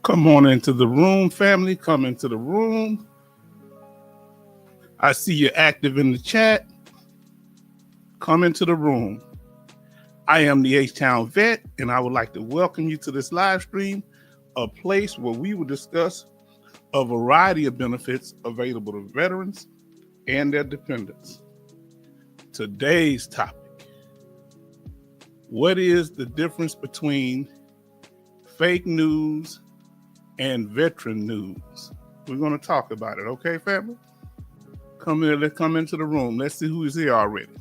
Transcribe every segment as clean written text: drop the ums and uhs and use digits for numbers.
Come on into the room, family. Come into the room. I see you're active in the chat. Come into the room. I am the H-Town Vet, and I would like to welcome you to this live stream, a place where we will discuss a variety of benefits available to veterans and their dependents. Today's topic: what is the difference between fake news and veteran news? We're going to talk about it, okay, family? Let's come into the room. Let's see who is here already.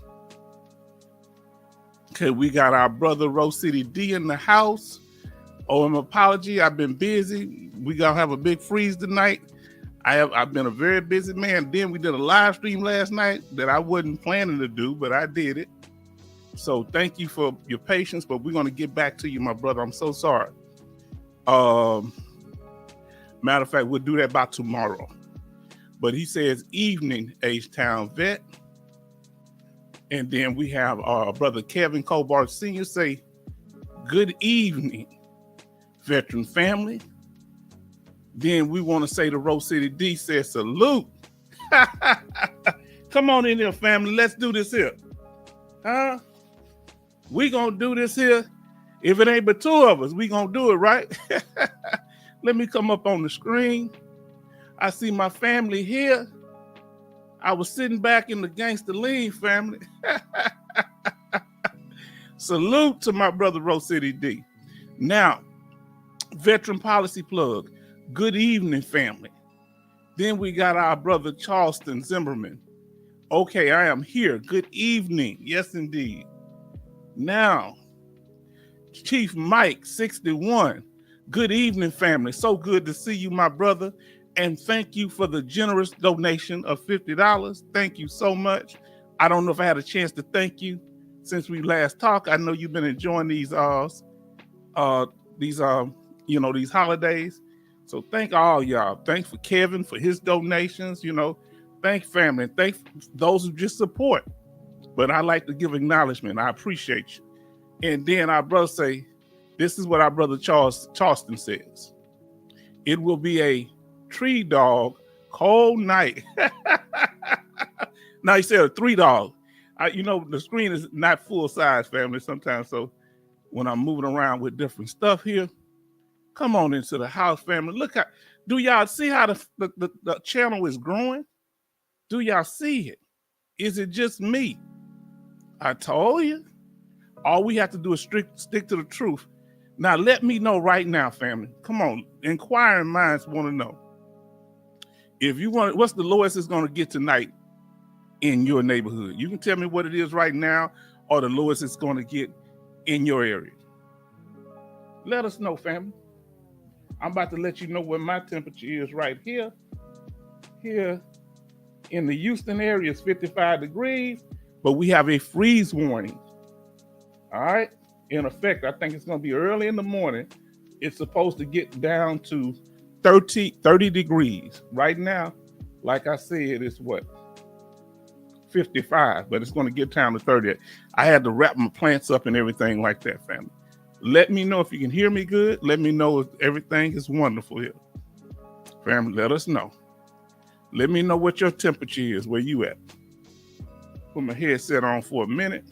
Okay, we got our brother Rose City D in the house. Oh, an apology, I've been busy. We gonna have a big freeze tonight. I've been a very busy man. Then we did a live stream last night that I wasn't planning to do, but I did it. So thank you for your patience, but we're gonna get back to you, my brother. I'm so sorry. Matter of fact, we'll do that by tomorrow. But he says, evening, H-Town Vet. And then we have our brother Kevin Colbart Sr. say, good evening, veteran family. Then we want to say to Rose City D says, salute. Come on in here, family. Let's do this here. Huh? We gonna do this here. If it ain't but two of us, we gonna do it, right? Let me come up on the screen. I see my family here. I was sitting back in the Gangster Lean family. Salute to my brother Rose City D. Now, veteran policy plug. Good evening, family. Then we got our brother Charleston Zimmerman. Okay, I am here. Good evening. Yes, indeed. Now, Chief Mike 61. Good evening, family. So good to see you, my brother. And thank you for the generous donation of $50. Thank you so much. I don't know if I had a chance to thank you since we last talked. I know you've been enjoying these holidays. So thank all y'all. Thanks for Kevin for his donations. Thank family. Thank those who just support. But I like to give acknowledgement. I appreciate you. And then our brother say, this is what our brother Charleston says. It will be a tree dog cold night. Now he said a 3 dog. The screen is not full size, family, sometimes. So when I'm moving around with different stuff here, come on into the house, family. Look how, do y'all see how the channel is growing? Do y'all see it? Is it just me? I told you. All we have to do is stick to the truth. Now let me know right now, family. Come on, inquiring minds want to know. If you want, what's the lowest it's going to get tonight in your neighborhood? You can tell me what it is right now, or the lowest it's going to get in your area. Let us know, family. I'm about to let you know what my temperature is right here. Here in the Houston area, it's 55 degrees, but we have a freeze warning. All right, in effect, I think it's going to be early in the morning. It's supposed to get down to 30 degrees. Right now, like I said, it's what? 55, but it's going to get down to 30. I had to wrap my plants up and everything like that, family. Let me know if you can hear me good. Let me know if everything is wonderful here. Family, let us know. Let me know what your temperature is, where you at. Put my headset on for a minute.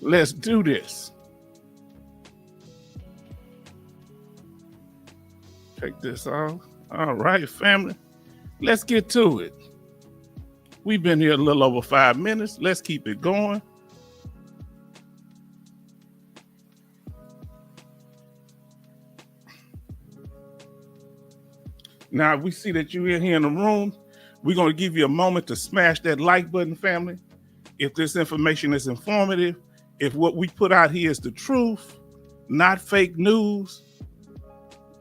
Let's do this. Take this off. All right, family. Let's get to it. We've been here a little over 5 minutes. Let's keep it going. Now, if we see that you're in here in the room, we're going to give you a moment to smash that like button, family. If this information is informative, if what we put out here is the truth, not fake news,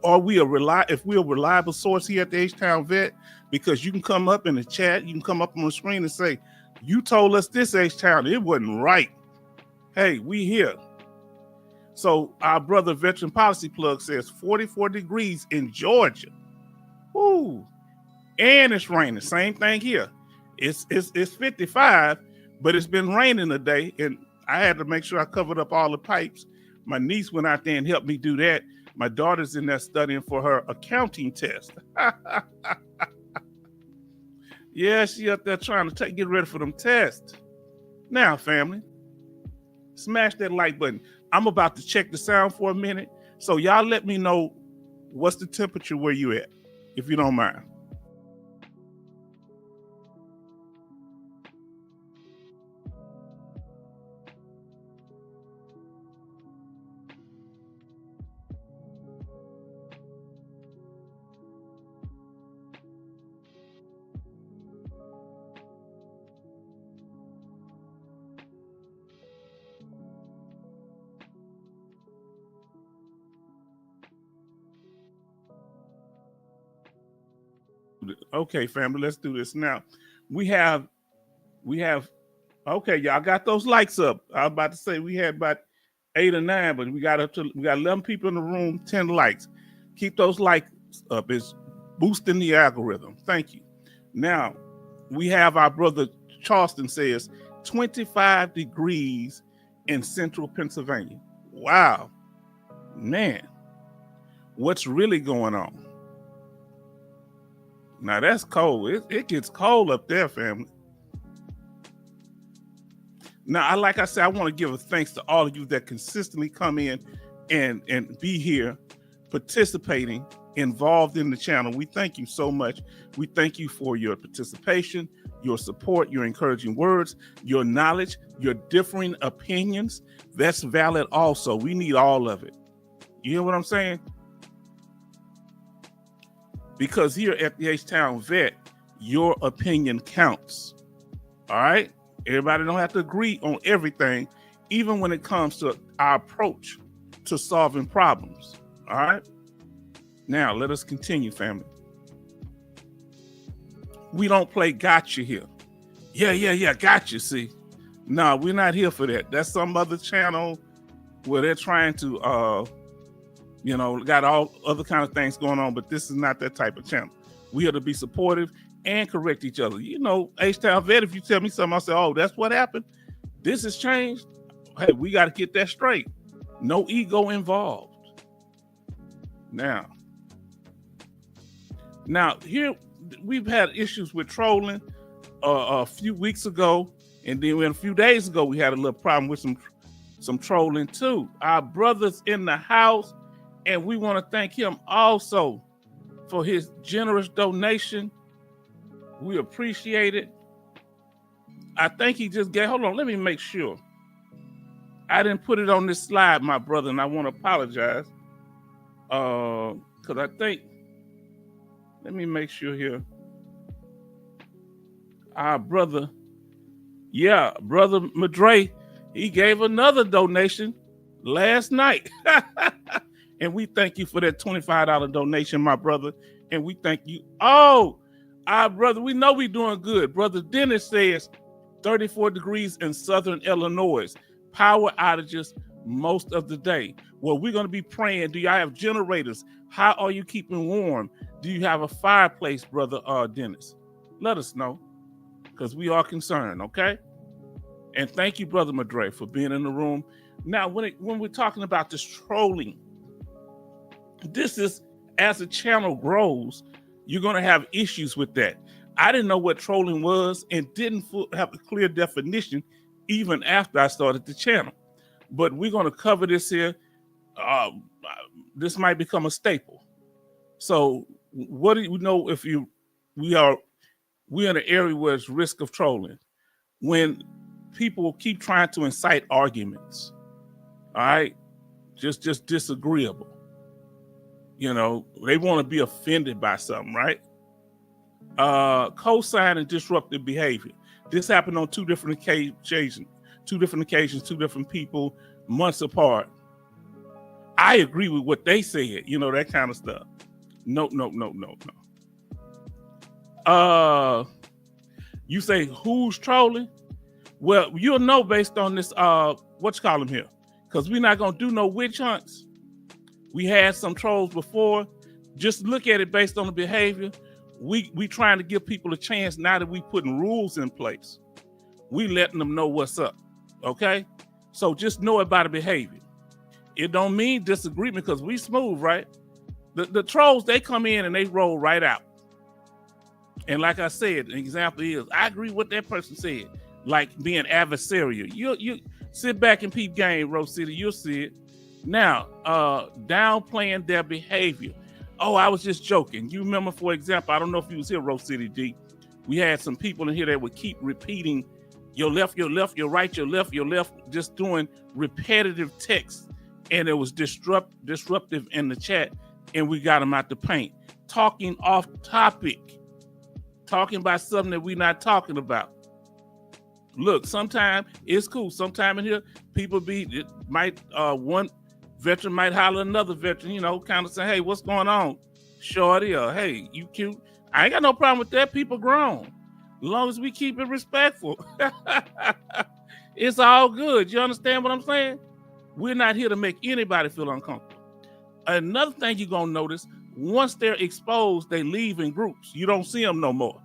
or if we're a reliable source here at the H-Town Vet, because you can come up in the chat, you can come up on the screen and say, you told us this H-Town, it wasn't right. Hey, we here. So our brother Veteran Policy Plug says 44 degrees in Georgia. Woo. And it's raining. Same thing here. It's 55, but it's been raining today, and I had to make sure I covered up all the pipes. My niece went out there and helped me do that. My daughter's in there studying for her accounting test. Yeah, she up there trying to get ready for them tests. Now, family, smash that like button. I'm about to check the sound for a minute. So y'all let me know what's the temperature where you at, if you don't mind. Okay, family, let's do this now. We have, okay, y'all got those likes up. I was about to say we had about 8 or 9, but we got 11 people in the room, 10 likes. Keep those likes up. It's boosting the algorithm. Thank you. Now, we have our brother Charleston says 25 degrees in central Pennsylvania. Wow, man, what's really going on? Now that's cold. It gets cold up there, family. Now, like I said, I want to give a thanks to all of you that consistently come in and be here, participating, involved in the channel. We thank you so much. We thank you for your participation, your support, your encouraging words, your knowledge, your differing opinions. That's valid also. We need all of it. You hear what I'm saying? Because here at the H-Town Vet, your opinion counts. All right? Everybody don't have to agree on everything, even when it comes to our approach to solving problems. All right? Now, let us continue, family. We don't play gotcha here. Yeah, gotcha, see? No, we're not here for that. That's some other channel where they're trying to got all other kind of things going on, but this is not that type of channel. We are to be supportive and correct each other. You know, H-Town Vet, if you tell me something, I say, oh, that's what happened. This has changed. Hey, we got to get that straight. No ego involved. Now, here we've had issues with trolling a few weeks ago, and then a few days ago, we had a little problem with some trolling too. Our brother's in the house, and we want to thank him also for his generous donation. We appreciate it. I think he just gave, hold on, let me make sure. I didn't put it on this slide, my brother, and I want to apologize. Because I think, let me make sure here. Our brother, brother Madre, he gave another donation last night. And we thank you for that $25 donation, my brother. And we thank you. Oh, our brother, we know we're doing good. Brother Dennis says 34 degrees in southern Illinois. Power outages most of the day. Well, we're going to be praying. Do y'all have generators? How are you keeping warm? Do you have a fireplace, brother Dennis? Let us know, because we are concerned, okay? And thank you, brother Madre, for being in the room. Now, when we're talking about this trolling, this is, as the channel grows, you're going to have issues with that. I didn't know what trolling was and didn't have a clear definition even after I started the channel. But we're going to cover this here. This might become a staple. So what do you know if we're in an area where there's risk of trolling? When people keep trying to incite arguments, all right? Just disagreeable. You know, they want to be offended by something, right? Co-sign and disruptive behavior. This happened on two different occasions, two different people, months apart. I agree with what they said, you know, that kind of stuff. No. You say who's trolling? Well, you'll know based on this, what you call them here, because we're not gonna do no witch hunts. We had some trolls before. Just look at it based on the behavior. We trying to give people a chance now that we putting rules in place. We letting them know what's up, okay? So just know about the behavior. It don't mean disagreement because we smooth, right? The trolls, they come in and they roll right out. And like I said, an example is, I agree with what that person said, like being adversarial. You sit back and peep game, Rose City, you'll see it. Now, downplaying their behavior. Oh, I was just joking. You remember, for example, I don't know if you was here, Rose City G. We had some people in here that would keep repeating your left, your left, your right, your left, your left, just doing repetitive text. And it was disruptive in the chat, and we got them out the paint. Talking off topic. Talking about something that we're not talking about. Look, sometimes it's cool. Sometimes in here, people one veteran might holler another veteran, kind of say, hey, what's going on, shorty? Or, hey, you cute. I ain't got no problem with that. People grown. As long as we keep it respectful. It's all good. You understand what I'm saying? We're not here to make anybody feel uncomfortable. Another thing you're going to notice, once they're exposed, they leave in groups. You don't see them no more.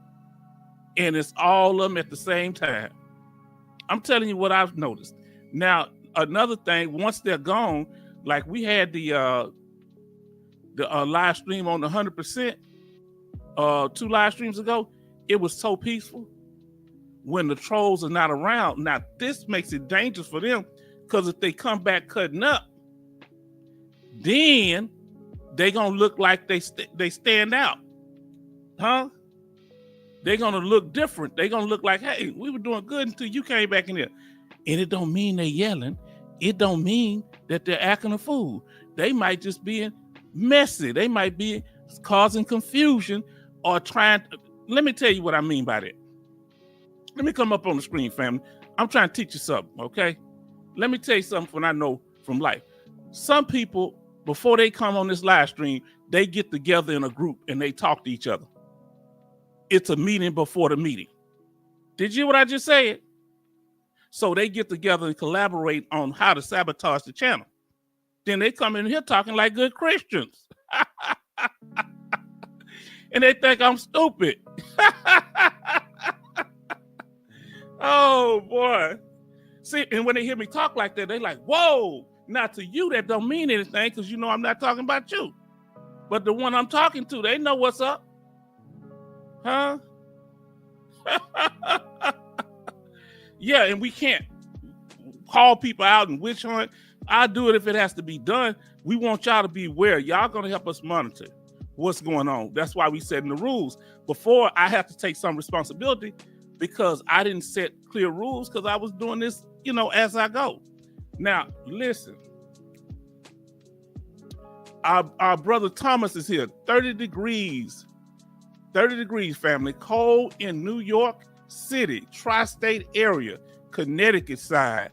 And it's all of them at the same time. I'm telling you what I've noticed. Now, another thing, once they're gone, like we had the live stream on the 100%, 2 live streams ago, it was so peaceful. When the trolls are not around, now this makes it dangerous for them, because if they come back cutting up, then they gonna look like they stand out, huh? They're gonna look different. They're gonna look like, hey, we were doing good until you came back in here. And it don't mean they're yelling. It don't mean that they're acting a fool. They might just be messy. They might be causing confusion or trying to. Let me tell you what I mean by that. Let me come up on the screen, family. I'm trying to teach you something, okay? Let me tell you something when I know from life. Some people, before they come on this live stream, they get together in a group and they talk to each other. It's a meeting before the meeting. Did you hear what I just said? So they get together and collaborate on how to sabotage the channel. Then they come in here talking like good Christians. And they think I'm stupid. Oh, boy. See, and when they hear me talk like that, they like, whoa. Now to you, that don't mean anything because you know I'm not talking about you. But the one I'm talking to, they know what's up. Huh? Yeah, and we can't call people out and witch hunt. I'll do it if it has to be done. We want y'all to be aware. Y'all gonna help us monitor what's going on. That's why we setting the rules. Before, I have to take some responsibility because I didn't set clear rules because I was doing this, as I go. Now, listen. Our brother Thomas is here. 30 degrees. 30 degrees, family. Cold in New York City, tri-state area, Connecticut side.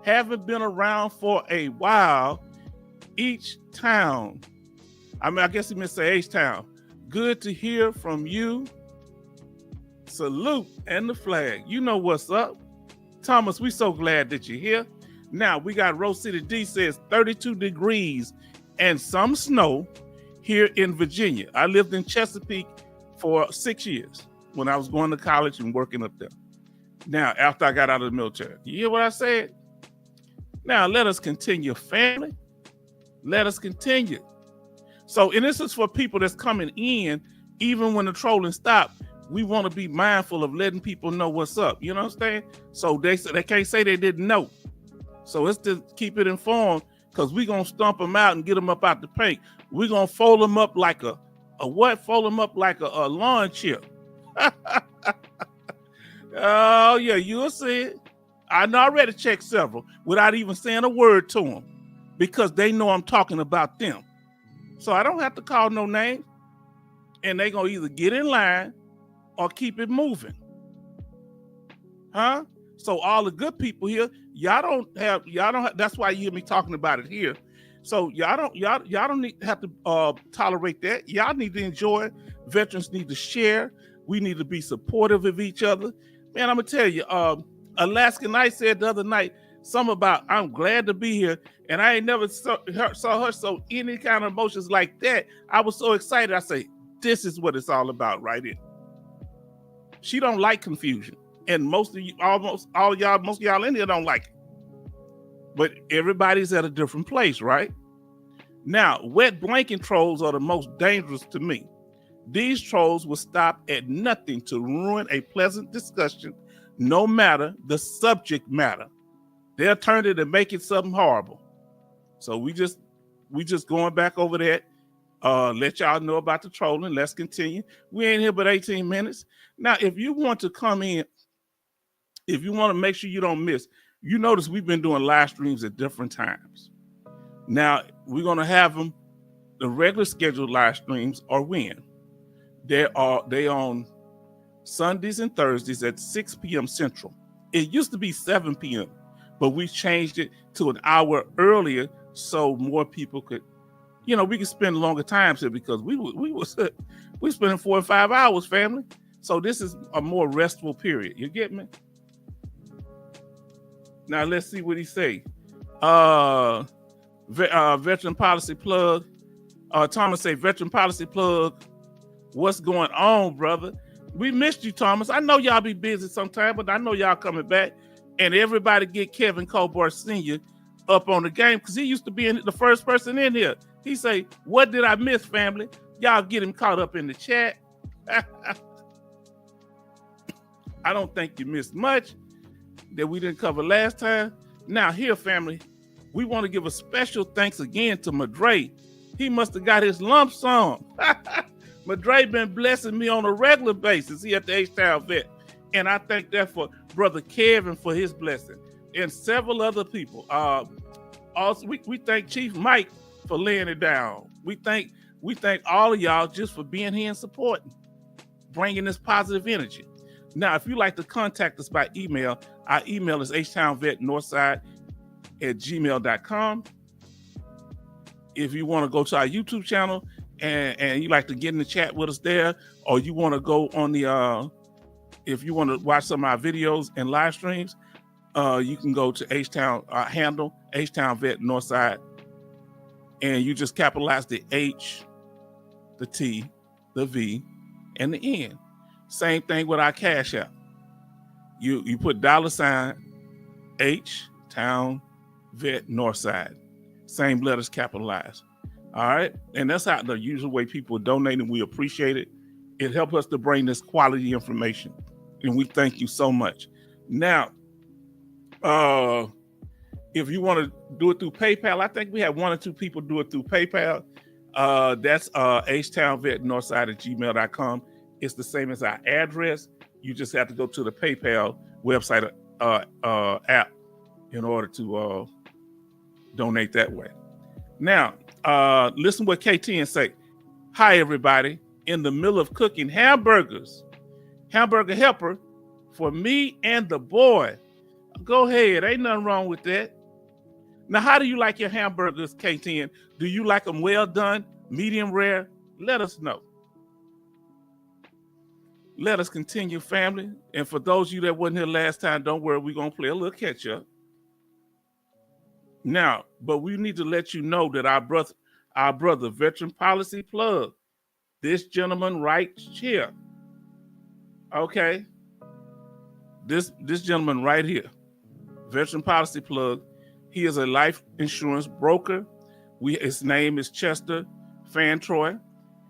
Haven't been around for a while. Each town. I guess he meant say H-Town. Good to hear from you. Salute and the flag. You know what's up. Thomas, we so glad that you're here. Now, we got Rose City D says 32 degrees and some snow here in Virginia. I lived in Chesapeake for 6 years when I was going to college and working up there. Now, after I got out of the military. You hear what I said? Now, let us continue, family. Let us continue. So, and this is for people that's coming in, even when the trolling stops, we want to be mindful of letting people know what's up. You know what I'm saying? So they can't say they didn't know. So let's just keep it informed because we're going to stomp them out and get them up out the paint. We're going to fold them up like a what? Fold them up like a lawn chair. Oh, yeah, you'll see it. I already checked several without even saying a word to them because they know I'm talking about them. So I don't have to call no name. And they're going to either get in line or keep it moving. Huh? So all the good people here, y'all don't have, that's why you hear me talking about it here. So y'all don't have to tolerate that. Y'all need to enjoy it. Veterans need to share. We need to be supportive of each other. Man, I'm gonna tell you, Alaska Knight said the other night something about I'm glad to be here, and I ain't never saw her so any kind of emotions like that. I was so excited. I say, this is what it's all about right here. She don't like confusion, and most of y'all in here don't like it. but everybody's at a different place, right? Now, wet blanket trolls are the most dangerous to me. These trolls will stop at nothing to ruin a pleasant discussion, no matter the subject matter. They'll turn it and make it something horrible. So we just going back over that. Let y'all know about the trolling. Let's continue. We ain't here but 18 minutes. Now, if you want to come in, if you want to make sure you don't miss, you notice we've been doing live streams at different times. Now, we're going to have them, the regular scheduled live streams are when? They on Sundays and Thursdays at 6 p.m. Central. It used to be 7 p.m., but we changed it to an hour earlier so more people could, we could spend longer times here because we spending 4 and 5 hours, family. So this is a more restful period. You get me? Now let's see what he say. Veteran policy plug. Thomas say veteran policy plug. What's going on, brother? We missed you, Thomas. I know y'all be busy sometime, but I know y'all coming back. And everybody get Kevin Colbert Sr. up on the game because he used to be the first person in here. He say, what did I miss, family? Y'all get him caught up in the chat. I don't think you missed much that we didn't cover last time. Now here, family, we want to give a special thanks again to Madre. He must have got his lump sum. Madre been blessing me on a regular basis here at the H-Town Vet. And I thank that for Brother Kevin for his blessing and several other people. Also, we thank Chief Mike for laying it down. We thank all of y'all just for being here and supporting, bringing this positive energy. Now, if you'd like to contact us by email, our email is htownvetnorthside@gmail.com. If you want to go to our YouTube channel and you like to get in the chat with us there, or you want to go on the, if you want to watch some of our videos and live streams, you can go to H-Town handle, H-Town Vet Northside, and you just capitalize the H, the T, the V, and the N. Same thing with our Cash App. You put $ H-Town Vet Northside. Same letters capitalized. All right. And that's how the usual way people donate, and we appreciate it. It helps us to bring this quality information. And we thank you so much. Now, if you want to do it through PayPal, I think we have 1 or 2 people do it through PayPal. That's htownvetnorthside@gmail.com. It's the same as our address. You just have to go to the PayPal website app in order to donate that way. Now, listen what KTN say. Hi, everybody. In the middle of cooking hamburgers. Hamburger helper for me and the boy. Go ahead. Ain't nothing wrong with that. Now, how do you like your hamburgers, KTN? Do you like them well done, medium rare? Let us know. Let us continue, family. And for those of you that wasn't here last time, don't worry. We're going to play a little catch up. Now, but we need to let you know that our brother, Veteran Policy Plug, this gentleman right here, okay, this gentleman right here, Veteran Policy Plug, he is a life insurance broker. His name is Chester Fantroy,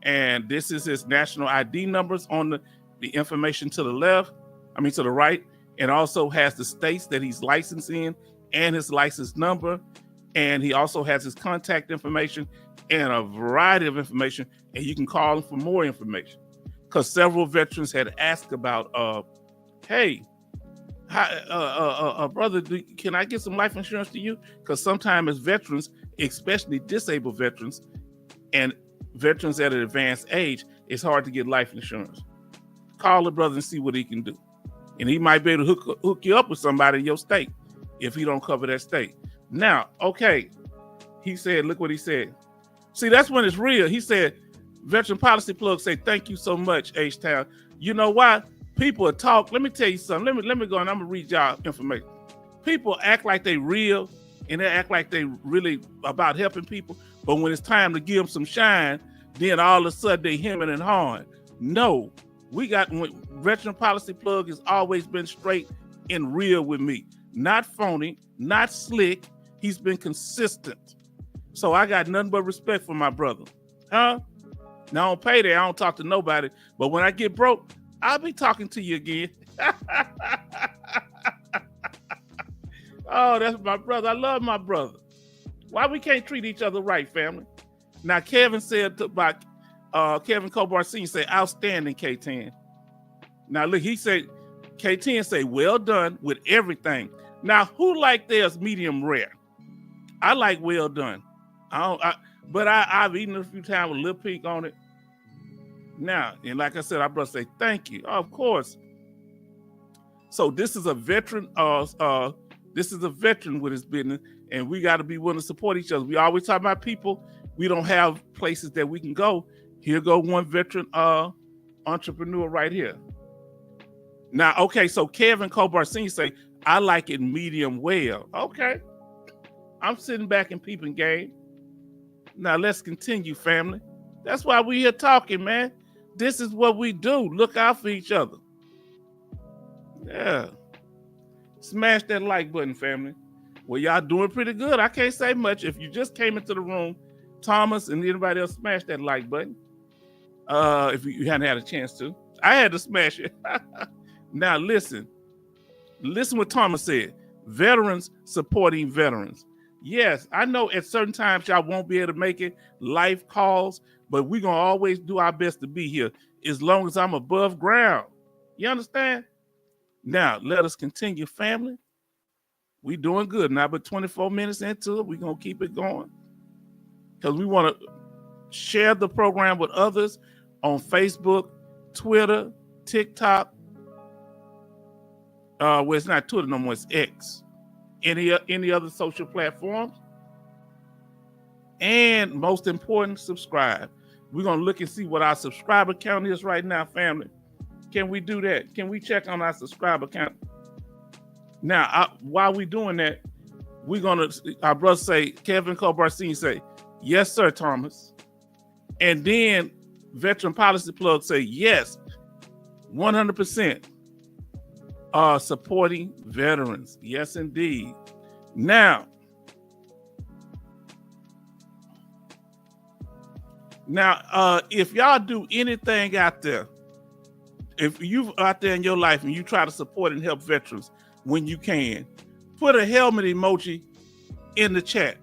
and this is his national ID numbers on the information to the right, and also has the states that he's licensed in and his license number, and he also has his contact information and a variety of information, and you can call him for more information. Because several veterans had asked about, hey, brother, can I get some life insurance to you? Because sometimes as veterans, especially disabled veterans and veterans at an advanced age, it's hard to get life insurance. Call the brother and see what he can do. And he might be able to hook you up with somebody in your state if he don't cover that state. Now, okay, he said, look what he said. See, that's when it's real. He said, Veteran Policy Plug say, thank you so much, H-Town. You know why? People talk. Let me tell you something. Let me go and I'm going to read y'all information. People act like they real and they act like they really about helping people. But when it's time to give them some shine, then all of a sudden they hemming and hawing. No, Veteran Policy Plug has always been straight and real with me. Not phony, not slick, He's been consistent. So I got nothing but respect for my brother. Huh? Now on payday, I don't talk to nobody. But when I get broke, I'll be talking to you again. Oh, that's my brother. I love my brother. Why we can't treat each other right, family? Now, Kevin said about Kevin Kobar Sr. said, outstanding, K10. Now, look, he said, K10 say, well done with everything. Now, who like theirs medium rare? I like well done. But I've eaten it a few times with a little pink on it. Now, and like I said, our brother say, thank you. Of course. So this is a veteran, this is a veteran with his business, and we got to be willing to support each other. We always talk about people. We don't have places that we can go. Here go one veteran entrepreneur right here. Now, okay, so Kevin Kobar Sr. say, I like it medium well. Okay. I'm sitting back and peeping game. Now let's continue, family. That's why we here talking, man. This is what we do. Look out for each other. Yeah. Smash that like button, family. Well, y'all doing pretty good. I can't say much. If you just came into the room, Thomas and anybody else, smash that like button. If you hadn't had a chance to. I had to smash it. Now listen. Listen what Thomas said. Veterans supporting veterans. Yes, I know at certain times y'all won't be able to make it. Life calls, but we're going to always do our best to be here as long as I'm above ground. You understand? Now, let us continue, family. We doing good. Now, but 24 minutes into it, we're going to keep it going because we want to share the program with others on Facebook, Twitter, TikTok. Well, it's not Twitter no more, it's X. Any other social platforms. And most important, subscribe. We're going to look and see what our subscriber count is right now, family. Can we do that? Can we check on our subscriber count? Now, while we're doing that, we're going to, our brother say, Kevin Kobar Sr. say, yes, sir, Thomas. And then Veteran Policy Plug say, yes, 100%. Supporting veterans. Yes, indeed. Now, if y'all do anything out there, if you out there in your life and you try to support and help veterans when you can, put a helmet emoji in the chat.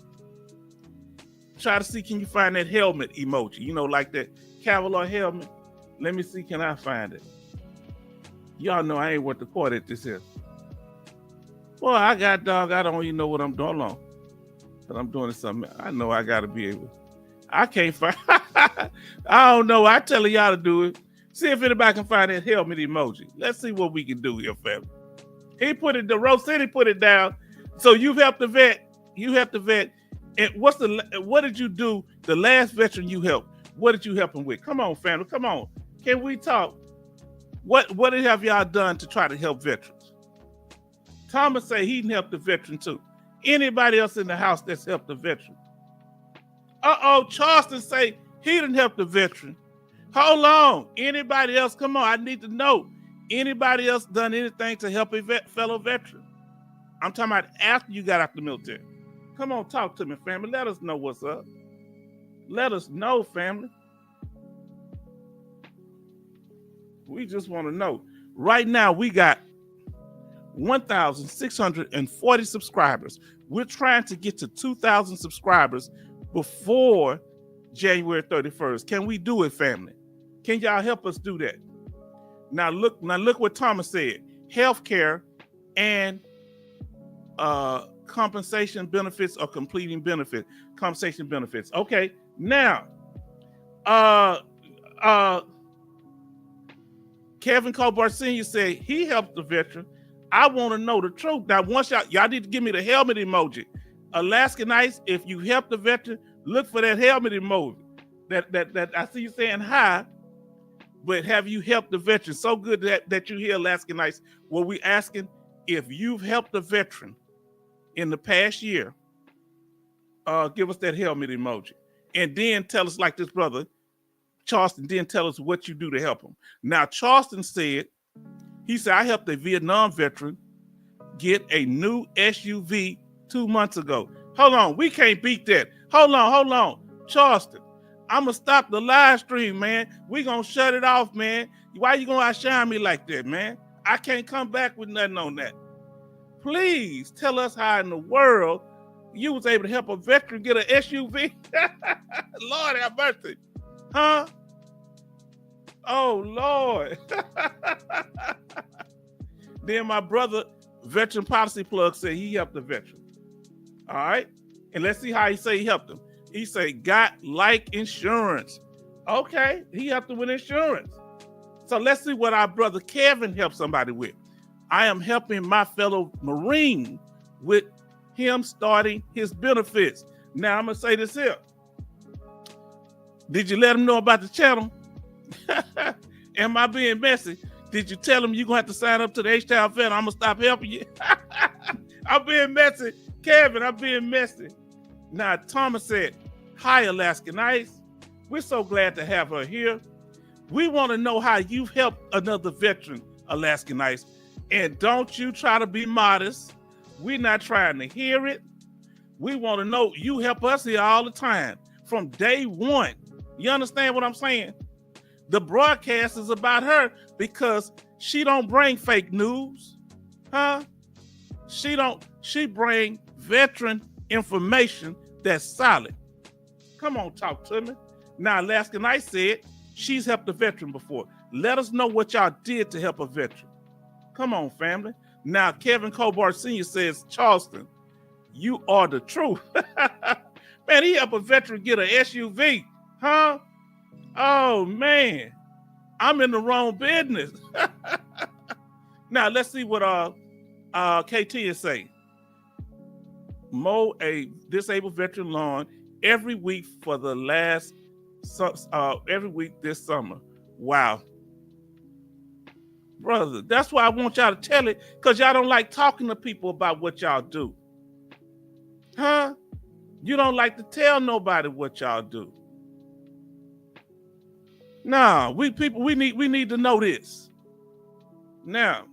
Try to see, can you find that helmet emoji? You know, like that Cavalier helmet. Let me see, can I find it? Y'all know I ain't worth the court at this here. Boy, I don't even know what I'm doing long. But I'm doing something. I know I gotta be able. I can't find I don't know. I telling y'all to do it. See if anybody can find that helmet emoji. Let's see what we can do here, family. He put it, the Rose City put it down. So you've helped the vet. You helped the vet. And what did you do? The last veteran you helped, what did you help him with? Come on, family. Come on. Can we talk? What have y'all done to try to help veterans? Thomas say he helped the veteran too. Anybody else in the house that's helped the veteran? Charleston say he didn't help the veteran. Hold on. Anybody else? Come on, I need to know. Anybody else done anything to help a fellow veteran? I'm talking about after you got out the military. Come on, talk to me, family. Let us know what's up. Let us know, family. We just want to know. Right now, we got 1,640 subscribers. We're trying to get to 2,000 subscribers before January 31st. Can we do it, family? Can y'all help us do that? Now look what Thomas said. Healthcare and compensation benefits or completing benefit. Compensation benefits. Okay. Now, Kevin Kobar Sr. said he helped the veteran. I want to know the truth. Now, once y'all need to give me the helmet emoji. Alaska Nights, if you help the veteran, look for that helmet emoji. That I see you saying hi, but have you helped the veteran? So good that you hear Alaska Nights. Well, we asking if you've helped the veteran in the past year, give us that helmet emoji. And then tell us, like this brother, Charleston, then tell us what you do to help him. Now, Charleston said, he said, I helped a Vietnam veteran get a new SUV 2 months ago. Hold on, we can't beat that. Hold on. Charleston, I'm gonna stop the live stream, man. We gonna shut it off, man. Why you gonna outshine me like that, man? I can't come back with nothing on that. Please tell us how in the world you was able to help a veteran get an SUV. Lord have mercy. Huh? Oh, Lord. Then my brother, Veteran Policy Plug, said he helped the veteran. All right? And let's see how he say he helped him. He say, got like insurance. Okay, he helped him with insurance. So let's see what our brother Kevin helped somebody with. I am helping my fellow Marine with him starting his benefits. Now I'm gonna say this here. Did you let him know about the channel? Am I being messy? Did you tell him you're gonna have to sign up to the H-Town Vet? I'm gonna stop helping you. I'm being messy. Kevin, I'm being messy. Now, Thomas said, hi, Alaskan Ice. We're so glad to have her here. We want to know how you've helped another veteran, Alaskan Ice. And don't you try to be modest. We're not trying to hear it. We want to know you help us here all the time from day one. You understand what I'm saying? The broadcast is about her because she don't bring fake news. Huh? She bring veteran information that's solid. Come on, talk to me. Now, Alaskan Ice said she's helped a veteran before. Let us know what y'all did to help a veteran. Come on, family. Now, Kevin Cobart Sr. says, Charleston, you are the truth. Man, he helped a veteran get an SUV. Huh? Oh, man. I'm in the wrong business. Now, let's see what KT is saying. Mow a disabled veteran lawn every week for the last, every week this summer. Wow. Brother, that's why I want y'all to tell it, because y'all don't like talking to people about what y'all do. Huh? You don't like to tell nobody what y'all do. Nah, we need to know this. Now,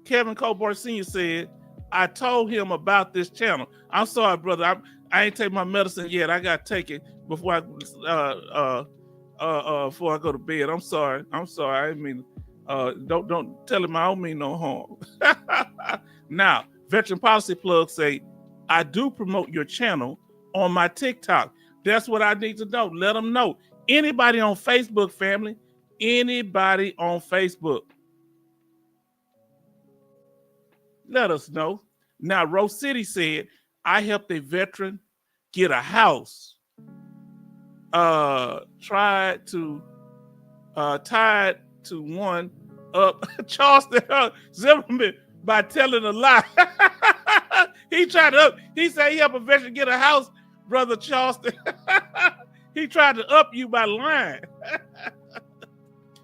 Kevin Cobart Sr. said, I told him about this channel. I'm sorry, brother. I ain't take my medicine yet. I got to take it before I go to bed. I'm sorry. I didn't mean don't tell him I don't mean no harm. Now, Veteran Policy Plug say, I do promote your channel on my TikTok. That's what I need to know. Let them know. Anybody on Facebook, family, anybody on Facebook, let us know. Now, Rose City said, I helped a veteran get a house. Tied to one up Charleston Zimmerman by telling a lie. He said he helped a veteran get a house, brother Charleston. He tried to up you by lying.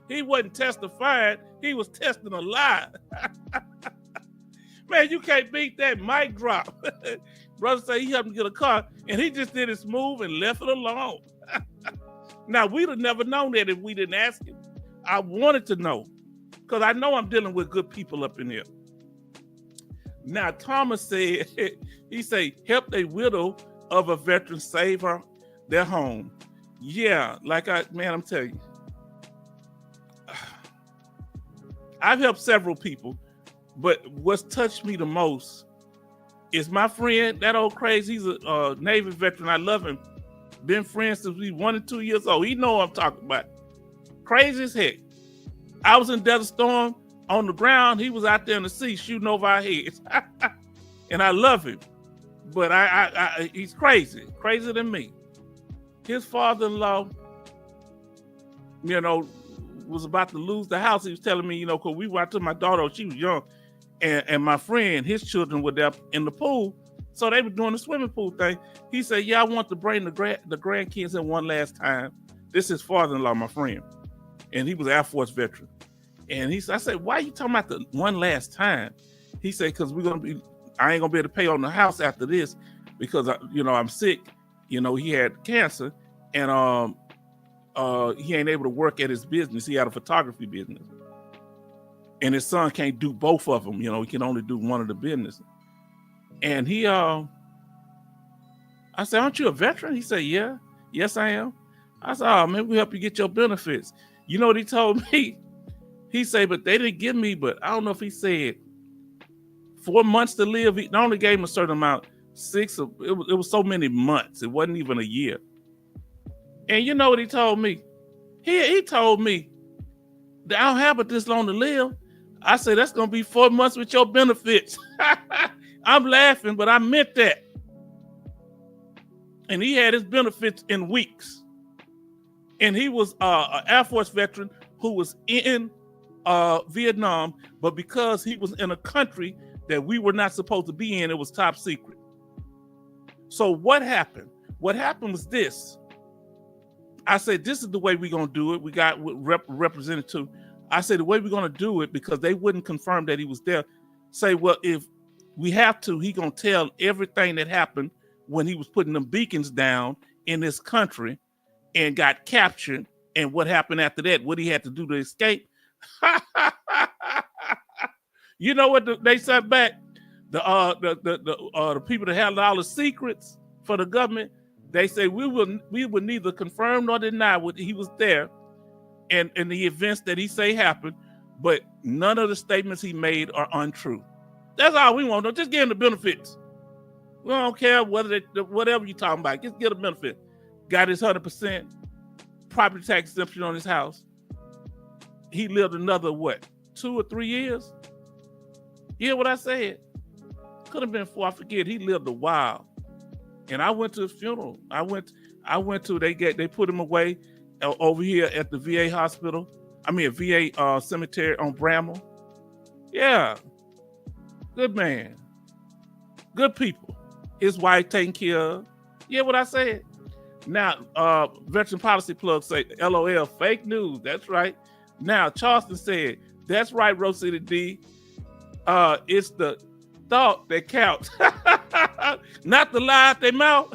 He wasn't testifying. He was testing a lie. Man, you can't beat that mic drop. Brother said he helped him get a car, and he just did his move and left it alone. Now, we'd have never known that if we didn't ask him. I wanted to know, because I know I'm dealing with good people up in here. Now, Thomas said, he said, helped a widow of a veteran save their home. Yeah, I'm telling you. I've helped several people, but what's touched me the most is my friend, that old crazy, he's a Navy veteran. I love him. Been friends since we 1 and 2 years old. He know what I'm talking about. Crazy as heck. I was in Desert Storm on the ground. He was out there in the sea shooting over our heads. And I love him. But he's crazy. Crazier than me. His father-in-law, was about to lose the house. He was telling me, because we went to my daughter, she was young, and my friend, his children were there in the pool. So they were doing the swimming pool thing. He said, yeah, I want to bring the grandkids in one last time. This is his father-in-law, my friend. And he was an Air Force veteran. And I said, why are you talking about the one last time? He said, because I ain't gonna be able to pay on the house after this because I'm sick. He had cancer, and he ain't able to work at his business. He had a photography business, and his son can't do both of them. He can only do one of the business. And he I said, aren't you a veteran? He said, yeah. Yes, I am. I said, oh, man, we help you get your benefits. You know what he told me? He said, but they didn't give me, but I don't know if he said 4 months to live. They only gave him a certain amount, it was so many months. It wasn't even a year. And you know what he told me? He told me that I don't have but this long to live. I said, that's going to be 4 months with your benefits. I'm laughing, but I meant that. And he had his benefits in weeks. And he was an Air Force veteran who was in Vietnam, but because he was in a country that we were not supposed to be in, it was top secret. So what happened? What happened was this. I said, this is the way we're going to do it. We got representative. I said, the way we're going to do it, because they wouldn't confirm that he was there, say, well, if we have to, he going to tell everything that happened when he was putting them beacons down in this country and got captured, and what happened after that, what he had to do to escape. You know what they said back? The people that had all the secrets for the government, they say we would neither confirm nor deny what he was there and the events that he say happened, but none of the statements he made are untrue. That's all we want. Just give him the benefits. We don't care whether whatever you're talking about. Just get a benefit. Got his 100% property tax exemption on his house. He lived another, 2 or 3 years? You hear what I said? Could have been 4, I forget. He lived a while. And I went to his funeral. I went to, they put him away over here at the VA hospital. VA cemetery on Bramall. Yeah. Good man. Good people. His wife taken care of. You hear what I said? Now, Veteran Policy Plug say, LOL, fake news. That's right. Now, Charleston said, that's right, Rose City D. It's the thought that counts. Not the lie out their mouth.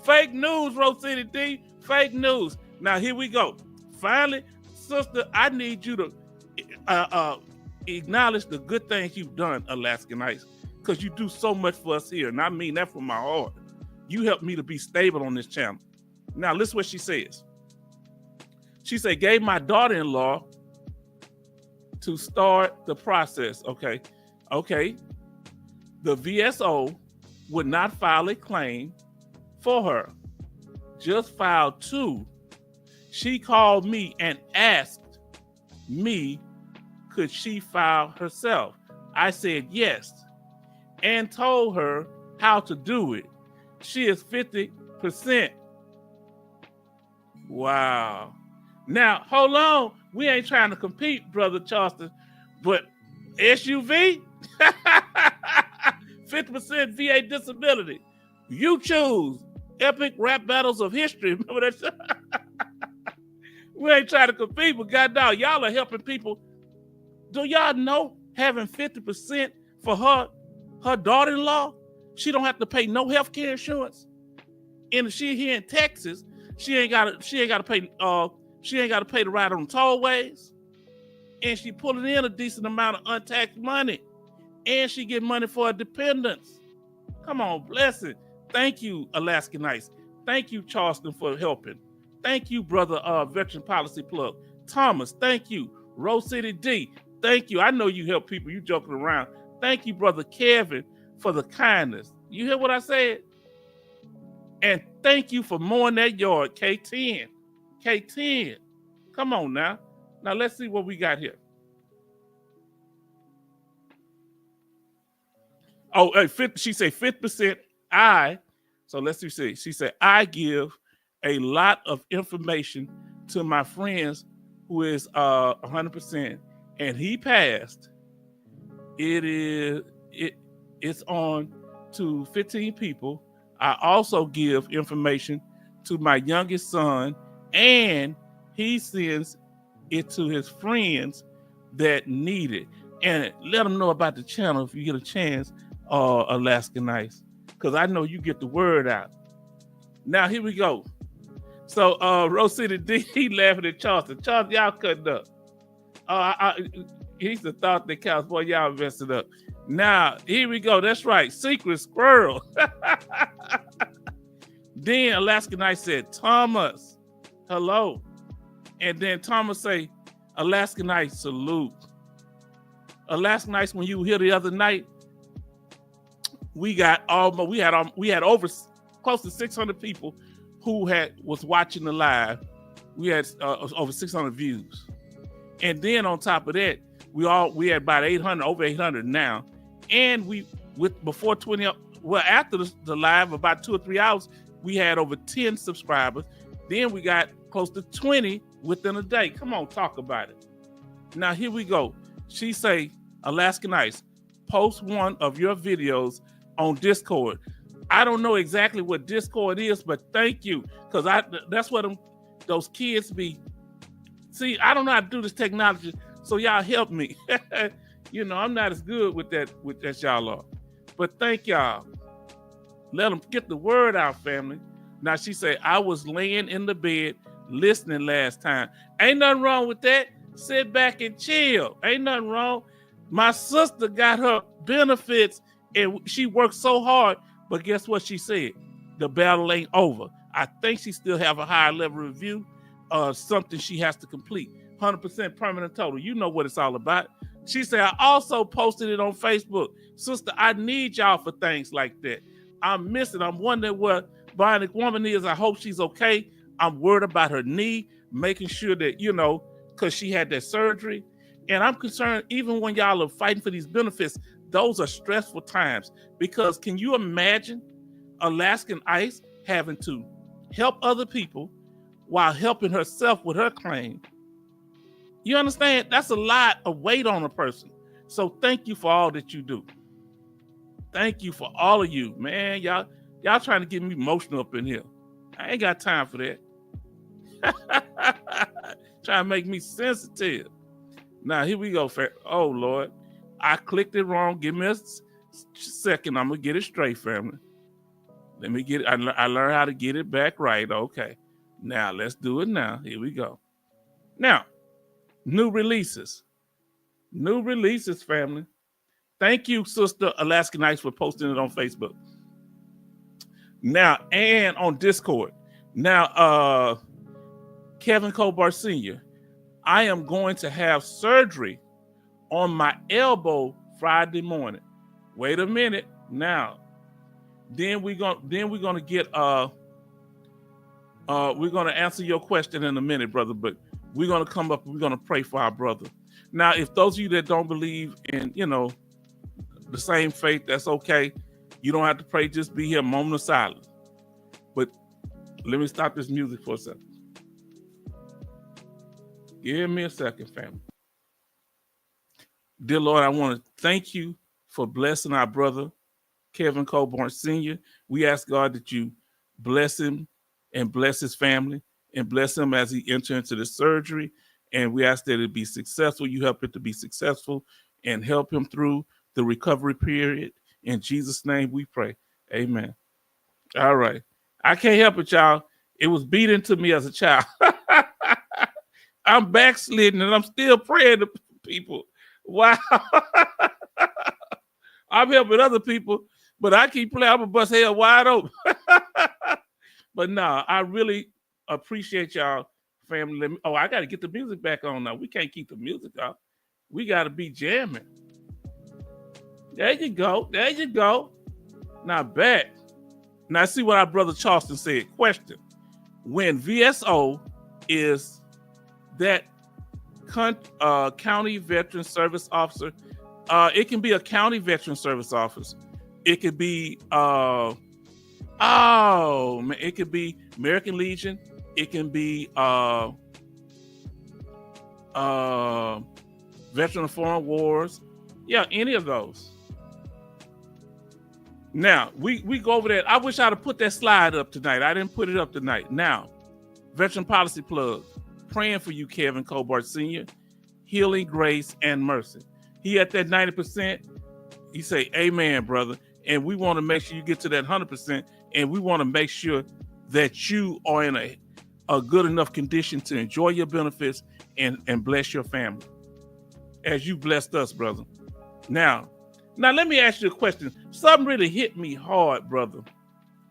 Fake news, Rose City D. Fake news. Now, here we go. Finally, sister, I need you to acknowledge the good things you've done, Alaska Nights, because you do so much for us here. And I mean that from my heart. You helped me to be stable on this channel. Now, listen what she says. She said, gave my daughter-in-law to start the process. Okay. The VSO would not file a claim for her. Just filed 2. She called me and asked me, could she file herself? I said yes, and told her how to do it. She is 50%. Wow. Now, hold on. We ain't trying to compete, Brother Charleston, but SUV, 50% VA disability. You choose. Epic rap battles of history. Remember that? We ain't trying to compete, but goddamn, y'all are helping people. Do y'all know having 50% for her daughter-in-law, she don't have to pay no health care insurance? And she here in Texas, she ain't gotta pay to ride on tollways. And she pulling in a decent amount of untaxed money. And she get money for her dependents. Come on, bless it. Thank you, Alaska Nights. Thank you, Charleston, for helping. Thank you, brother Veteran Policy Plug. Thomas, thank you. Rose City D, thank you. I know you help people. You joking around. Thank you, brother Kevin, for the kindness. You hear what I said? And thank you for mowing that yard, K10. K10. Come on now. Now let's see what we got here. Oh, she said 50%. So let's see. She said, I give a lot of information to my friends who is 100%, and he passed. It's on to 15 people. I also give information to my youngest son, and he sends it to his friends that need it. And let them know about the channel if you get a chance, Alaska Nights, because I know you get the word out. Now, here we go. So, Rose City D, he laughing at Charleston. Charleston, y'all cutting up. He's the thought that counts. Boy, y'all invested up. Now, here we go. That's right. Secret Squirrel. Then Alaska Night said, Thomas, hello. And then Thomas say, Alaska Night, salute. Alaska Nights, when you were here the other night, we had over close to 600 people who was watching the live. We had over 600 views. And then on top of that, we had about 800, over 800 now. And after the live, about 2 or 3 hours, we had over 10 subscribers. Then we got close to 20 within a day. Come on, talk about it. Now here we go. She say, Alaska Nights, post one of your videos on Discord. I don't know exactly what Discord is, but thank you, because that's what those kids be. See, I don't know how to do this technology, so y'all help me. You know, I'm not as good with that y'all are. But thank y'all. Let them get the word out, family. Now she said, I was laying in the bed listening last time. Ain't nothing wrong with that. Sit back and chill. Ain't nothing wrong. My sister got her benefits and she worked so hard, but guess what she said? The battle ain't over. I think she still have a higher level review, something she has to complete. 100% permanent total. You know what it's all about. She said, I also posted it on Facebook. Sister, I need y'all for things like that. I'm missing. I'm wondering where Bionic Woman is. I hope she's okay. I'm worried about her knee, making sure that, you know, because she had that surgery. And I'm concerned, even when y'all are fighting for these benefits, those are stressful times. Because can you imagine Alaskan Ice having to help other people while helping herself with her claim? You understand? That's a lot of weight on a person. So thank you for all that you do. Thank you for all of you, man. Y'all trying to get me emotional up in here. I ain't got time for that. Trying to make me sensitive. Now, here we go. Oh, Lord. I clicked it wrong. Give me a second. I'm going to get it straight, family. Let me get it. I learned how to get it back right. Okay. Now, let's do it now. Here we go. Now, new releases. New releases, family. Thank you, Sister Alaska Nights, for posting it on Facebook. Now, and on Discord. Now, Kevin Colbart Sr., I am going to have surgery on my elbow Friday morning. Wait a minute. Now, then we're gonna get we're gonna answer your question in a minute, brother. But we're gonna come up. We're gonna pray for our brother. Now, if those of you that don't believe in, you know, the same faith, that's okay. You don't have to pray. Just be here, moment of silence. But let me stop this music for a second. Give me a second, family. Dear Lord, I want to thank you for blessing our brother, Kevin Colbart Sr. We ask God that you bless him and bless his family and bless him as he enters into the surgery. And we ask that it be successful. You help it to be successful and help him through the recovery period. In Jesus' name we pray. Amen. All right. I can't help it, y'all. It was beat into me as a child. I'm backsliding and I'm still praying to people. Wow. I'm helping other people, but I keep playing. I'm going to bust hell wide open. But no, I really appreciate y'all, family. Oh, I got to get the music back on now. We can't keep the music off. We got to be jamming. There you go. There you go. Now back. Now see what our brother Charleston said. Question. When VSO is that county veteran service officer, it can be a county veteran service officer. It could be it could be American Legion. It can be Veteran of Foreign Wars. Yeah, any of those. Now, we go over that. I wish I'd have put that slide up tonight. I didn't put it up tonight. Now, Veteran Policy Plug. Praying for you, Kevin Colbart Sr. Healing, grace, and mercy. He at that 90%. He say, amen, brother. And we want to make sure you get to that 100%. And we want to make sure that you are in a good enough condition to enjoy your benefits and bless your family. As you blessed us, brother. Now let me ask you a question. Something really hit me hard, brother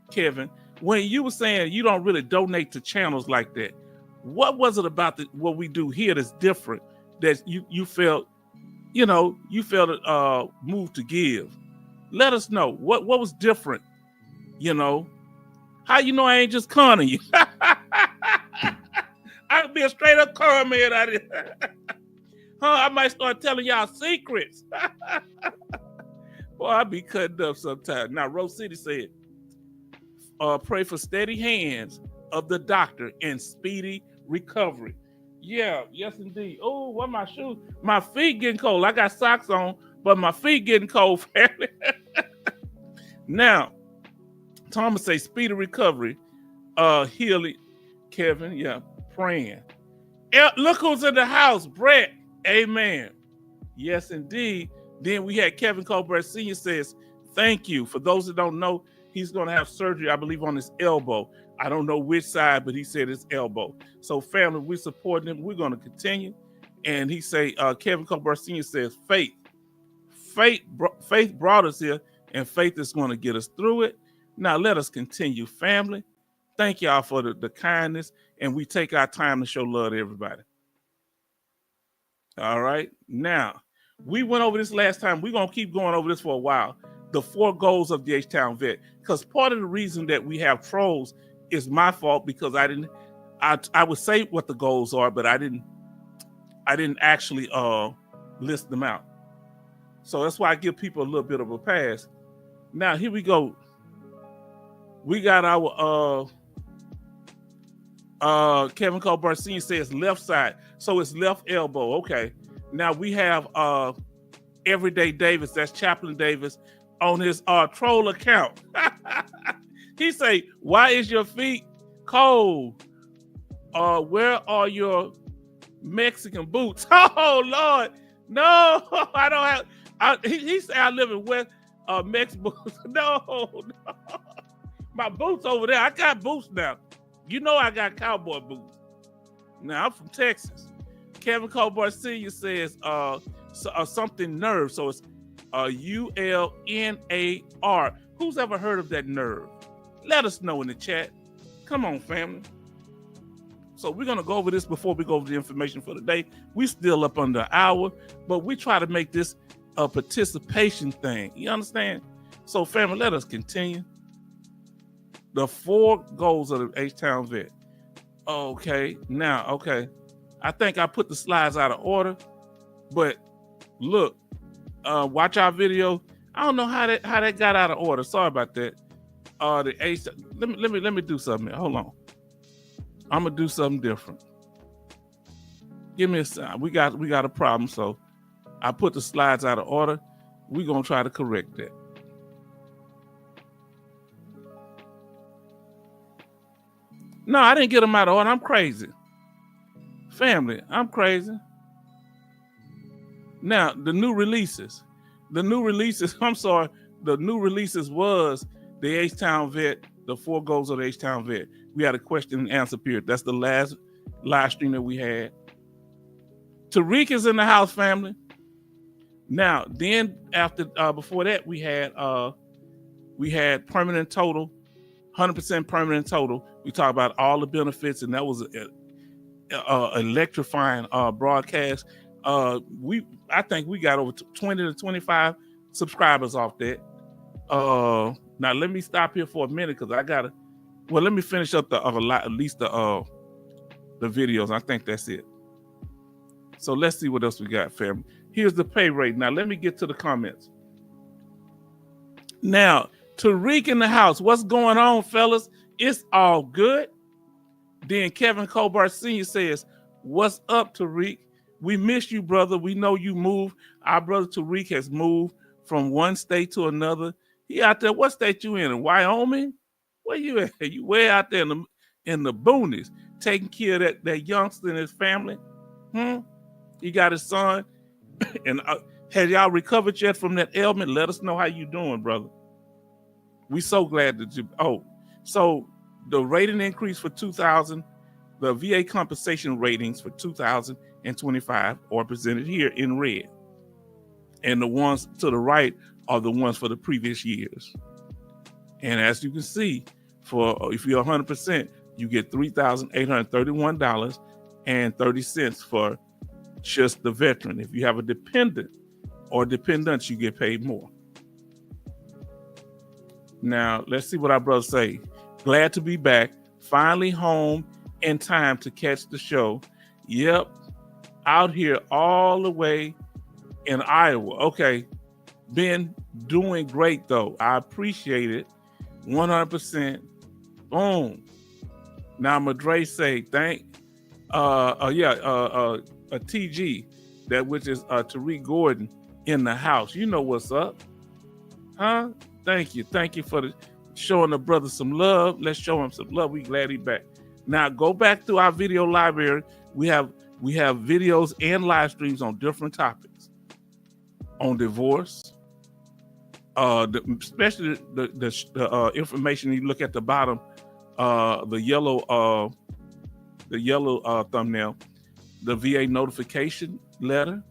Kevin. when you were saying you don't really donate to channels like that, what was it about what we do here that's different that you felt, you felt moved to give? Let us know what was different. How I ain't just conning you. I could be a straight up con man out here. I might start telling y'all secrets. Boy, I be cutting up sometimes. Now, Rose City said, pray for steady hands of the doctor and speedy recovery. Yeah, yes indeed. Oh, what my shoes? My feet getting cold. I got socks on, but my feet getting cold, family. Now, Thomas say speedy recovery. Healy, Kevin, yeah, praying. Look who's in the house, Brett. Amen. Yes, indeed. Then we had Kevin Colbert Sr. says, thank you. For those that don't know, he's going to have surgery, I believe, on his elbow. I don't know which side, but he said his elbow. So, family, we're supporting him. We're going to continue. And he say, Kevin Colbert Sr. says, faith brought us here, and faith is going to get us through it. Now, let us continue, family. Thank y'all for the kindness, and we take our time to show love to everybody. All right. Now, we went over this last time. We're going to keep going over this for a while. The 4 goals of the H-Town Vet. Because part of the reason that we have trolls is my fault, because I would say what the goals are, but I didn't actually list them out. So that's why I give people a little bit of a pass. Now, here we go. We got our Kevin Colbert Sr. says left side. So it's left elbow. Okay. Now we have Everyday Davis, that's Chaplain Davis, on his troll account. He say, why is your feet cold? Where are your Mexican boots? Oh Lord, no, I don't have. He say I live in West Mexican boots. No, my boots over there. I got boots now. I got cowboy boots. Now I'm from Texas. Kevin Colbert Sr. says something nerve. So it's ULNAR. Who's ever heard of that nerve? Let us know in the chat. Come on, family. So we're going to go over this before we go over the information for the day. We still up under an hour, but we try to make this a participation thing. You understand? So, family, let us continue. The 4 goals of the H-Town Vet. Okay. Now, okay. I think I put the slides out of order, but look, watch our video. I don't know how that got out of order. Sorry about that. The H. Let me do something. Hold on. I'm gonna do something different. Give me a sign. We got a problem. So I put the slides out of order. We're gonna try to correct that. No, I didn't get them out of order. I'm crazy. Family, I'm crazy. Now, the new releases, I'm sorry, the new releases was the H-Town Vet, the 4 goals of the H-Town Vet. We had a question and answer period. That's the last live stream that we had. Tariq is in the house, family. Now, then after, before that, we had permanent total, 100% permanent total. We talked about all the benefits, and that was electrifying broadcast. I think we got over 20 to 25 subscribers off that. Now let me stop here for a minute because I gotta. Well, let me finish up at least the videos. I think that's it. So let's see what else we got, fam. Here's the pay rate. Now let me get to the comments. Now, Tariq in the house. What's going on, fellas? It's all good. Then Kevin Colbert Sr. says, what's up, Tariq? We miss you, brother. We know you moved. Our brother Tariq has moved from one state to another. He out there. What state you in Wyoming? Where you at? You way out there in the boonies, taking care of that youngster and his family. He got his son. And have y'all recovered yet from that ailment? Let us know how you doing, brother. We so glad that you. So the rating increase for 2000, the VA compensation ratings for 2025 are presented here in red. And the ones to the right are the ones for the previous years. And as you can see, For if you're 100%, you get $3,831.30 for just the veteran. If you have a dependent or dependents, you get paid more. Now, let's see what our brothers say. Glad to be back. Finally home in time to catch the show. Yep. Out here all the way in Iowa. Okay. Been doing great, though. I appreciate it. 100%. Boom. Now, Madre say, a TG, that which is Tariq Gordon in the house. You know what's up. Huh? Thank you. Thank you for showing the brother some love. Let's show him some love. We glad he back. Now go back to our video library. We have videos and live streams on different topics. On divorce, especially the information you look at the bottom, the yellow thumbnail, the VA notification letter,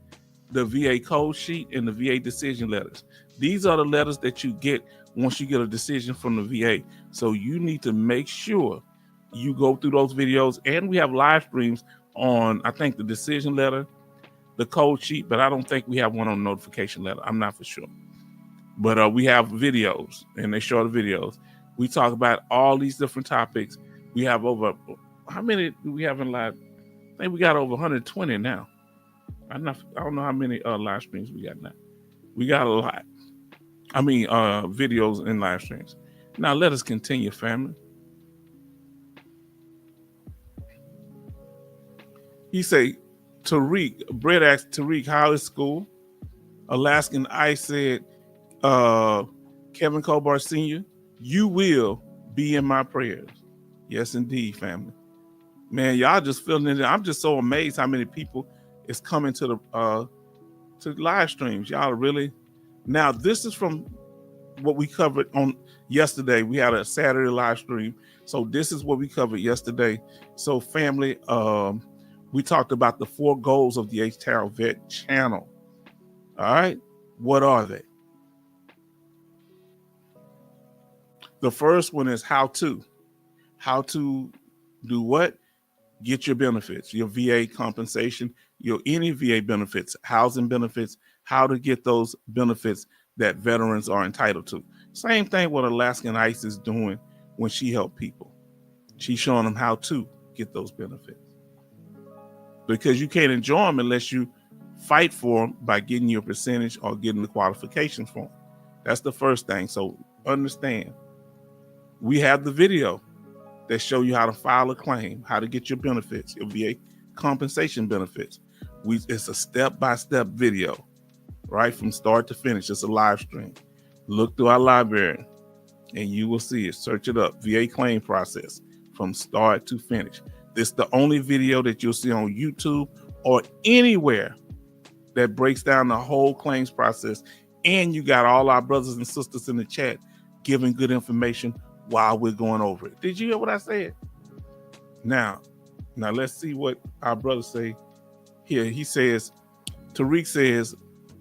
the VA code sheet, and the VA decision letters. These are the letters that you get once you get a decision from the VA. So you need to make sure you go through those videos, and we have live streams on, I think, the decision letter, the code sheet, but I don't think we have one on the notification letter. I'm not for sure. But we have videos, and they show the videos. We talk about all these different topics. We have over, how many do we have in live? I think we got over 120 now. I don't know how many live streams we got now. We got a lot. I mean, videos and live streams. Now let us continue, family. He say, Brett asked Tariq, how is school? Alaskan Ice said, Kevin Kobar Sr., you will be in my prayers. Yes, indeed, family. Man, y'all just feeling it. I'm just so amazed how many people is coming to the live streams. Y'all really. Now, this is from what we covered on yesterday. We had a Saturday live stream. So this is what we covered yesterday. So family, we talked about the 4 goals of the H-Town Vet channel. All right. What are they? The first one is how to do what? Get your benefits, your VA compensation, your any VA benefits, housing benefits, how to get those benefits that veterans are entitled to. Same thing what Alaskan Ice is doing when she helped people. She's showing them how to get those benefits. Because you can't enjoy them unless you fight for them by getting your percentage or getting the qualifications for them. That's the first thing. So understand, we have the video that show you how to file a claim, how to get your benefits, your VA compensation benefits. It's a step-by-step video, right? From start to finish. It's a live stream. Look through our library and you will see it. Search it up. VA claim process from start to finish. This is the only video that you'll see on YouTube or anywhere that breaks down the whole claims process. And you got all our brothers and sisters in the chat giving good information while we're going over it. Did you hear what I said? Now let's see what our brothers say here. He says, Tariq says,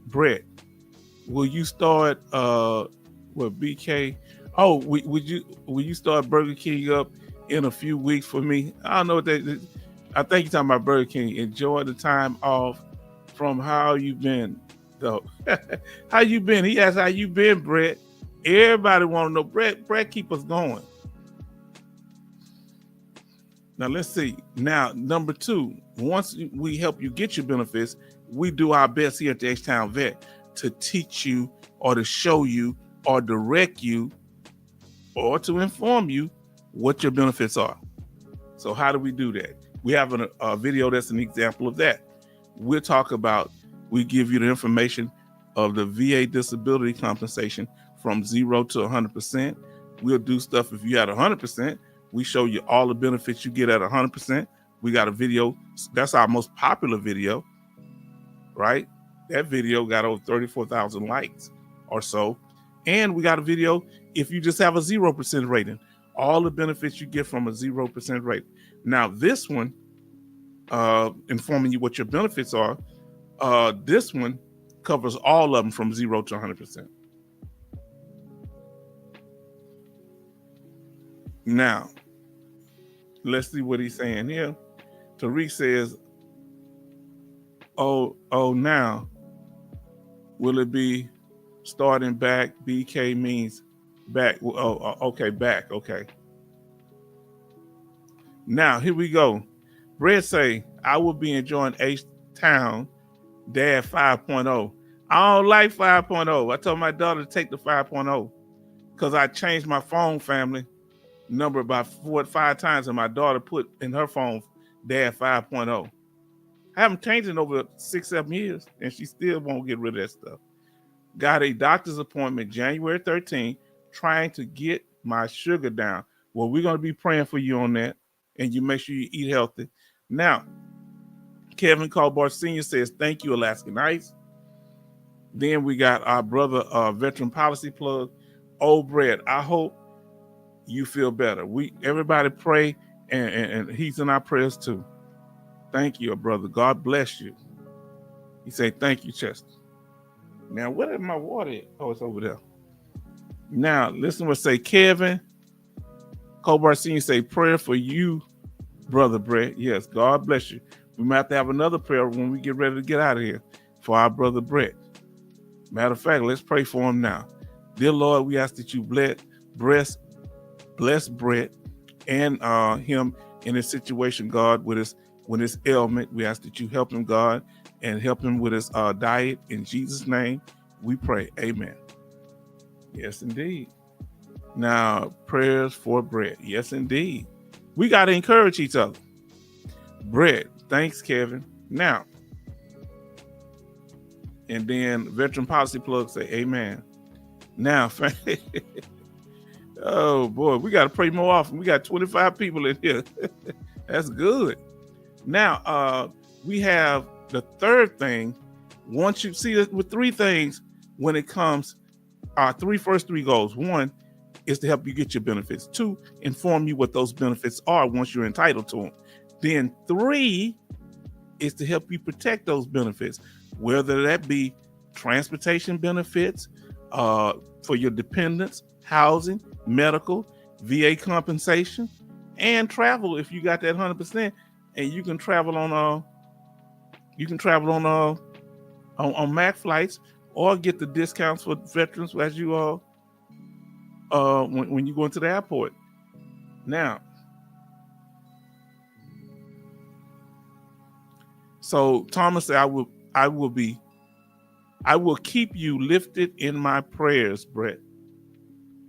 Brett, will you start BK? Oh, will you start Burger King up in a few weeks for me? I don't know what that. I think you're talking about Burger King. Enjoy the time off from how you been though. How you been? He asked how you been, Brett. Everybody want to know. Brett, keep us going. Now let's see. Now, number 2, once we help you get your benefits, we do our best here at the H-Town Vet to teach you or to show you or direct you or to inform you what your benefits are. So how do we do that? We have a video that's an example of that. We'll talk about, we give you the information of the VA disability compensation from 0 to 100%. We'll do stuff if you had 100%. We show you all the benefits you get at 100%. We got a video. That's our most popular video, right? That video got over 34,000 likes or so. And we got a video if you just have a 0% rating, all the benefits you get from a 0% rating. Now this one, informing you what your benefits are, this one covers all of them from 0 to 100%. Now, let's see what he's saying here. Tariq says, oh, now, will it be starting back? BK means back. Okay, back. Okay. Now, here we go. Brett say, I will be enjoying H-Town Dad 5.0. I don't like 5.0. I told my daughter to take the 5.0 because I changed my phone family number about 4 or 5 times, and my daughter put in her phone Dad 5.0. I haven't changed it over 6-7 years, and she still won't get rid of that stuff. Got a doctor's appointment January 13th, trying to get my sugar down. Well, we're going to be praying for you on that, and you make sure you eat healthy. Now, Kevin Colbart Sr. says, thank you, Alaskan Ice. Then we got our brother, Veteran Policy Plug, Old Bread. I hope you feel better. Everybody pray, and he's in our prayers too. Thank you, brother. God bless you. He said, thank you, Chester. Now, what is my water at? Oh, it's over there. Now, listen what say Kevin Colbart Sr. say, prayer for you, brother Brett. Yes, God bless you. We might have to have another prayer when we get ready to get out of here for our brother Brett. Matter of fact, let's pray for him now. Dear Lord, we ask that you bless Brett and him in his situation, God, with his ailment. We ask that you help him, God, and help him with his diet. In Jesus' name, we pray. Amen. Yes, indeed. Now, prayers for Brett. Yes, indeed. We got to encourage each other. Brett, thanks, Kevin. Now, and then Veteran Policy Plug say, amen. Now, oh boy, we got to pray more often. We got 25 people in here. That's good. Now, we have the third thing. Once you see it with 3 things when it comes, our first three goals. 1 is to help you get your benefits. 2, inform you what those benefits are once you're entitled to them. Then 3 is to help you protect those benefits, whether that be transportation benefits for your dependents, housing, medical, VA compensation, and travel if you got that 100%, and you can travel on MAC flights or get the discounts for veterans as you when you go into the airport. Now, so Thomas said, I will keep you lifted in my prayers, Brett.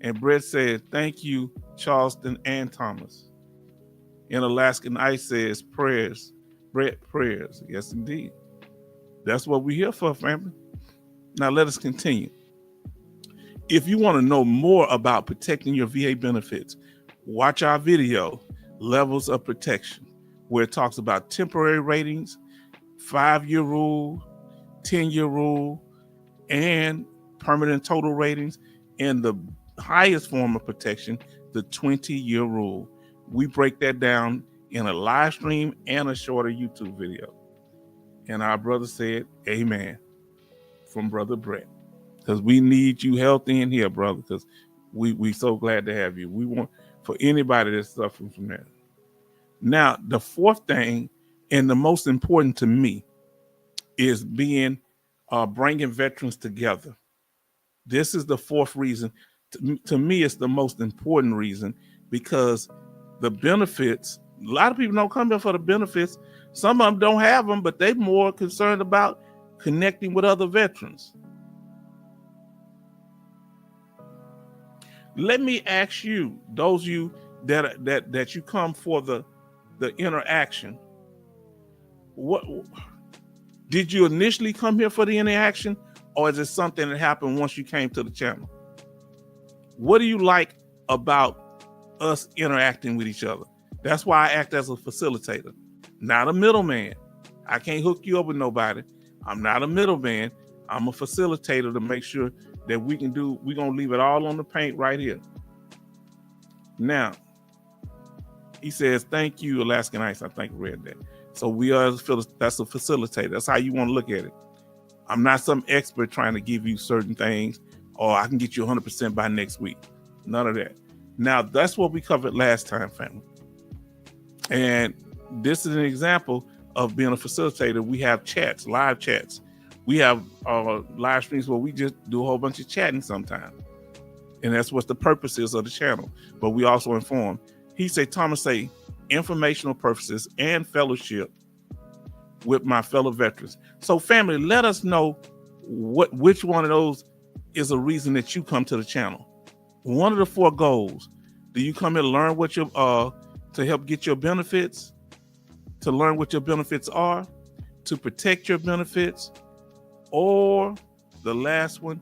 And Brett said, thank you, Charleston and Thomas. And Alaskan Ice says, prayers, Brett, prayers. Yes, indeed. That's what we're here for, family. Now let us continue. If you want to know more about protecting your VA benefits, watch our video, Levels of Protection, where it talks about temporary ratings, 5-year rule, 10-year rule, and permanent total ratings, and the highest form of protection, the 20-year rule. We break that down in a live stream and a shorter YouTube video. And our brother said, amen, from Brother Brett. Because we need you healthy in here, brother, because we so glad to have you. We want for anybody that's suffering from that. Now, the fourth thing, and the most important to me, is bringing veterans together. This is the fourth reason. To me, it's the most important reason, because the benefits, a lot of people don't come here for the benefits. Some of them don't have them, but they're more concerned about connecting with other veterans. Let me ask you, those of you that you come for the interaction, what did you initially come here for the interaction, or is it something that happened once you came to the channel? What do you like about us interacting with each other? That's why I act as a facilitator, not a middleman. I can't hook you up with nobody. I'm not a middleman. I'm a facilitator to make sure that we're going to leave it all on the paint right here. Now, he says, thank you, Alaskan Ice. I think I read that. So that's a facilitator. That's how you want to look at it. I'm not some expert trying to give you certain things, or I can get you 100% by next week. None of that. Now, that's what we covered last time, family. And this is an example of being a facilitator. We have chats, live chats. We have live streams where we just do a whole bunch of chatting sometimes. And that's what the purpose is of the channel. But we also inform. Thomas say, informational purposes and fellowship with my fellow veterans. So family, let us know which one of those is a reason that you come to the channel. One of the 4 goals. Do you come here to learn what your to help get your benefits, to learn what your benefits are, to protect your benefits, or the last one,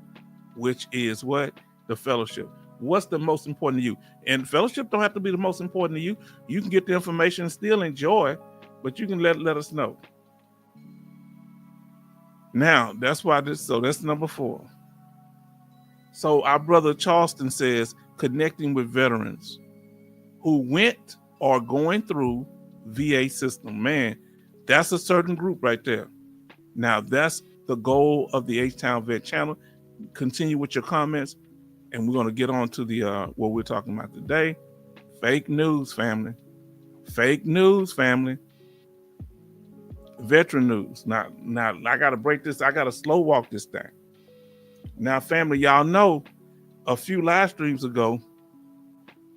which is what? The fellowship. What's the most important to you? And fellowship don't have to be the most important to you. You can get the information and still enjoy, but you can let us know. Now, that's number 4. So our brother Charleston says, connecting with veterans who went or going through VA system. Man, that's a certain group right there. Now, that's the goal of the H-Town Vet channel. Continue with your comments, and we're going to get on to the what we're talking about today. Fake news, family. Fake news, family. Veteran news. Now, I got to break this. I got to slow walk this thing. Now, family, y'all know a few live streams ago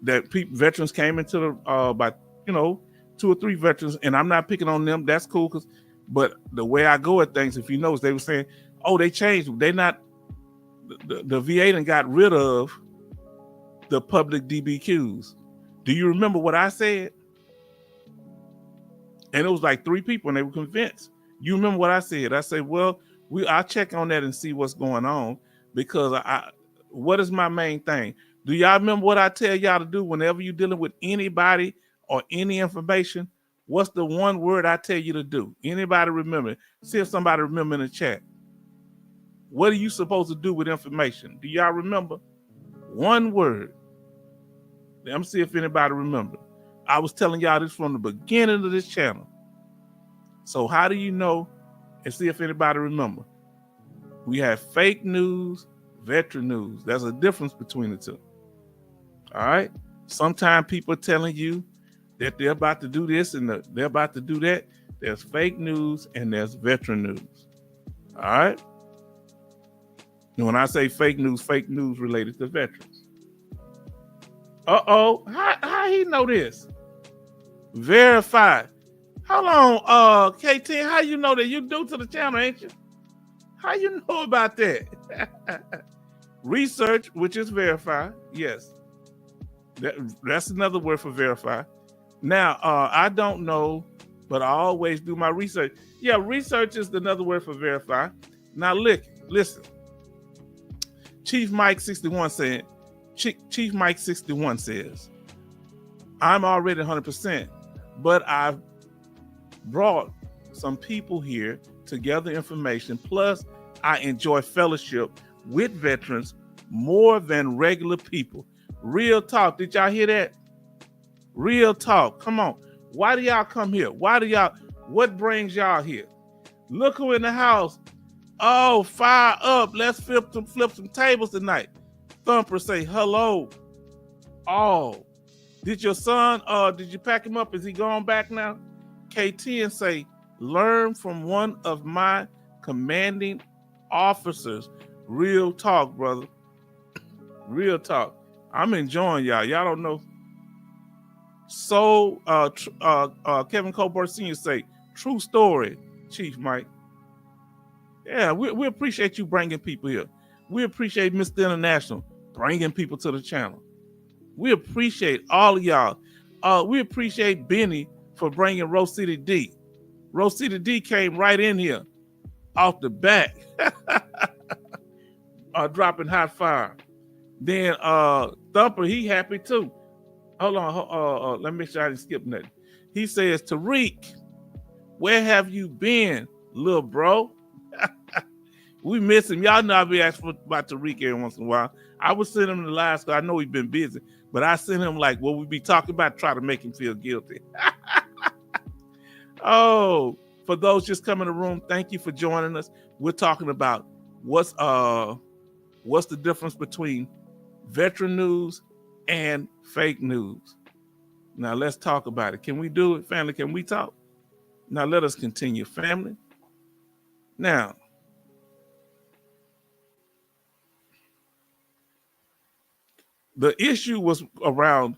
that veterans came into the about 2 or 3 veterans, and I'm not picking on them. That's cool, but the way I go at things, if you notice, they were saying, "Oh, they changed. They not the VA done got rid of the public DBQs." Do you remember what I said? And it was like 3 people, and they were convinced. You remember what I said? I said, "Well, I'll check on that and see what's going on, because what is my main thing? Do y'all remember what I tell y'all to do whenever you're dealing with anybody or any information? What's the one word I tell you to do? Anybody remember? See if somebody remember in the chat. What are you supposed to do with information? Do y'all remember? One word. Let me see if anybody remember. I was telling y'all this from the beginning of this channel. So how do you know? And see if anybody remember. We have fake news, veteran news. There's a difference between the two. All right. Sometimes people are telling you that they're about to do this and they're about to do that. There's fake news and there's veteran news. All right. And when I say fake news related to veterans. How he know this? Verify. Hold on, K10, how you know that? You new to the channel, ain't you? How you know about that? Research, which is verify. Yes. That's another word for verify. Now, I don't know, but I always do my research. Yeah, research is another word for verify. Now, listen. Chief Mike 61 said, Chief Mike 61 says, I'm already 100%, but I've brought some people here to gather information. Plus, I enjoy fellowship with veterans more than regular people. Real talk. Did y'all hear that? Real talk. Come on. Why do y'all come here? What brings y'all here? Look who in the house. Oh, fire up. Let's flip some tables tonight. Thumper say hello. Oh, did your son, did you pack him up? Is he going back now? K10 say, learn from one of my commanding officers. Real talk, brother. Real talk. I'm enjoying y'all. Y'all don't know. So, Kevin Colbert Sr. say, true story, Chief Mike. Yeah, we appreciate you bringing people here. We appreciate Mr. International bringing people to the channel. We appreciate all of y'all. We appreciate Benny for bringing Rose City D. Rose City D came right in here off the bat, dropping hot fire. Then Thumper, he happy too. Hold on, let me make sure I didn't skip nothing. He says, Tariq, where have you been, little bro? We miss him. Y'all know I be asking about Tariq every once in a while. I would send him the last, because I know he's been busy, but I send him like what we be talking about, try to make him feel guilty. Oh, for those just coming in the room, thank you for joining us. We're talking about what's the difference between veteran news and fake news. Now let's talk about it. Can we do it, family? Can we talk? Now let us continue, family. Now, the issue was around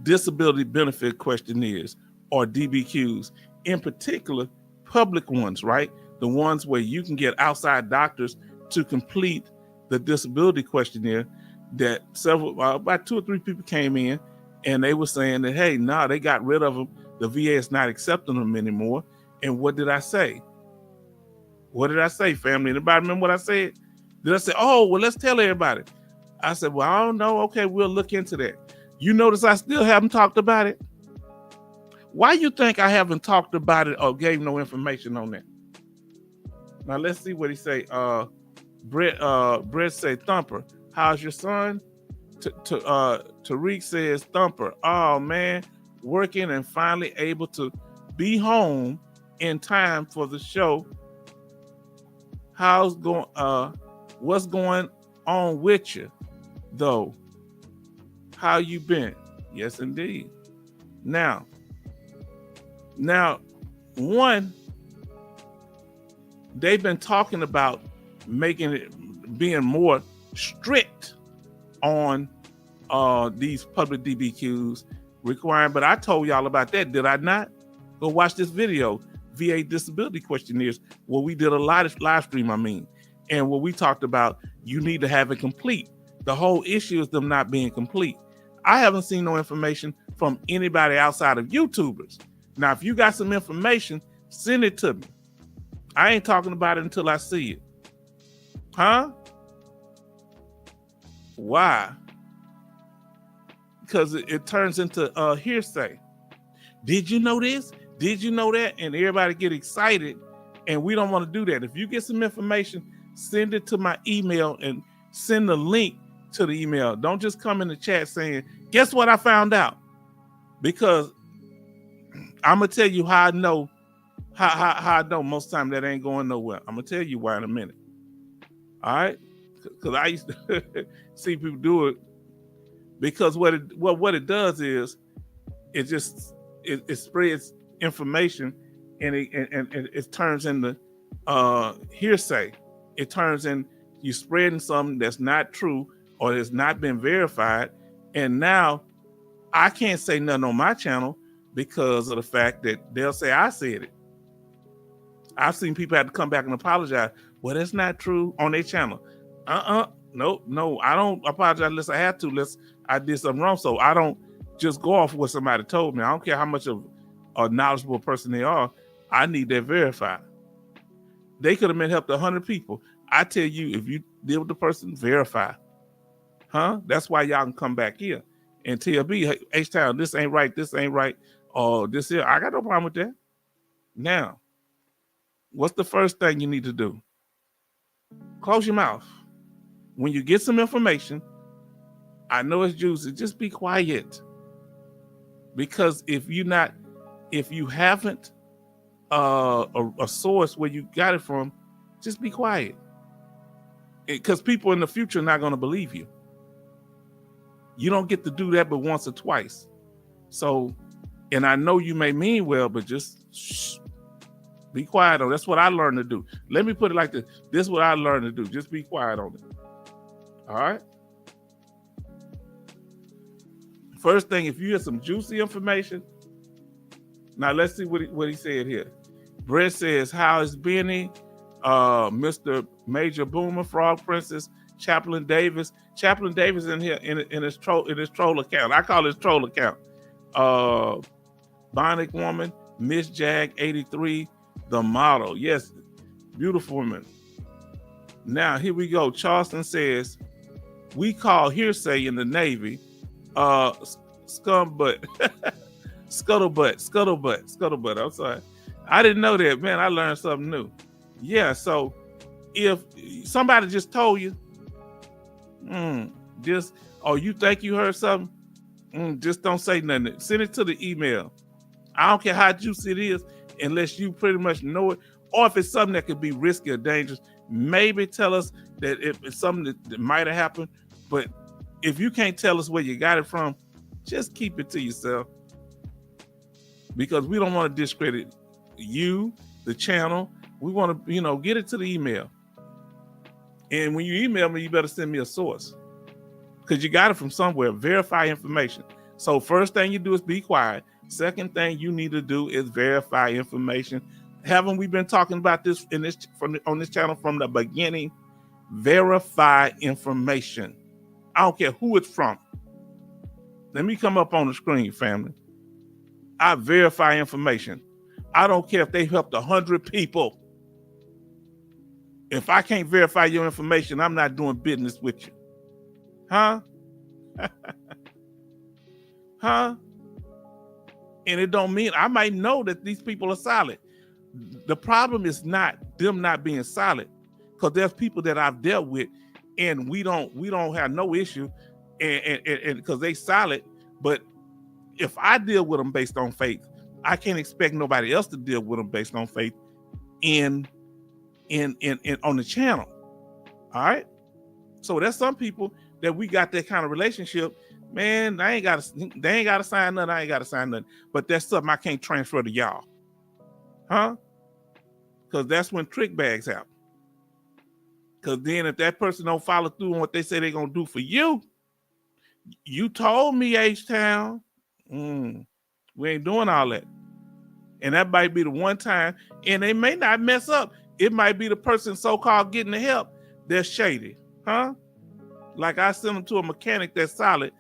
disability benefit questionnaires, or DBQs, in particular, public ones, right? The ones where you can get outside doctors to complete the disability questionnaire. That about 2 or 3 people came in and they were saying that, hey, nah, they got rid of them. The VA is not accepting them anymore. And what did I say? What did I say, family? Anybody remember what I said? Did I say, oh, well, let's tell everybody? I said, well, I don't know. Okay, we'll look into that. You notice I still haven't talked about it? Why you think I haven't talked about it or gave no information on that? Now, let's see what he say. Brett say, Thumper, how's your son? Tariq says, Thumper, oh, man, working and finally able to be home in time for the show. What's going on with you, though? How you been? Yes, indeed. Now, one, they've been talking about making it being more strict on these public DBQs requiring, but I told y'all about that, did I not? Go watch this video, VA disability questionnaires, where we did a live stream, and where we talked about you need to have it complete. The whole issue is them not being complete. I haven't seen no information from anybody outside of YouTubers. Now, if you got some information, send it to me. I ain't talking about it until I see it. Huh? Why? Because it turns into hearsay. Did you know this? Did you know that? And everybody get excited, and we don't want to do that. If you get some information, send it to my email and send the link to the email. Don't just come in the chat saying, guess what I found out? Because I'm going to tell you how I know, how I know most of the time that ain't going nowhere. I'm going to tell you why in a minute. All right? Because I used to see people do it. Because what it does is it spreads information, and it turns into hearsay. It turns in you spreading something that's not true or has not been verified. And now I can't say nothing on my channel because of the fact that they'll say I said it. I've seen people have to come back and apologize. Well, that's not true on their channel. No, I don't apologize unless I have to, unless I did something wrong. So I don't just go off what somebody told me. I don't care how much of a knowledgeable person they are. I need that verified. They could have been helped 100 people. I tell you, if you deal with the person, verify. Huh? That's why y'all can come back here and tell me, hey, H-Town, this ain't right, or this here. I got no problem with that. Now, what's the first thing you need to do? Close your mouth. When you get some information, I know it's juicy, just be quiet. Because if you haven't a source where you got it from, just be quiet. Because people in the future are not going to believe you. You don't get to do that but once or twice. So, and I know you may mean well, but just shh, be quiet on it. That's what I learned to do. Let me put it like this. This is what I learned to do. Just be quiet on it. All right? First thing, if you have some juicy information, now let's see what he said here. Brett says, how is Benny, Mr. Major Boomer, Frog Princess, Chaplain Davis in here in his troll account. I call his troll account. Bionic Woman, Miss Jag 83, the model. Yes, beautiful woman. Now here we go. Charleston says, we call hearsay in the Navy scuttlebutt. Scuttlebutt. I'm sorry. I didn't know that, man. I learned something new. Yeah, so if somebody just told you, you think you heard something, just don't say nothing. Send it to the email. I don't care how juicy it is, unless you pretty much know it, or if it's something that could be risky or dangerous, maybe tell us that it's something that might have happened, but If you can't tell us where you got it from, just keep it to yourself. Because we don't want to discredit you, the channel. We want to, get it to the email. And when you email me, you better send me a source. Because you got it from somewhere. Verify information. So first thing you do is be quiet. Second thing you need to do is verify information. Haven't we been talking about this on this channel from the beginning? Verify information. I don't care who it's from. Let me come up on the screen, family. I verify information. I don't care if they helped 100 people. If I can't verify your information, I'm not doing business with you. Huh? Huh? And it don't mean I might know that these people are solid. The problem is not them not being solid, because there's people that I've dealt with and we don't have no issue and because they solid. But if I deal with them based on faith, I can't expect nobody else to deal with them based on faith in on the channel. All right. So there's some people that we got that kind of relationship. Man, they ain't gotta sign nothing. I ain't gotta sign nothing. But that's something I can't transfer to y'all. Huh? Because that's when trick bags happen. Because then if that person don't follow through on what they say they're gonna do for you, you told me, H-Town, we ain't doing all that. And that might be the one time, and they may not mess up. It might be the person so-called getting the help that's shady. Huh? Like I sent them to a mechanic that's solid,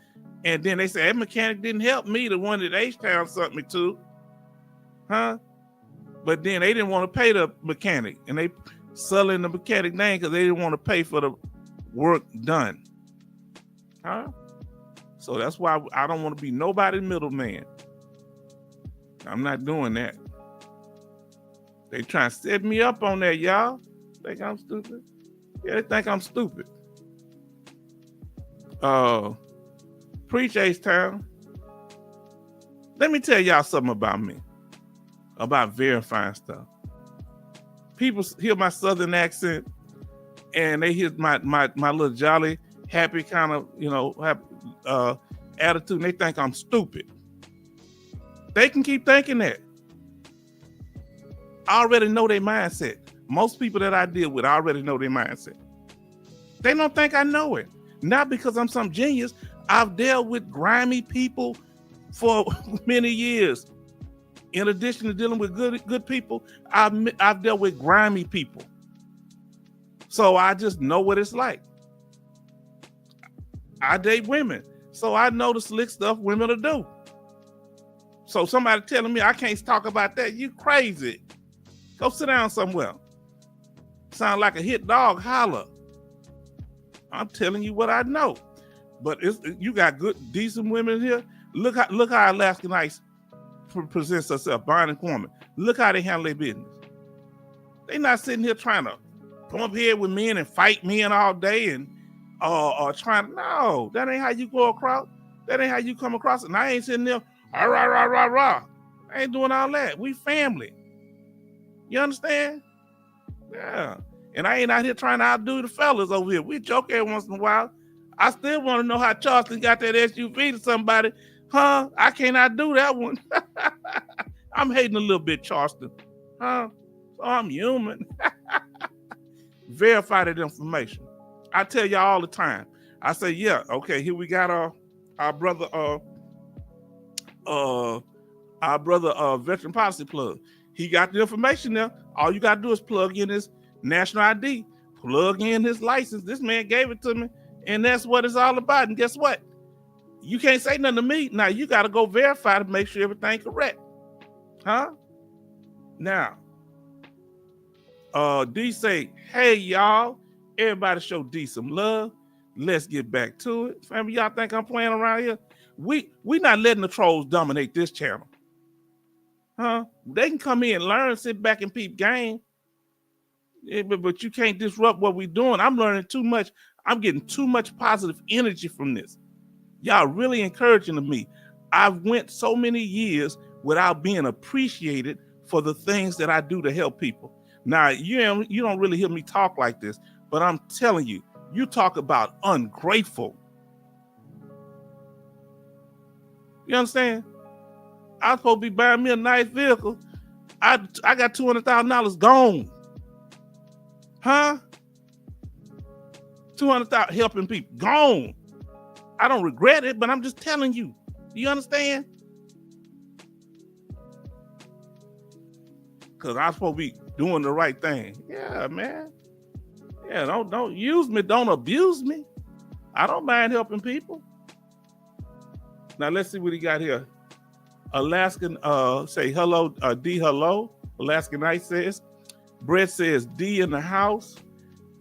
and then they say, that mechanic didn't help me, the one that H-Town sent me to. Huh? But then they didn't want to pay the mechanic, and they selling the mechanic name because they didn't want to pay for the work done. Huh? So that's why I don't want to be nobody's middleman. I'm not doing that. They trying to set me up on that, y'all. Think I'm stupid? Yeah, they think I'm stupid. Preach, H-Town. Let me tell y'all something about me, about verifying stuff. People hear my southern accent and they hear my little jolly, happy kind of, happy, attitude, and they think I'm stupid. They can keep thinking that. I already know their mindset. Most people that I deal with, I already know their mindset. They don't think I know it. Not because I'm some genius. I've dealt with grimy people for many years. In addition to dealing with good people, I've dealt with grimy people. So I just know what it's like. I date women, so I know the slick stuff women will do. So somebody telling me I can't talk about that, you crazy. Go sit down somewhere. Sound like a hit dog holler. I'm telling you what I know. But you got good, decent women here. Look how Alaska Nights presents herself, Bonnie Corman. Look how they handle their business. They not sitting here trying to bump head with men and fight men all day and or trying. No, that ain't how you go across. That ain't how you come across. And I ain't sitting there, rah, rah, rah, rah, rah. I ain't doing all that. We family. You understand? Yeah. And I ain't out here trying to outdo the fellas over here. We joke every once in a while. I still want to know how Charleston got that SUV to somebody. Huh? I can't outdo that one. I'm hating a little bit, Charleston. Huh? So I'm human. Verify that information. I tell y'all all the time. I say, yeah, okay, here we got our brother Veteran Policy Plug. He got the information there. All you got to do is plug in his national ID, plug in his license. This man gave it to me, and that's what it's all about. And guess what? You can't say nothing to me. Now you got to go verify to make sure everything's correct. Huh? Now, D say, hey, y'all, everybody show D some love. Let's get back to it. Family, y'all think I'm playing around here? We not letting the trolls dominate this channel. Huh? They can come in and learn, sit back and peep game. Yeah, but you can't disrupt what we're doing. I'm learning too much. I'm getting too much positive energy from this. Y'all really encouraging to me. I've went so many years without being appreciated for the things that I do to help people. Now, you don't really hear me talk like this, but I'm telling you, you talk about ungrateful. You understand? I was supposed to be buying me a nice vehicle. I got $200,000 gone. Huh? 200,000 helping people gone. I don't regret it, but I'm just telling you. You understand? Because I'm supposed to be doing the right thing. Yeah, man. Yeah, don't use me. Don't abuse me. I don't mind helping people. Now let's see what he got here. Alaskan say hello, D hello. Alaskan Knight says. Brett says D in the house.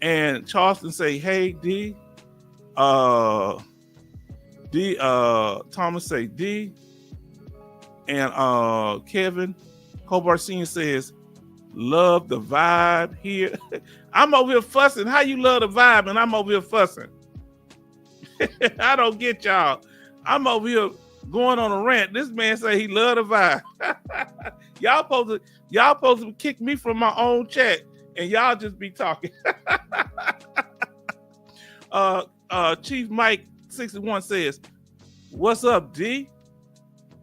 And Charleston say, hey D. Thomas say D. And Kevin Hobart Senior says, love the vibe here. I'm over here fussing. How you love the vibe and I'm over here fussing? I don't get y'all. I'm over here going on a rant. This man say he love the vibe. y'all supposed to kick me from my own chat and y'all just be talking. Chief Mike 61 says, what's up, D?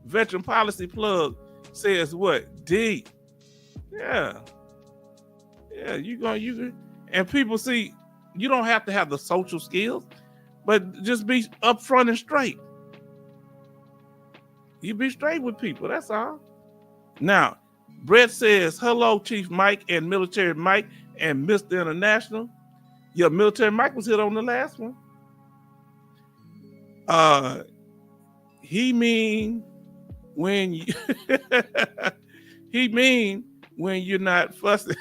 Veteran Policy Plug says what? D. Yeah, you and people see you don't have to have the social skills, but just be upfront and straight. You be straight with people, that's all. Now, Brett says, hello, Chief Mike and Military Mike and Mr. International. Yeah, Military Mike was here on the last one. He mean when you he mean when you're not fussing.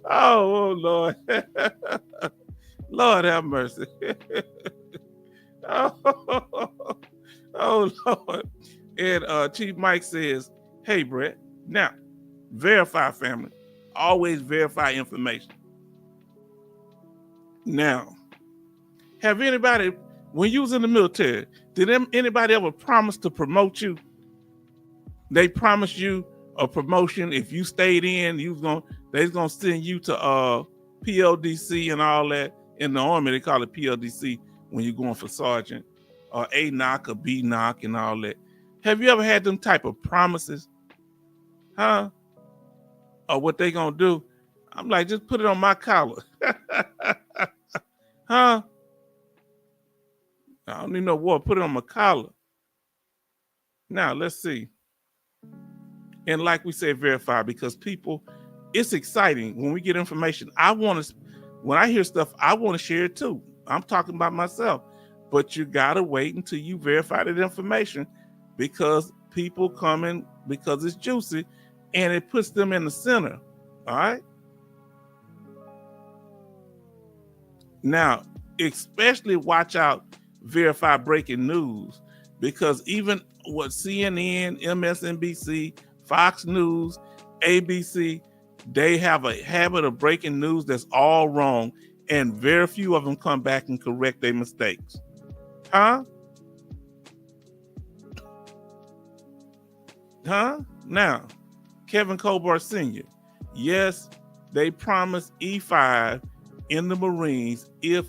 Oh, Lord. Lord have mercy. Oh, Lord. And Chief Mike says, hey, Brett, now, verify, family. Always verify information. Now, have anybody, when you was in the military, did anybody ever promise to promote you? They promised you a promotion if you stayed in. They was gonna send you to PLDC and all that. In the Army, they call it PLDC when you're going for sergeant, or A knock or B knock and all that. Have you ever had them type of promises? Huh? Or what they gonna do? I'm like, just put it on my collar. Huh? I don't need no war. Put it on my collar. Now, let's see. And like we said, verify, because people, it's exciting when we get information. When I hear stuff, I want to share it too. I'm talking about myself. But you got to wait until you verify that information, because people come in because it's juicy and it puts them in the center. All right? Now, especially watch out, verify breaking news, because even what CNN, MSNBC, Fox News, ABC, they have a habit of breaking news that's all wrong, and very few of them come back and correct their mistakes. Huh? Now, Kevin Colbert Sr., yes, they promised E5 in the Marines if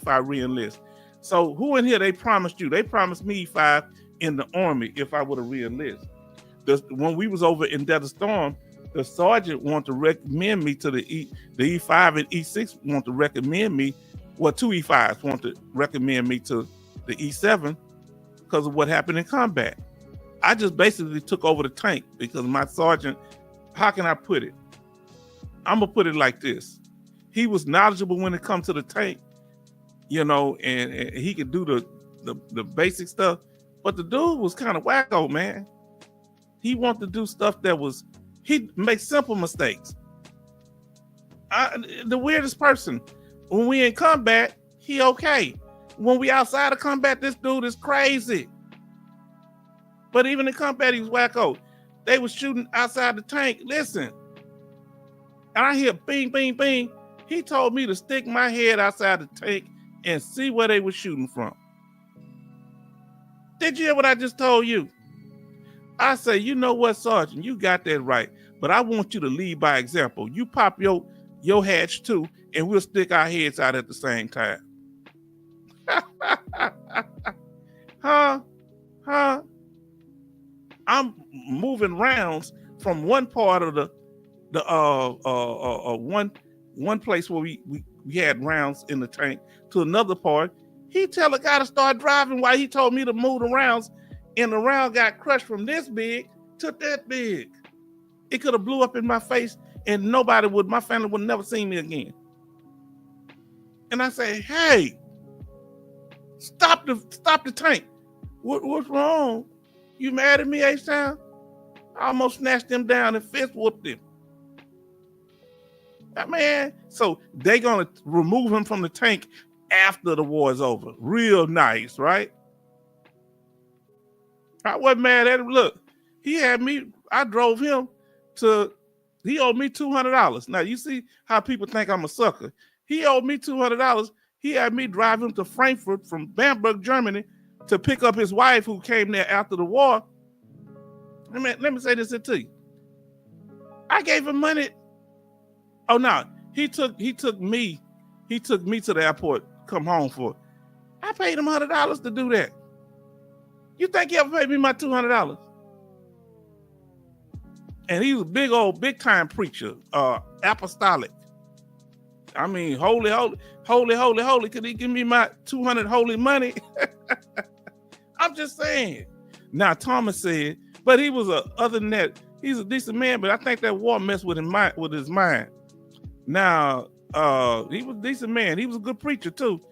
I re-enlist. So who in here they promised you? They promised me E5 in the Army if I would have re-enlist. When we was over in Desert Storm, the sergeant wanted to recommend me to the E5 and E6 want to recommend me. Well, two E5s want to recommend me to the E7 because of what happened in combat. I just basically took over the tank because my sergeant, how can I put it? I'm gonna put it like this. He was knowledgeable when it comes to the tank, and he could do the basic stuff. But the dude was kind of wacko, man. He wanted to do stuff he'd make simple mistakes. The weirdest person. When we in combat, he okay. When we outside of combat, this dude is crazy. But even in combat, he was wacko. They was shooting outside the tank. Listen. And I hear bing, bing, bing. He told me to stick my head outside the tank and see where they were shooting from. Did you hear what I just told you? I say, you know what, Sergeant, you got that right. But I want you to lead by example. You pop your hatch too, and we'll stick our heads out at the same time. Huh? Huh? I'm moving rounds from one part of the one place where we had rounds in the tank to another part. He tell a guy to start driving while he told me to move the rounds, and the round got crushed from this big to that big. It could have blew up in my face, and my family would never see me again. And I say, hey, stop the tank. What's wrong? You mad at me, H-Town? I almost snatched him down and fist whooped him. Man, so they gonna remove him from the tank after the war is over. Real nice, right? I wasn't mad at him. Look, I drove him he owed me $200. Now, you see how people think I'm a sucker. He owed me $200. He had me drive him to Frankfurt from Bamberg, Germany, to pick up his wife who came there after the war. Let me say this to you. I gave him money. Oh no, he took me to the airport, come home for it. I paid him $100 to do that. You think he ever paid me my $200? And he was a big time preacher, apostolic. I mean, holy. Could he give me my 200 holy money? I'm just saying. Now, Thomas said, but he was other than that, he's a decent man, but I think that war messed with his mind. Now, he was a decent man. He was a good preacher too.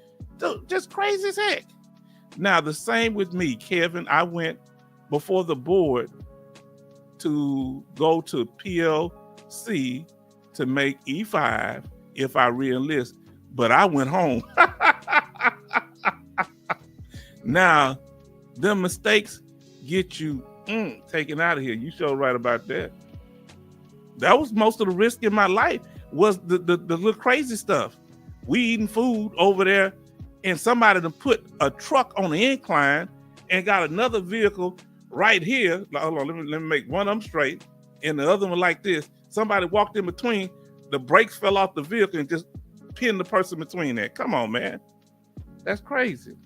Just crazy as heck. Now, the same with me, Kevin. I went before the board to go to PLC to make E5 if I re-enlist, but I went home. Now, them mistakes get you taken out of here. You sure right about that. That was most of the risk in my life, was the little crazy stuff. We eating food over there, and somebody to put a truck on the incline and got another vehicle right here. Hold on, let me make one of them straight, and the other one like this. Somebody walked in between, the brakes fell off the vehicle and just pinned the person between that. Come on, man. That's crazy.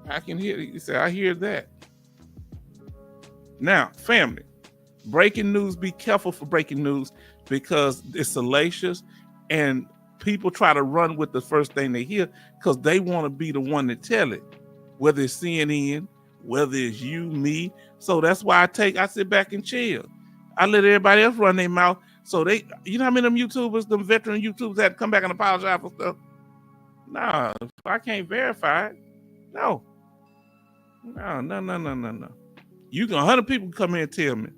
I can hear you say, I hear that. Now, family, breaking news, be careful for breaking news because it's salacious and people try to run with the first thing they hear because they want to be the one to tell it, whether it's CNN, whether it's you, me. So that's why I sit back and chill. I let everybody else run their mouth. So you know how many of them YouTubers, them veteran YouTubers had to come back and apologize for stuff? Nah, if I can't verify it, no. No. You can 100 people come here and tell me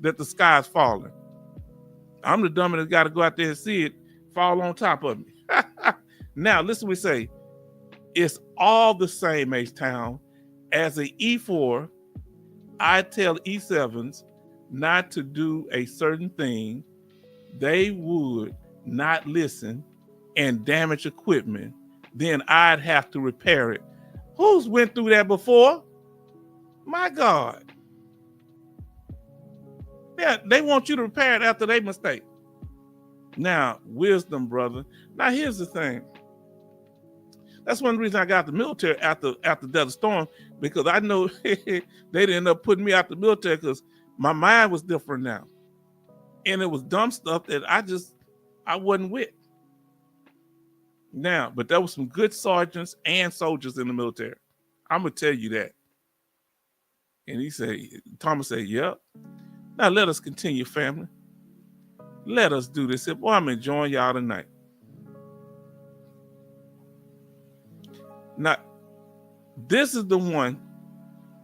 that the sky's falling. I'm the dummy that's got to go out there and see it fall on top of me. Now, listen, we say it's all the same, H-Town. As an E4, I tell E7s not to do a certain thing. They would not listen and damage equipment. Then I'd have to repair it. Who's went through that before? My God. Yeah, they want you to repair it after they mistake. Now, wisdom, brother. Now, here's the thing. That's one reason I got the military after Desert Storm, because I know they didn't end up putting me out the military because my mind was different now. And it was dumb stuff that I wasn't with. Now, but there was some good sergeants and soldiers in the military. I'm going to tell you that. And Thomas said, yep. Now let us continue, family. Let us do this. Boy, I'm enjoying y'all tonight. Now, this is the one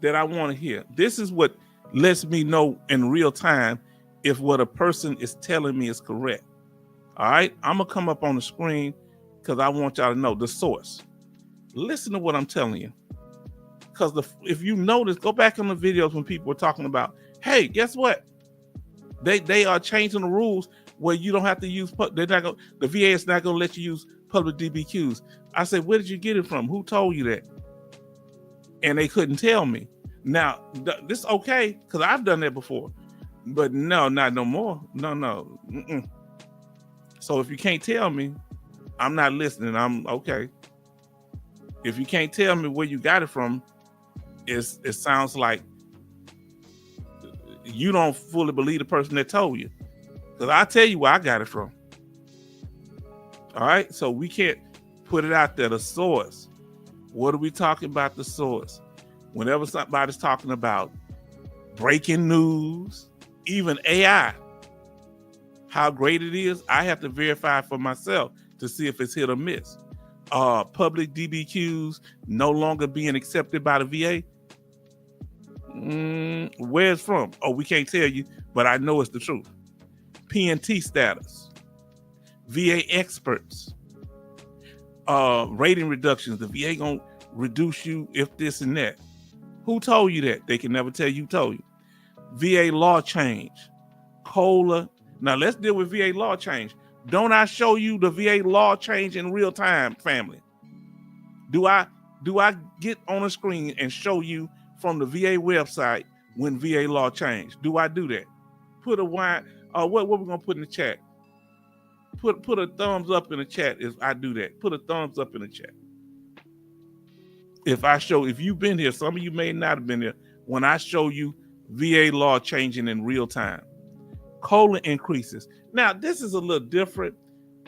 that I want to hear. This is what lets me know in real time if what a person is telling me is correct. All right? I'm going to come up on the screen because I want y'all to know the source. Listen to what I'm telling you. Because if you notice, go back on the videos when people were talking about, hey, guess what? They are changing the rules where you don't have to use, the VA is not going to let you use public DBQs. I said, where did you get it from? Who told you that? And they couldn't tell me. Now, this is okay, because I've done that before. But no, not no more. No. Mm-mm. So if you can't tell me, I'm not listening. I'm okay. If you can't tell me where you got it from, it sounds like you don't fully believe the person that told you. Because I tell you where I got it from. All right, so we can't put it out there. The source. What are we talking about? The source. Whenever somebody's talking about breaking news, even AI, how great it is, I have to verify for myself to see if it's hit or miss. Public DBQs no longer being accepted by the VA. Where it's from? Oh, we can't tell you, but I know it's the truth. PNT status, VA experts, rating reductions. The VA gonna reduce you if this and that. Who told you that? They can never tell you who told you. VA law change, COLA. Now let's deal with VA law change. Don't I show you the VA law change in real time, family? Do I get on a screen and show you from the VA website when VA law changed? Do I do that? Put a wine. What we're gonna put in the chat? Put a thumbs up in the chat if I do that. Put a thumbs up in the chat. If you've been here, some of you may not have been here, when I show you VA law changing in real time. COLA increases. Now, this is a little different.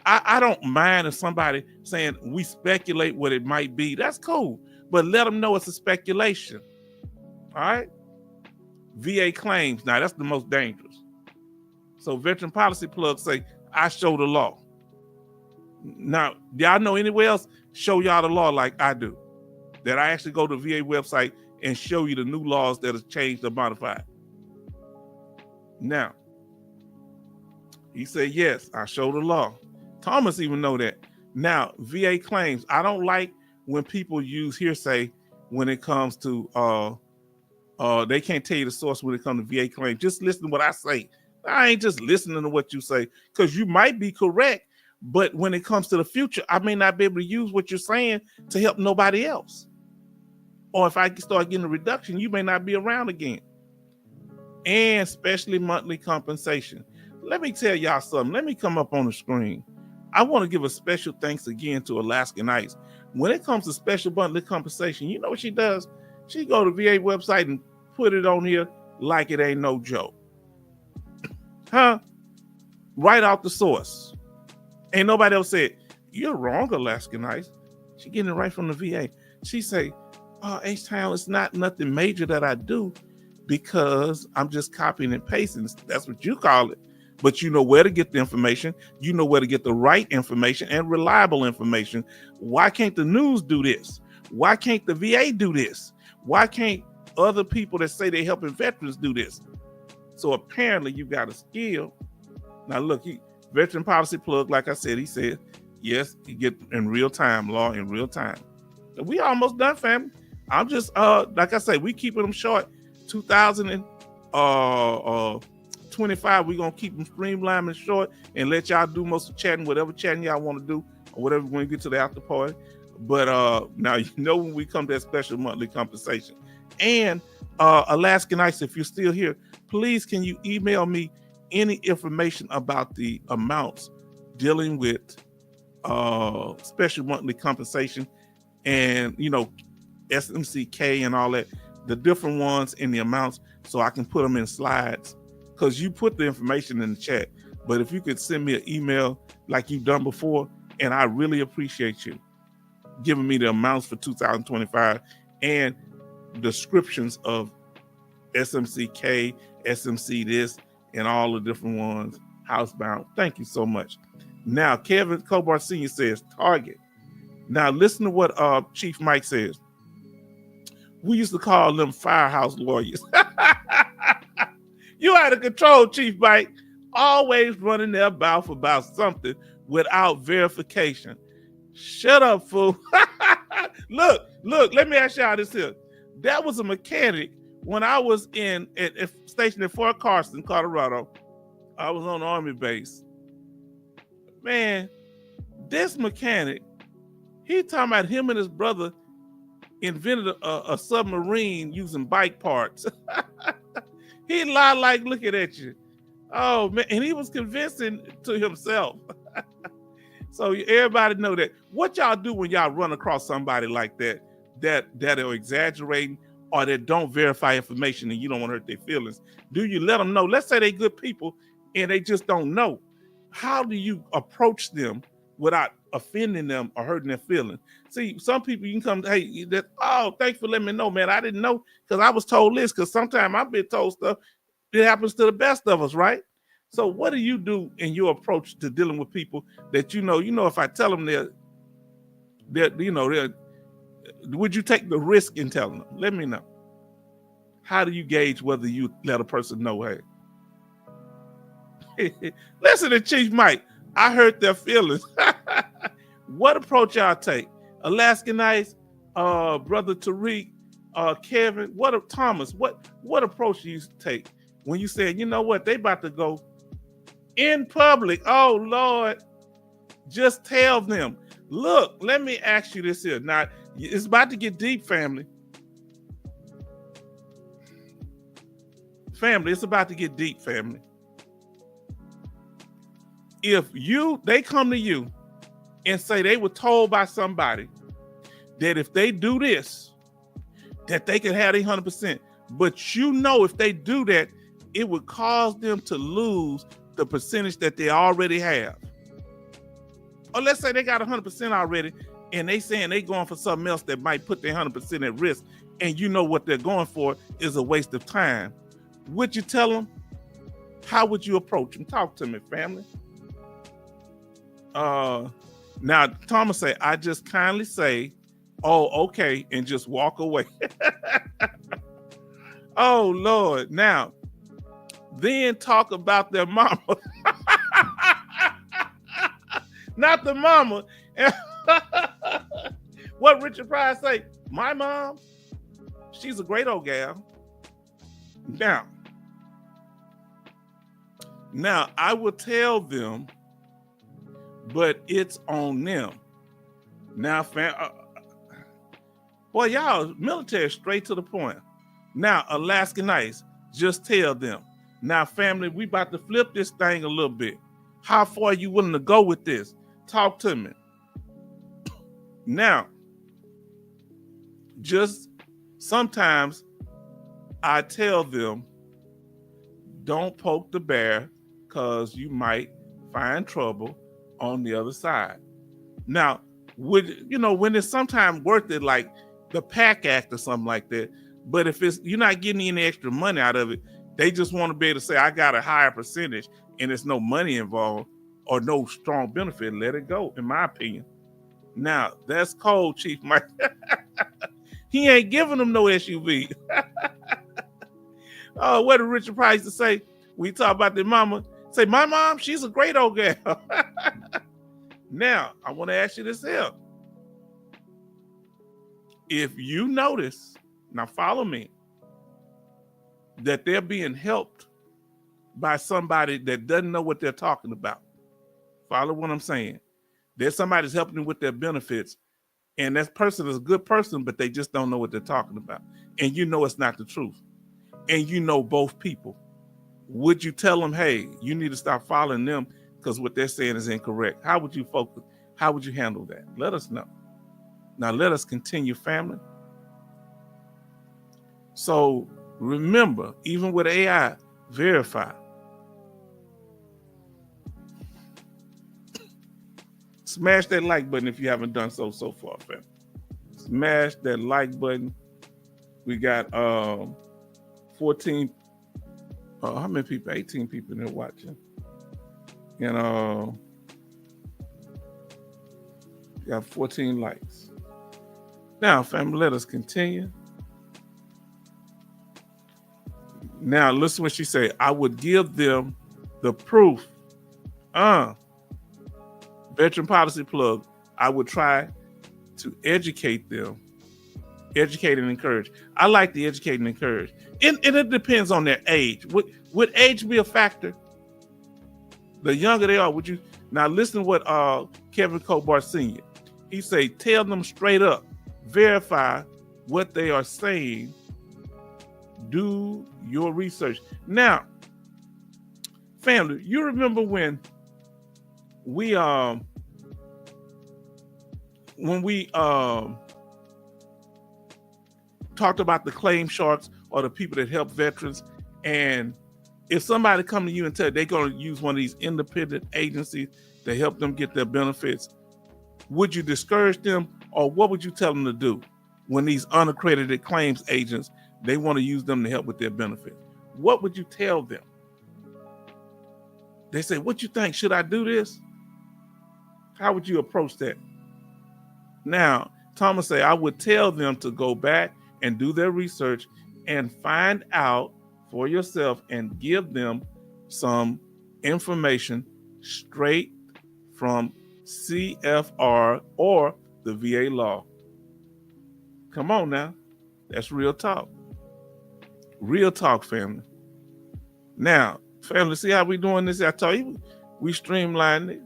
I don't mind if somebody saying we speculate what it might be. That's cool. But let them know it's a speculation. All right? VA claims. Now, that's the most dangerous. So veteran policy plugs say, I show the law. Now, y'all know anywhere else show y'all the law like I do? That I actually go to the VA website and show you the new laws that have changed or modified. Now, he said, yes, I show the law. Thomas even know that. Now, VA claims. I don't like when people use hearsay when it comes to, they can't tell you the source when it comes to VA claims. Just listen to what I say. I ain't just listening to what you say because you might be correct, but when it comes to the future, I may not be able to use what you're saying to help nobody else. Or if I start getting a reduction, you may not be around again. And especially monthly compensation. Let me tell y'all something. Let me come up on the screen. I want to give a special thanks again to Alaska Nights. When it comes to special monthly compensation, you know what she does? She go to VA website and put it on here like it ain't no joke. Huh? Right out the source. Ain't nobody else said, you're wrong, Alaska Nights. She getting it right from the VA. She say, H-Town, it's not nothing major that I do because I'm just copying and pasting. That's what you call it. But you know where to get the information. You know where to get the right information and reliable information. Why can't the news do this? Why can't the VA do this? Why can't other people that say they're helping veterans do this? So apparently you got a skill. Now look, veteran policy plug, like I said, he said, yes, you get in real time, law in real time. We almost done, family. I'm just, like I say, we keeping them short. 2025, we're going to keep them streamlined and short and let y'all do most of the chatting, whatever chatting y'all want to do, or whatever when we get to the after party. But now, you know, when we come to that special monthly compensation. And Alaska Nights, if you're still here, please can you email me any information about the amounts dealing with special monthly compensation and, you know, SMCK and all that, the different ones and the amounts, so I can put them in slides, because you put the information in the chat. But if you could send me an email like you've done before, and I really appreciate you giving me the amounts for 2025 and descriptions of SMCK, SMC this, and all the different ones, housebound. Thank you so much. Now, Kevin Cobart Sr. says, Target. Now, listen to what Chief Mike says. We used to call them firehouse lawyers. You out of control, Chief Mike. Always running their mouth about something without verification. Shut up, fool. Look, let me ask y'all this here. That was a mechanic when I was stationed at Fort Carson, Colorado. I was on the Army base. Man, this mechanic, he talking about him and his brother invented a submarine using bike parts. He lied like looking at you. Oh man, and he was convincing to himself. So everybody know that. What y'all do when y'all run across somebody like that are exaggerating or that don't verify information and you don't want to hurt their feelings? Do you let them know? Let's say they good people and they just don't know. How do you approach them without offending them or hurting their feelings? See, some people you can come, hey, thanks for letting me know, man. I didn't know because I was told this, because sometimes I've been told stuff. It happens to the best of us, right? So what do you do in your approach to dealing with people that you know, if I tell them would you take the risk in telling them? Let me know. How do you gauge whether you let a person know, hey, listen to Chief Mike, I hurt their feelings. What approach y'all take? Alaska Nice, Brother Tariq, Kevin, Thomas, what approach do you take when you say, you know what, they about to go in public? Oh Lord, just tell them, look, let me ask you this here. Now, it's about to get deep, family. Family, it's about to get deep, family. If they come to you and say they were told by somebody that if they do this, that they can have 100%, but you know if they do that, it would cause them to lose the percentage that they already have. Or let's say they got 100% already, and they saying they going for something else that might put their 100% at risk, and you know what they're going for is a waste of time. Would you tell them? How would you approach them? Talk to me, family. Now Thomas say, I just kindly say, oh, okay, and just walk away. Oh Lord. Now, then talk about their mama. Not the mama. What Richard Pryor say? My mom, she's a great old gal. Now I will tell them, but it's on them. Now, boy, y'all military straight to the point. Now, Alaska Nice, just tell them. Now, family, we about to flip this thing a little bit. How far are you willing to go with this? Talk to me. Now, just sometimes I tell them, don't poke the bear because you might find trouble on the other side. Now, when it's sometimes worth it, like the PAC Act or something like that, but if you're not getting any extra money out of it, they just want to be able to say, I got a higher percentage and there's no money involved or no strong benefit, let it go, in my opinion. Now, that's cold, Chief Mike. He ain't giving them no SUV. Oh, what did Richard Pryor used to say? We talk about their mama. Say, my mom, she's a great old gal. Now, I want to ask you this here. If you notice, now follow me, that they're being helped by somebody that doesn't know what they're talking about. Follow what I'm saying. There's somebody that's helping them with their benefits, and that person is a good person, but they just don't know what they're talking about. And you know it's not the truth. And you know both people. Would you tell them, hey, you need to stop following them because what they're saying is incorrect? How would you focus? How would you handle that? Let us know. Now let us continue, family. So remember, even with AI, verify. Smash that like button if you haven't done so far, family. Smash that like button. We got 14. How many people? 18 people in there watching. And got 14 likes. Now, family, let us continue. Now, listen what she said. I would give them the proof. Veteran policy plug. I would try to educate them. Educate and encourage. I like the educate and encourage. And it depends on their age. Would age be a factor? The younger they are, would you? Now listen to what Kevin Kobar Sr. He say, tell them straight up. Verify what they are saying. Do your research. Now, family, you remember when we when we talked about the claim sharks or the people that help veterans, and if somebody come to you and tell you they're going to use one of these independent agencies to help them get their benefits, would you discourage them, or what would you tell them to do when these unaccredited claims agents, they want to use them to help with their benefits? What would you tell them? They say, what you think? Should I do this? How would you approach that? Now, Thomas say, I would tell them to go back and do their research and find out for yourself and give them some information straight from CFR or the VA law. Come on now. That's real talk. Real talk, family. Now, family, see how we doing this? I told you, we streamlined it.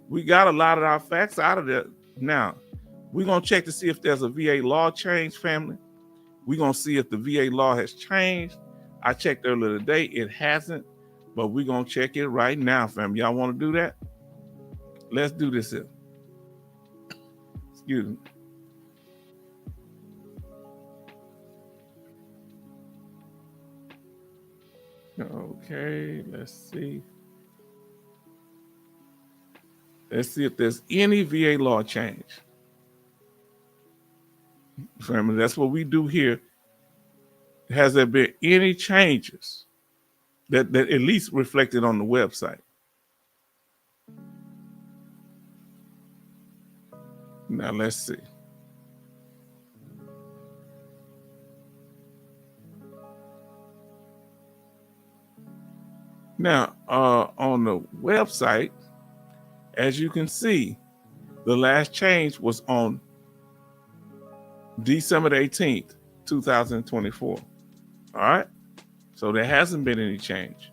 We got a lot of our facts out of there. Now, we're going to check to see if there's a VA law change, family. We're going to see if the VA law has changed. I checked earlier today. It hasn't, but we're going to check it right now, family. Y'all want to do that? Let's do this here. Excuse me. Okay, let's see. Let's see if there's any VA law change. Family, that's what we do here. Has there been any changes that at least reflected on the website? Now let's see. Now, on the website, as you can see, the last change was on December 18th, 2024. All right. So there hasn't been any change.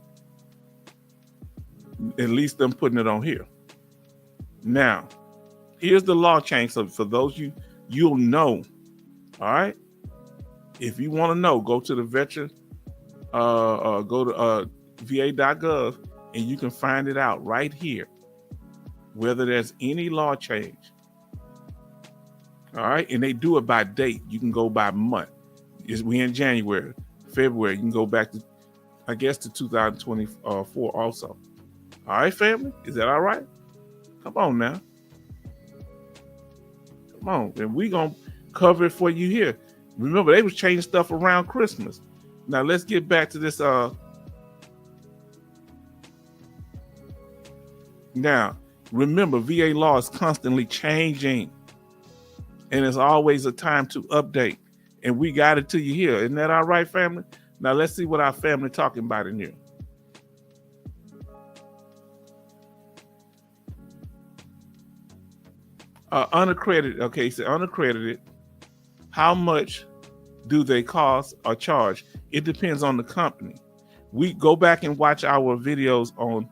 At least them putting it on here. Now, here's the law change. So for those you'll know. All right. If you want to know, go to the veteran, go to va.gov, and you can find it out right here, whether there's any law change. All right. And they do it by date. You can go by month. We in January, February. You can go back to, I guess, to 2024 also. All right, family? Is that all right? Come on now. Come on. And we going to cover it for you here. Remember, they was changing stuff around Christmas. Now, let's get back to this. Now, remember, VA law is constantly changing. And it's always a time to update. And we got it to you here. Isn't that all right, family? Now, let's see what our family talking about in here. Unaccredited. Okay, so unaccredited. How much do they cost or charge? It depends on the company. We go back and watch our videos on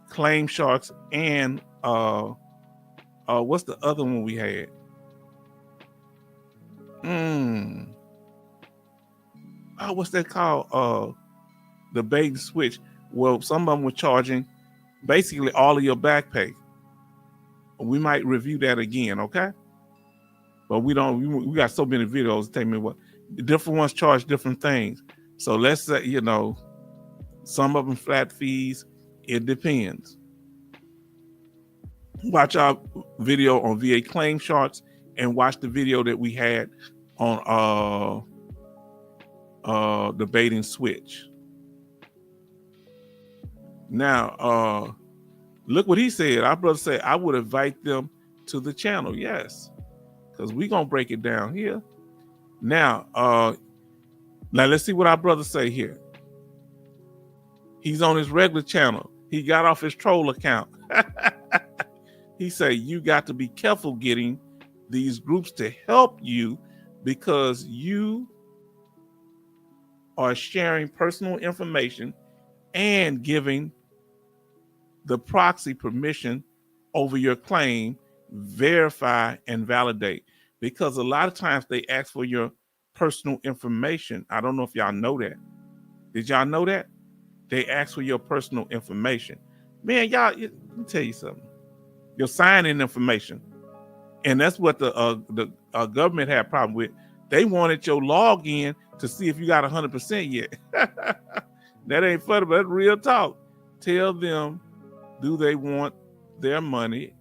Claim Sharks and what's the other one we had? Oh, what's that called? The bait and switch. Well, some of them were charging basically all of your back pay. We might review that again, okay? But we got so many videos. Take me what different ones charge different things. So let's say, some of them flat fees. It depends. Watch our video on VA Claim Sharks and watch the video that we had on the bait and switch. Now, look what he said. Our brother said, I would invite them to the channel. Yes, because we're going to break it down here. Now, let's see what our brother say here. He's on his regular channel. He got off his troll account. He said, you got to be careful getting these groups to help you because you are sharing personal information and giving the proxy permission over your claim, verify and validate. Because a lot of times they ask for your personal information. I don't know if y'all know that. Did y'all know that? They ask for your personal information. Man, y'all, let me tell you something. Your sign-in information. And that's what the government had a problem with. They wanted your login to see if you got 100% yet. That ain't funny, but that's real talk. Tell them, do they want their money?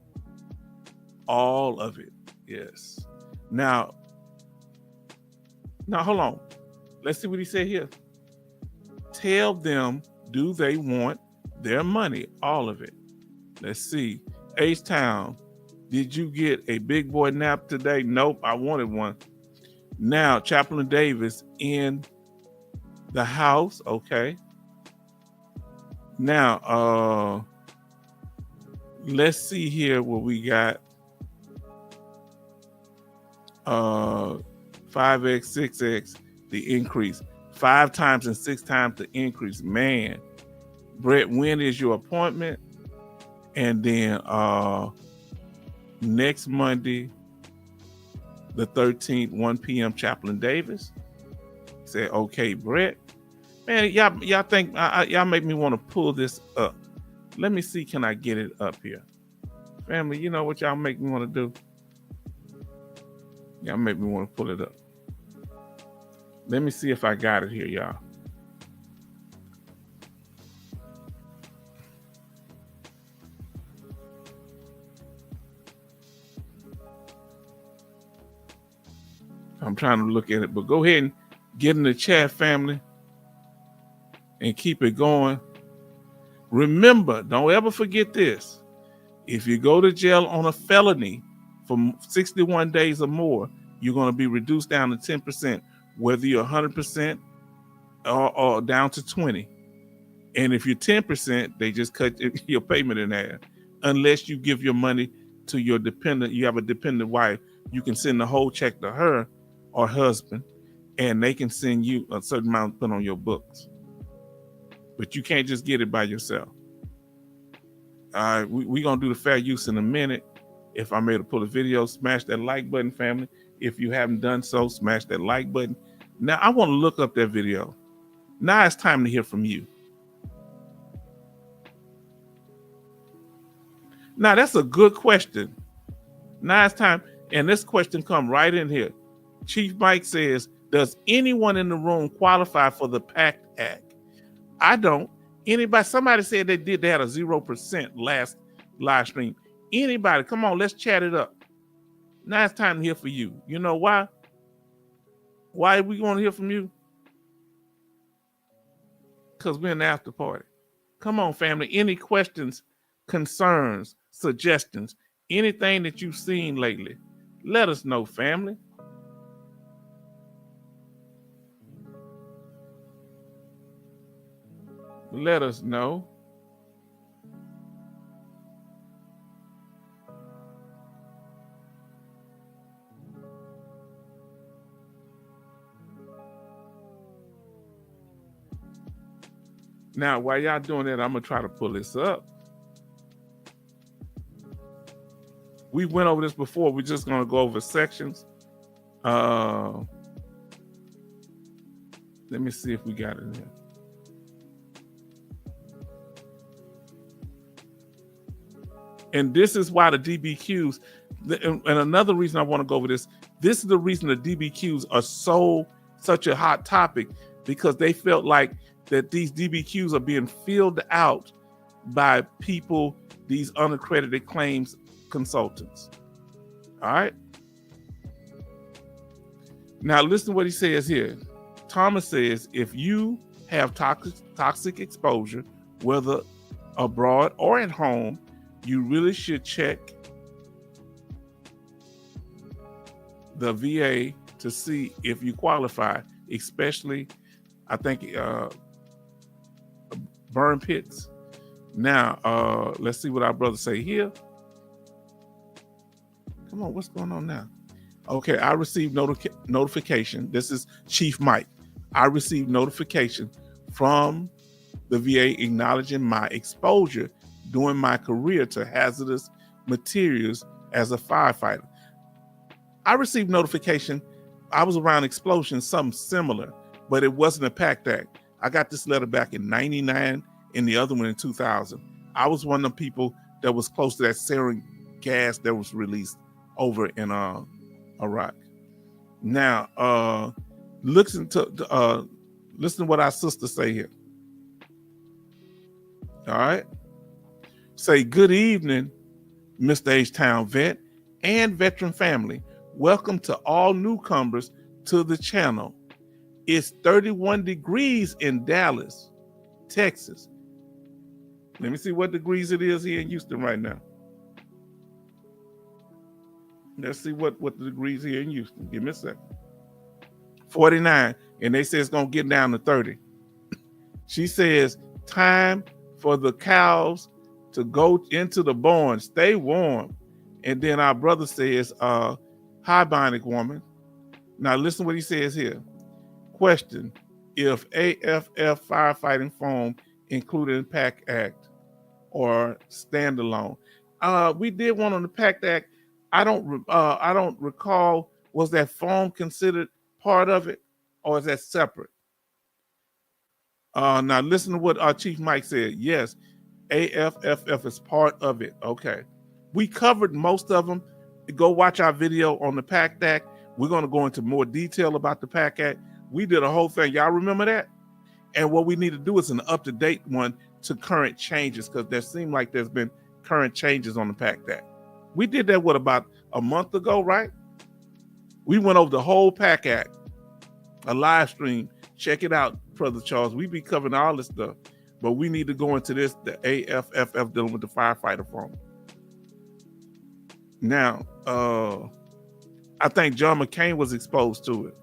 All of it. Yes. Now, hold on. Let's see what he said here. Tell them, do they want their money? All of it. Let's see. H-Town, did you get a big boy nap today? Nope, I wanted one. Now, Chaplain Davis in the house. Okay. Now, let's see here what we got. 5x, 6x, the increase. 5 times and 6 times the increase. Man, Brett, when is your appointment? And then next Monday, the 13th, 1 p.m. Chaplain Davis. Said, okay, Brett. Man, y'all think y'all make me want to pull this up. Let me see, can I get it up here? Family, you know what y'all make me want to do? Y'all make me want to pull it up. Let me see if I got it here, y'all. I'm trying to look at it, but go ahead and get in the chat, family, and keep it going. Remember, don't ever forget this. If you go to jail on a felony for 61 days or more, you're going to be reduced down to 10%, whether you're 100% or down to 20. And if you're 10%, they just cut your payment in half. Unless you give your money to your dependent, you have a dependent wife, you can send the whole check to her or husband, and they can send you a certain amount to put on your books. But you can't just get it by yourself. All right, we're going to do the fair use in a minute. If I'm able to pull a video, smash that like button, family. If you haven't done so, smash that like button. Now, I want to look up that video. Now it's time to hear from you. Now, that's a good question. Now it's time. And this question come right in here. Chief Mike says, does anyone in the room qualify for the PACT Act? I don't. Anybody? Somebody said they did. They had a 0% last live stream. Anybody? Come on, let's chat it up. Now it's time to hear from you. You know why? Why are we going to hear from you? Because we're in the after party. Come on, family. Any questions, concerns, suggestions, anything that you've seen lately? Let us know, family. Let us know. Now, while y'all doing that, I'm going to try to pull this up. We went over this before. We're just going to go over sections. Let me see if we got it in here. And this is why the DBQs, and another reason I want to go over this, this is the reason the DBQs are such a hot topic, because they felt like that these DBQs are being filled out by people, these unaccredited claims consultants. All right. Now listen to what he says here. Thomas says, if you have toxic exposure, whether abroad or at home, you really should check the VA to see if you qualify, especially, I think, burn pits. Now, let's see what our brothers say here. Come on, what's going on now? Okay, I received notification. This is Chief Mike. I received notification from the VA acknowledging my exposure during my career to hazardous materials as a firefighter. I received notification. I was around explosions, something similar, but it wasn't a PACT Act. I got this letter back in 99 and the other one in 2000. I was one of the people that was close to that sarin gas that was released over in Iraq. Now, listen to what our sisters say here. All right. Say, good evening, Mr. H-Town vet and veteran family. Welcome to all newcomers to the channel. It's 31 degrees in Dallas, Texas. Let me see what degrees it is here in Houston right now. Let's see what the degrees here in Houston. Give me a second. 49, and they say it's gonna get down to 30. She says, time for the cows to go into the barn, stay warm. And then our brother says, hi, Bionic Woman. Now listen what he says here. Question, if AFF firefighting foam included in PACT Act or standalone? We did one on the PACT Act. I don't recall, was that foam considered part of it, or is that separate? Now listen to what our Chief Mike said. Yes, AFFF is part of it. Okay. We covered most of them. Go watch our video on the PACT Act. We're going to go into more detail about the PACT Act. We did a whole thing. Y'all remember that? And what we need to do is an up-to-date one to current changes, because there seemed like there's been current changes on the PACT Act. We did that, what, about a month ago, right? We went over the whole PACT Act, a live stream. Check it out, Brother Charles. We be covering all this stuff, but we need to go into this, the AFFF dealing with the firefighter foam. Now, I think John McCain was exposed to it,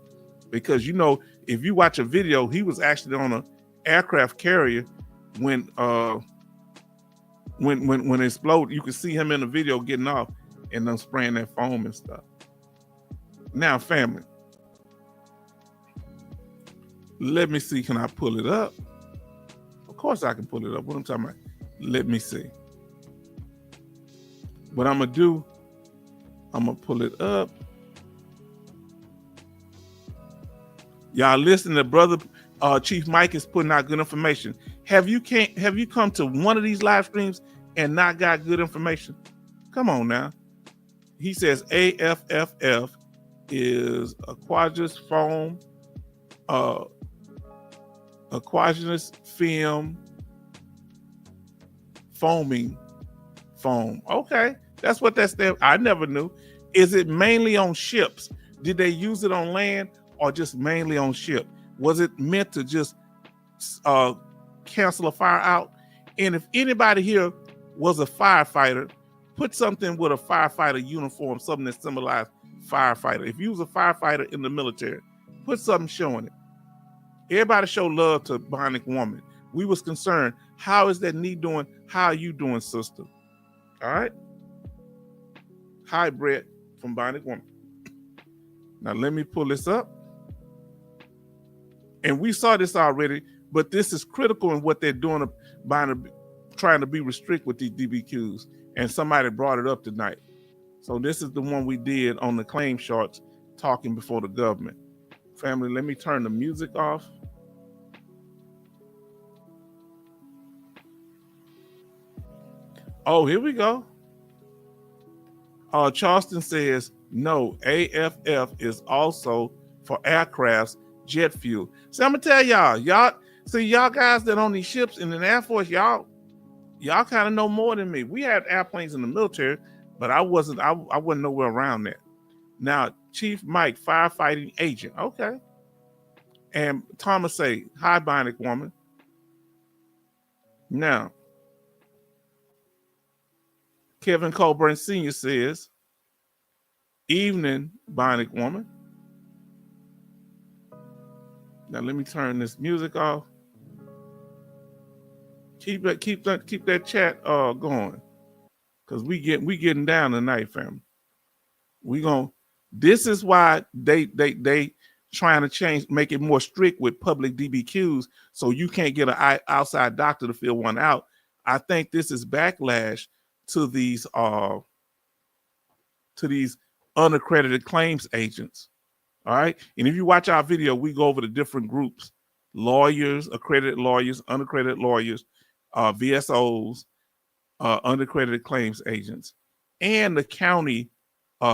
because, you know, if you watch a video, he was actually on an aircraft carrier when it exploded. You could see him in the video getting off and them spraying that foam and stuff. Now, family, let me see. Can I pull it up? Of course I can pull it up. What I'm talking about? Let me see. What I'm gonna do, I'm gonna pull it up. Y'all listen to Brother Chief Mike is putting out good information. Have you come to one of these live streams and not got good information? Come on now. He says AFFF is aqueous foam, aqueous film, foaming foam. Okay, that's what that stands. I never knew. Is it mainly on ships? Did they use it on land or just mainly on ship? Was it meant to just cancel a fire out? And if anybody here was a firefighter, put something with a firefighter uniform, something that symbolized firefighter. If you was a firefighter in the military, put something showing it. Everybody show love to Bionic Woman. We was concerned, how is that knee doing? How are you doing, sister? All right. Hi, Brett from Bionic Woman. Now let me pull this up. And we saw this already, but this is critical in what they're doing, trying to be restrict with these DBQs. And somebody brought it up tonight. So this is the one we did on the claim charts, talking before the government. Family, let me turn the music off. Oh, here we go. Charleston says, no, AFF is also for aircrafts, jet fuel. So I'm gonna tell y'all see, y'all guys that on these ships in the Air Force, y'all kind of know more than me. We had airplanes in the military, but I wasn't nowhere around that. Now, Chief Mike, firefighting agent. Okay. And Thomas say, hi, Bionic Woman. Now, Kevin Colburn Sr. says, evening, Bionic Woman. Now let me turn this music off. Keep that chat going, because we getting down tonight, family. This is why they trying to change, make it more strict with public DBQs, so you can't get an outside doctor to fill one out. I think this is backlash to these unaccredited claims agents. All right. And if you watch our video, we go over the different groups: lawyers, accredited lawyers, unaccredited lawyers, VSOs, unaccredited claims agents, and the county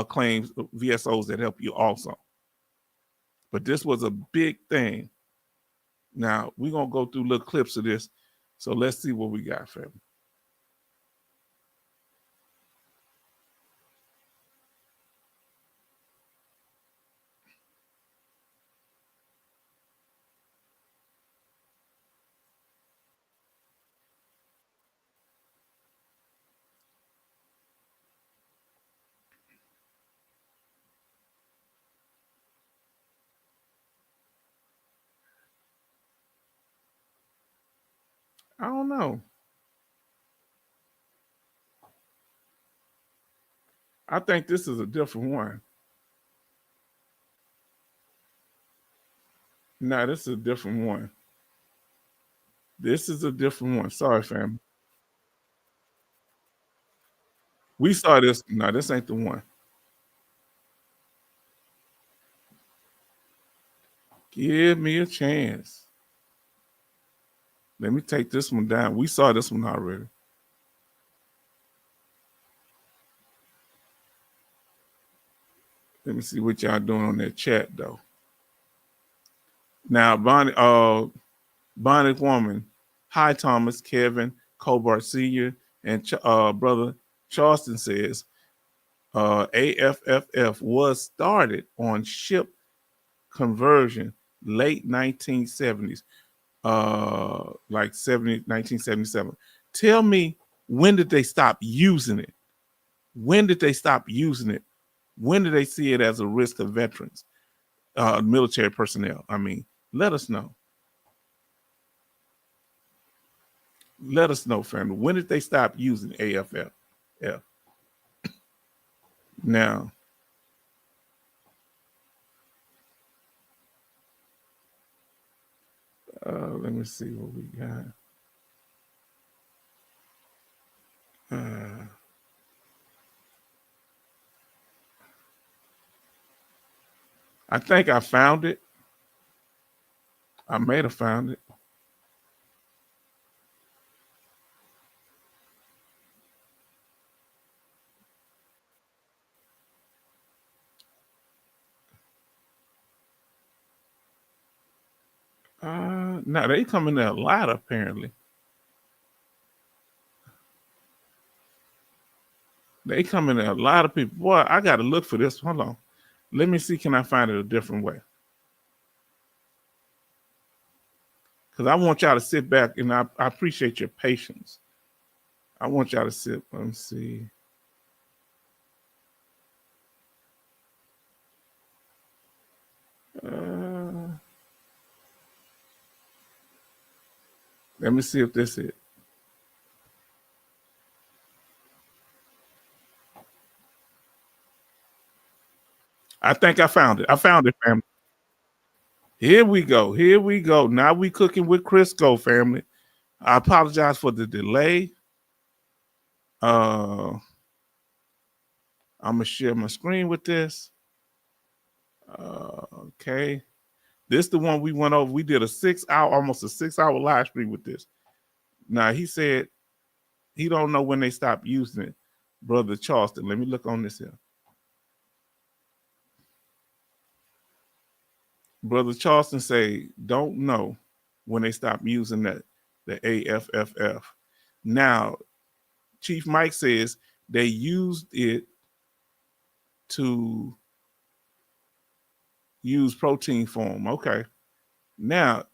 claims, VSOs that help you also. But this was a big thing. Now, we're going to go through little clips of this. So let's see what we got, family. I don't know. I think this is a different one. No, this is a different one. This is a different one. Sorry, fam. We saw this. No, this ain't the one. Give me a chance. Let me take this one down. We saw this one already. Let me see what y'all doing on that chat, though. Now, Bonnie Woman, hi, Thomas, Kevin, Cobart Sr., and Brother Charleston says, AFFF was started on ship conversion late 1970s, like 1977. Tell me, when did they stop using it? When did they stop using it? When did they see it as a risk of veterans, military personnel? I mean, let us know. Let us know, family. When did they stop using AFF? Yeah. Now, let me see what we got. I think I found it. I may have found it. No, they come in there a lot, apparently. They come in there a lot of people. Boy, I got to look for this. Hold on. Let me see, can I find it a different way? Because I want y'all to sit back, and I appreciate your patience. I want y'all to sit. Let me see. Let me see if this is it. I think I found it. I found it, family. Here we go. Here we go. Now we cooking with Crisco, family. I apologize for the delay. I'm gonna share my screen with this. Okay. This the one we went over. We did almost a 6-hour live stream with this. Now he said he don't know when they stopped using it, Brother Charleston. Let me look on this here. Brother Charleston say don't know when they stopped using the AFFF. Now, Chief Mike says they used it to use protein form. Okay. Now,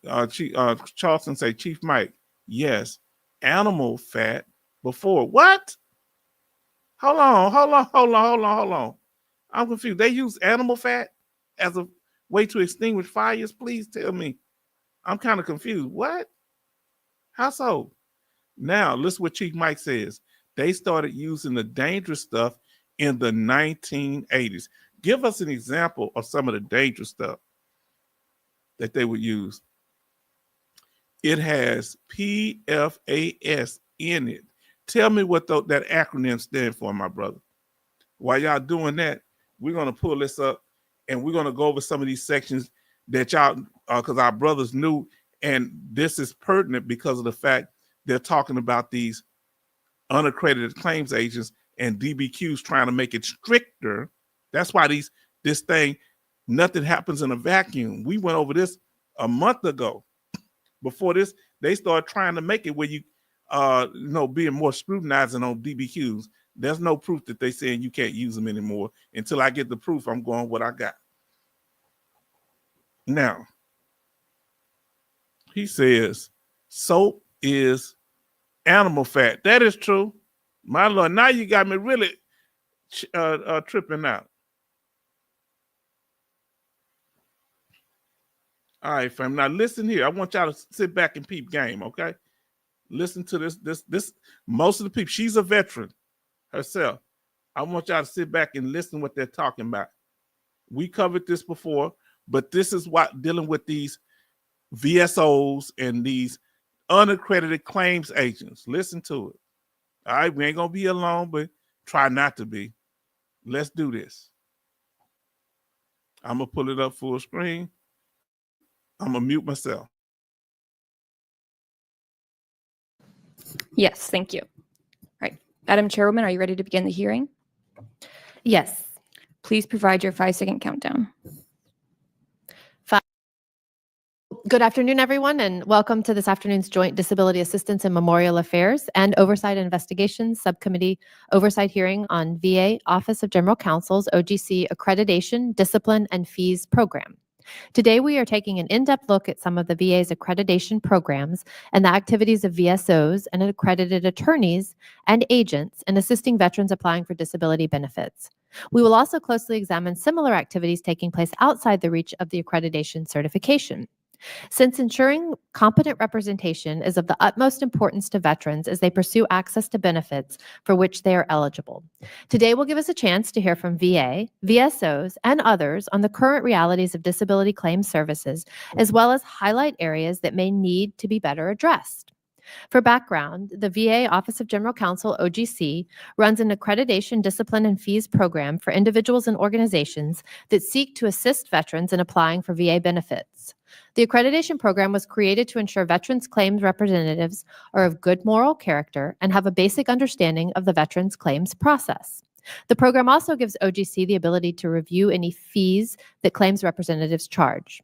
Charleston say, Chief Mike, yes, animal fat before. What? Hold on. I'm confused. They use animal fat as a way to extinguish fires? Please tell me. I'm kind of confused. What? How so? Now, listen what Chief Mike says. They started using the dangerous stuff in the 1980s. Give us an example of some of the dangerous stuff that they would use. It has PFAS in it. Tell me what that acronym stands for, my brother. While y'all doing that, we're going to pull this up and we're going to go over some of these sections that y'all, because our brothers knew, and this is pertinent because of the fact they're talking about these unaccredited claims agents and DBQs trying to make it stricter That's why this thing, nothing happens in a vacuum. We went over this a month ago. Before this, they started trying to make it where you being more scrutinizing on DBQs. There's no proof that they saying you can't use them anymore. Until I get the proof, I'm going what I got. Now, he says soap is animal fat. That is true. My Lord, now you got me really tripping out. All right, fam. Now listen here. I want y'all to sit back and peep game, okay? Listen to this. Most of the people, she's a veteran herself. I want y'all to sit back and listen what they're talking about. We covered this before, but this is what dealing with these VSOs and these unaccredited claims agents. Listen to it. All right, we ain't gonna be alone, but try not to be. Let's do this. I'm gonna pull it up full screen. I'm gonna mute myself. Yes, thank you. All right, Madam Chairwoman, are you ready to begin the hearing? Yes. Please provide your 5-second countdown. Good afternoon, everyone, and welcome to this afternoon's Joint Disability Assistance and Memorial Affairs and Oversight Investigations Subcommittee Oversight Hearing on VA Office of General Counsel's OGC Accreditation, Discipline, and Fees Program. Today, we are taking an in-depth look at some of the VA's accreditation programs and the activities of VSOs and accredited attorneys and agents in assisting veterans applying for disability benefits. We will also closely examine similar activities taking place outside the reach of the accreditation certification. Since ensuring competent representation is of the utmost importance to veterans as they pursue access to benefits for which they are eligible. Today will give us a chance to hear from VA, VSOs, and others on the current realities of disability claims services, as well as highlight areas that may need to be better addressed. For background, the VA Office of General Counsel, OGC, runs an accreditation, discipline, and fees program for individuals and organizations that seek to assist veterans in applying for VA benefits. The accreditation program was created to ensure veterans' claims representatives are of good moral character and have a basic understanding of the veterans' claims process. The program also gives OGC the ability to review any fees that claims representatives charge.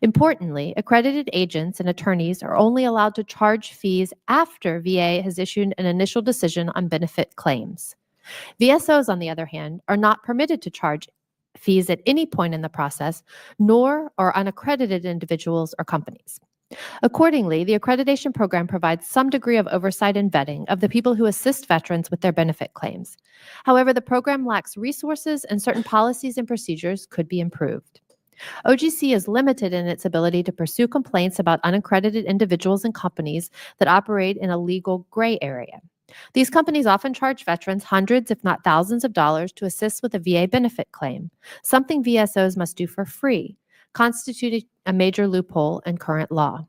Importantly, accredited agents and attorneys are only allowed to charge fees after VA has issued an initial decision on benefit claims. VSOs, on the other hand, are not permitted to charge fees at any point in the process, nor are unaccredited individuals or companies. Accordingly, the accreditation program provides some degree of oversight and vetting of the people who assist veterans with their benefit claims. However, the program lacks resources and certain policies and procedures could be improved. OGC is limited in its ability to pursue complaints about unaccredited individuals and companies that operate in a legal gray area. These companies often charge veterans hundreds, if not thousands of dollars to assist with a VA benefit claim, something VSOs must do for free, constituting a major loophole in current law.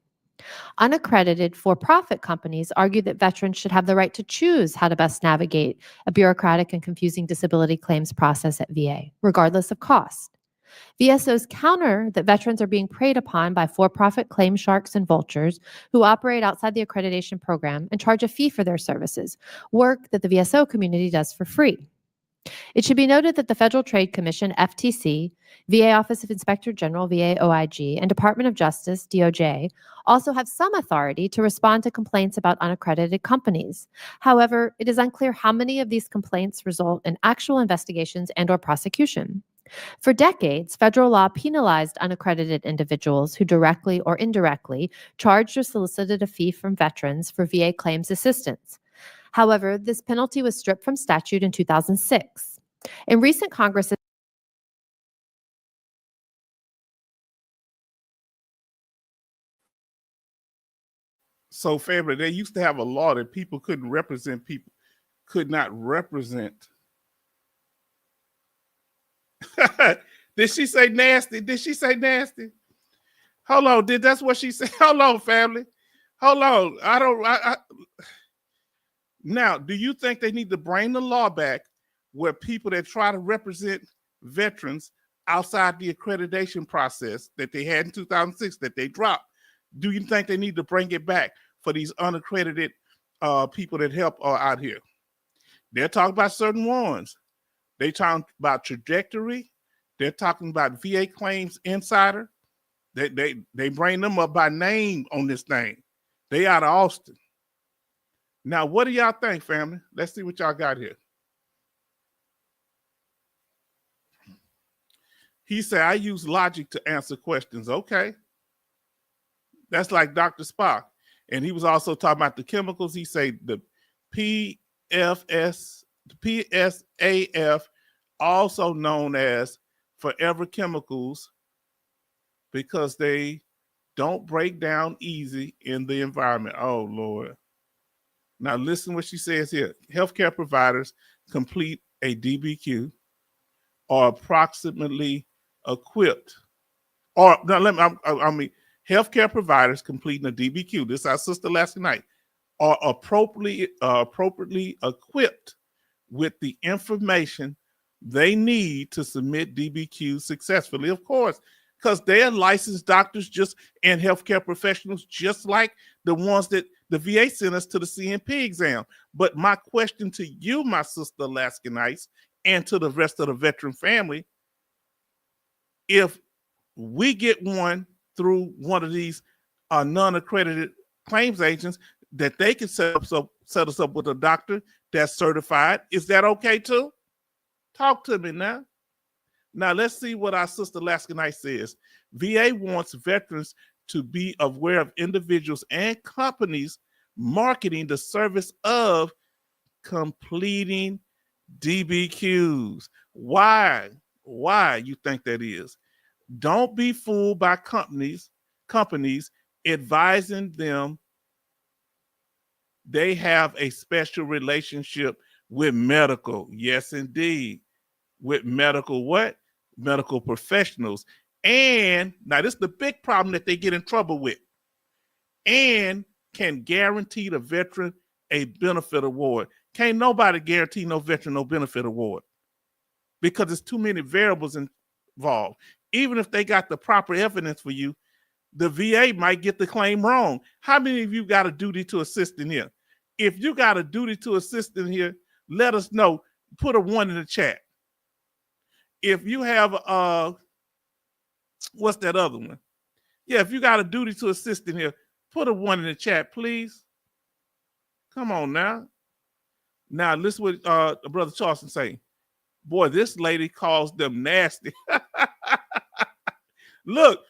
Unaccredited for-profit companies argue that veterans should have the right to choose how to best navigate a bureaucratic and confusing disability claims process at VA, regardless of cost. VSOs counter that veterans are being preyed upon by for-profit claim sharks and vultures who operate outside the accreditation program and charge a fee for their services, work that the VSO community does for free. It should be noted that the Federal Trade Commission, FTC, VA Office of Inspector General, VA OIG, and Department of Justice, DOJ, also have some authority to respond to complaints about unaccredited companies. However, it is unclear how many of these complaints result in actual investigations and/or prosecution. For decades, federal law penalized unaccredited individuals who directly or indirectly charged or solicited a fee from veterans for VA claims assistance. However, this penalty was stripped from statute in 2006. In recent Congress, So, family, they used to have a law that people couldn't represent people, could not represent. Did she say nasty? Did she say nasty? Hold on. That's what she said? Hold on, family. Hold on. Now, do you think they need to bring the law back where people that try to represent veterans outside the accreditation process that they had in 2006 that they dropped? Do you think they need to bring it back for these unaccredited people that help out here? They're talking about certain ones. They talking about trajectory. They're talking about VA Claims Insider. They bring them up by name on this thing. They out of Austin. Now, what do y'all think, family? Let's see what y'all got here. He said, I use logic to answer questions. Okay. That's like Dr. Spock. And he was also talking about the chemicals. He said the PSAF, also known as forever chemicals, because they don't break down easy in the environment. Oh, Lord. Now, listen what she says here. Healthcare providers complete a DBQ are approximately equipped, or no, healthcare providers completing a DBQ, this is our sister last night, are appropriately equipped with the information they need to submit DBQs successfully, of course, because they're licensed doctors and healthcare professionals, just like the ones that the VA sent us to the CNP exam. But my question to you, my sister Alaskanites, and to the rest of the veteran family, if we get one through one of these non-accredited claims agents, that they can set us up with a doctor that's certified, is that okay too? Talk to me now. Now let's see what our sister Laskanite says. VA wants veterans to be aware of individuals and companies marketing the service of completing DBQs. Why you think that is? Don't be fooled by companies advising them they have a special relationship with medical. Yes, indeed. With medical what? Medical professionals. And now this is the big problem that they get in trouble with. And can guarantee the veteran a benefit award. Can't nobody guarantee no veteran no benefit award because there's too many variables involved. Even if they got the proper evidence for you, the VA might get the claim wrong. How many of you got a duty to assist in here? If you got a duty to assist in here, let us know. Put a 1 in the chat. If you have what's that other one? Yeah, if you got a duty to assist in here, put a 1 in the chat, please. Come on now. Now listen what Brother Charleston say. Boy, this lady calls them nasty. Look,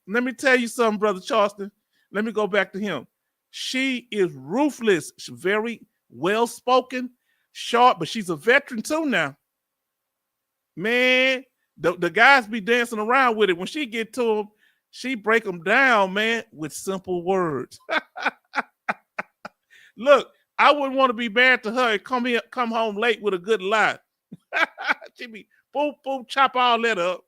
let me tell you something, Brother Charleston. Let me go back to him. She is ruthless. She's very well-spoken, sharp, but she's a veteran too now. Man, the guys be dancing around with it. When she get to them, she break them down, man, with simple words. Look, I wouldn't want to be married to her and come home late with a good lie. She be boom, boom, chop all that up.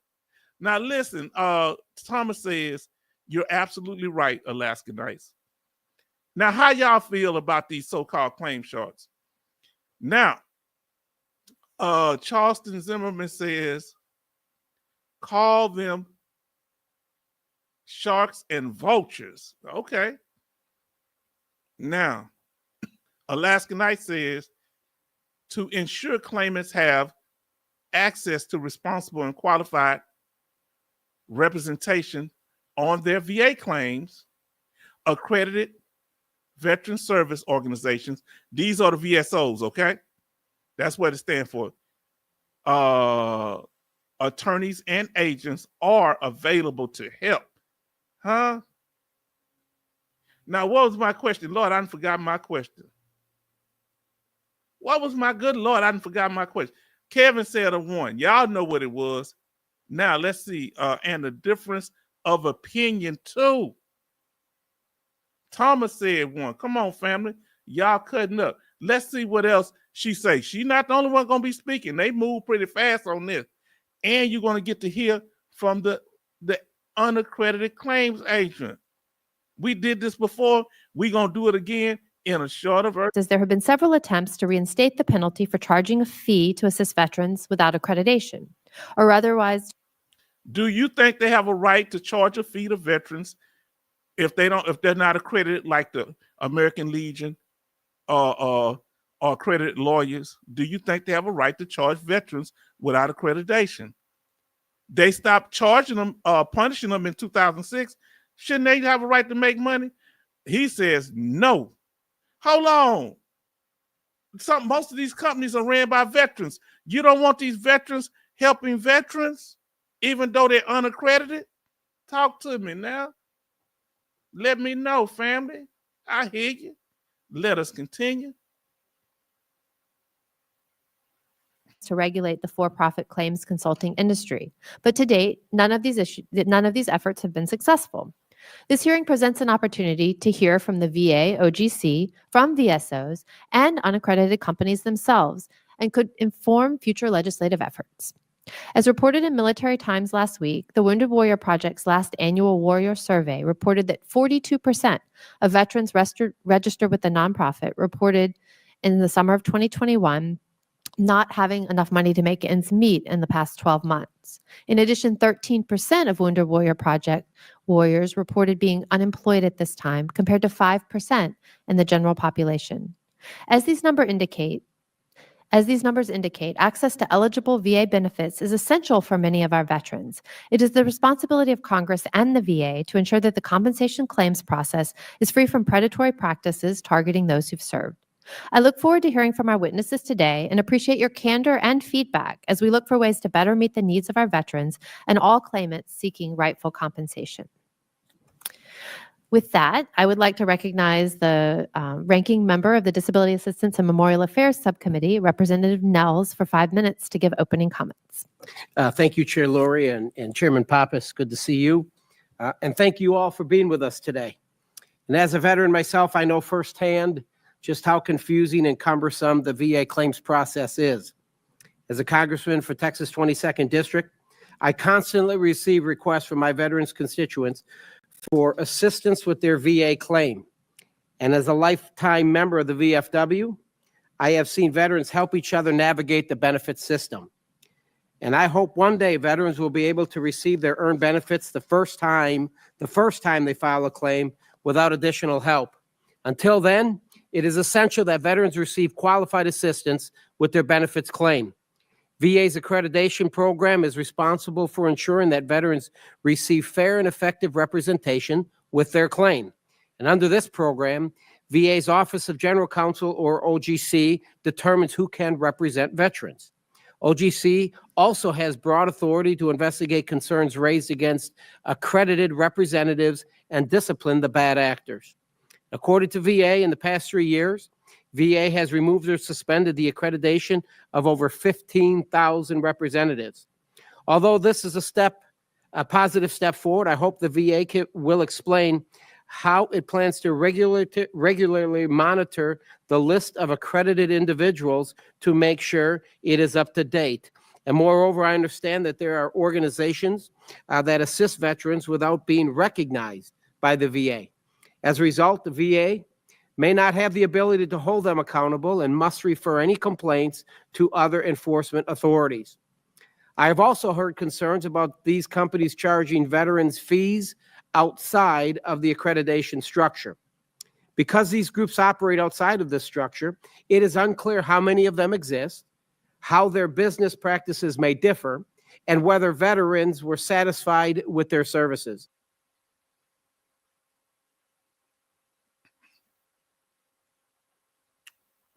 Now listen, Thomas says, you're absolutely right, Alaskanites. Now, how y'all feel about these so-called claim charts? Now, Charleston Zimmerman says, call them sharks and vultures. Okay. Now, Alaskanite says, to ensure claimants have access to responsible and qualified representation on their VA claims, accredited veteran service organizations, these are the VSOs, okay? That's what it stands for. Attorneys and agents are available to help. Huh? Now, what was my question? Lord, I forgot my question. What was my good Lord? I forgot my question. Kevin said a 1. Y'all know what it was. Now, let's see. And the difference of opinion, too. Thomas said 1. Come on, family. Y'all cutting up. Let's see what else she say. She's not the only one going to be speaking. They move pretty fast on this. And you're going to get to hear from the unaccredited claims agent. We did this before. We're going to do it again in a shorter version. There have been several attempts to reinstate the penalty for charging a fee to assist veterans without accreditation or otherwise. Do you think they have a right to charge a fee to veterans if they're not accredited, like the American Legion or or accredited lawyers, do you think they have a right to charge veterans without accreditation? They stopped charging them, punishing them in 2006. Shouldn't they have a right to make money? He says no. Hold on. Most of these companies are ran by veterans. You don't want these veterans helping veterans, even though they're unaccredited? Talk to me now. Let me know, family. I hear you. Let us continue. To regulate the for-profit claims consulting industry. But to date, none of these efforts have been successful. This hearing presents an opportunity to hear from the VA, OGC, from VSOs, and unaccredited companies themselves, and could inform future legislative efforts. As reported in Military Times last week, the Wounded Warrior Project's last annual Warrior Survey reported that 42% of veterans registered with the nonprofit reported in the summer of 2021 not having enough money to make ends meet in the past 12 months. In addition, 13% of Wounded Warrior Project warriors reported being unemployed at this time, compared to 5% in the general population. As these numbers indicate, access to eligible VA benefits is essential for many of our veterans. It is the responsibility of Congress and the VA to ensure that the compensation claims process is free from predatory practices targeting those who've served. I look forward to hearing from our witnesses today and appreciate your candor and feedback as we look for ways to better meet the needs of our veterans and all claimants seeking rightful compensation. With that, I would like to recognize the ranking member of the Disability Assistance and Memorial Affairs Subcommittee, Representative Nels, for 5 minutes to give opening comments. Thank you, Chair Laurie and Chairman Pappas. Good to see you. And thank you all for being with us today. And as a veteran myself, I know firsthand just how confusing and cumbersome the VA claims process is. As a congressman for Texas 22nd District, I constantly receive requests from my veterans constituents for assistance with their VA claim. And as a lifetime member of the VFW, I have seen veterans help each other navigate the benefit system. And I hope one day veterans will be able to receive their earned benefits the first time they file a claim without additional help. Until then, it is essential that veterans receive qualified assistance with their benefits claim. VA's accreditation program is responsible for ensuring that veterans receive fair and effective representation with their claim. And under this program, VA's Office of General Counsel, or OGC, determines who can represent veterans. OGC also has broad authority to investigate concerns raised against accredited representatives and discipline the bad actors. According to VA, in the past 3 years, VA has removed or suspended the accreditation of over 15,000 representatives. Although this is a positive step forward, I hope the VA will explain how it plans to regularly monitor the list of accredited individuals to make sure it is up to date. And moreover, I understand that there are organizations that assist veterans without being recognized by the VA. As a result, the VA may not have the ability to hold them accountable and must refer any complaints to other enforcement authorities. I have also heard concerns about these companies charging veterans fees outside of the accreditation structure. Because these groups operate outside of this structure, it is unclear how many of them exist, how their business practices may differ, and whether veterans were satisfied with their services.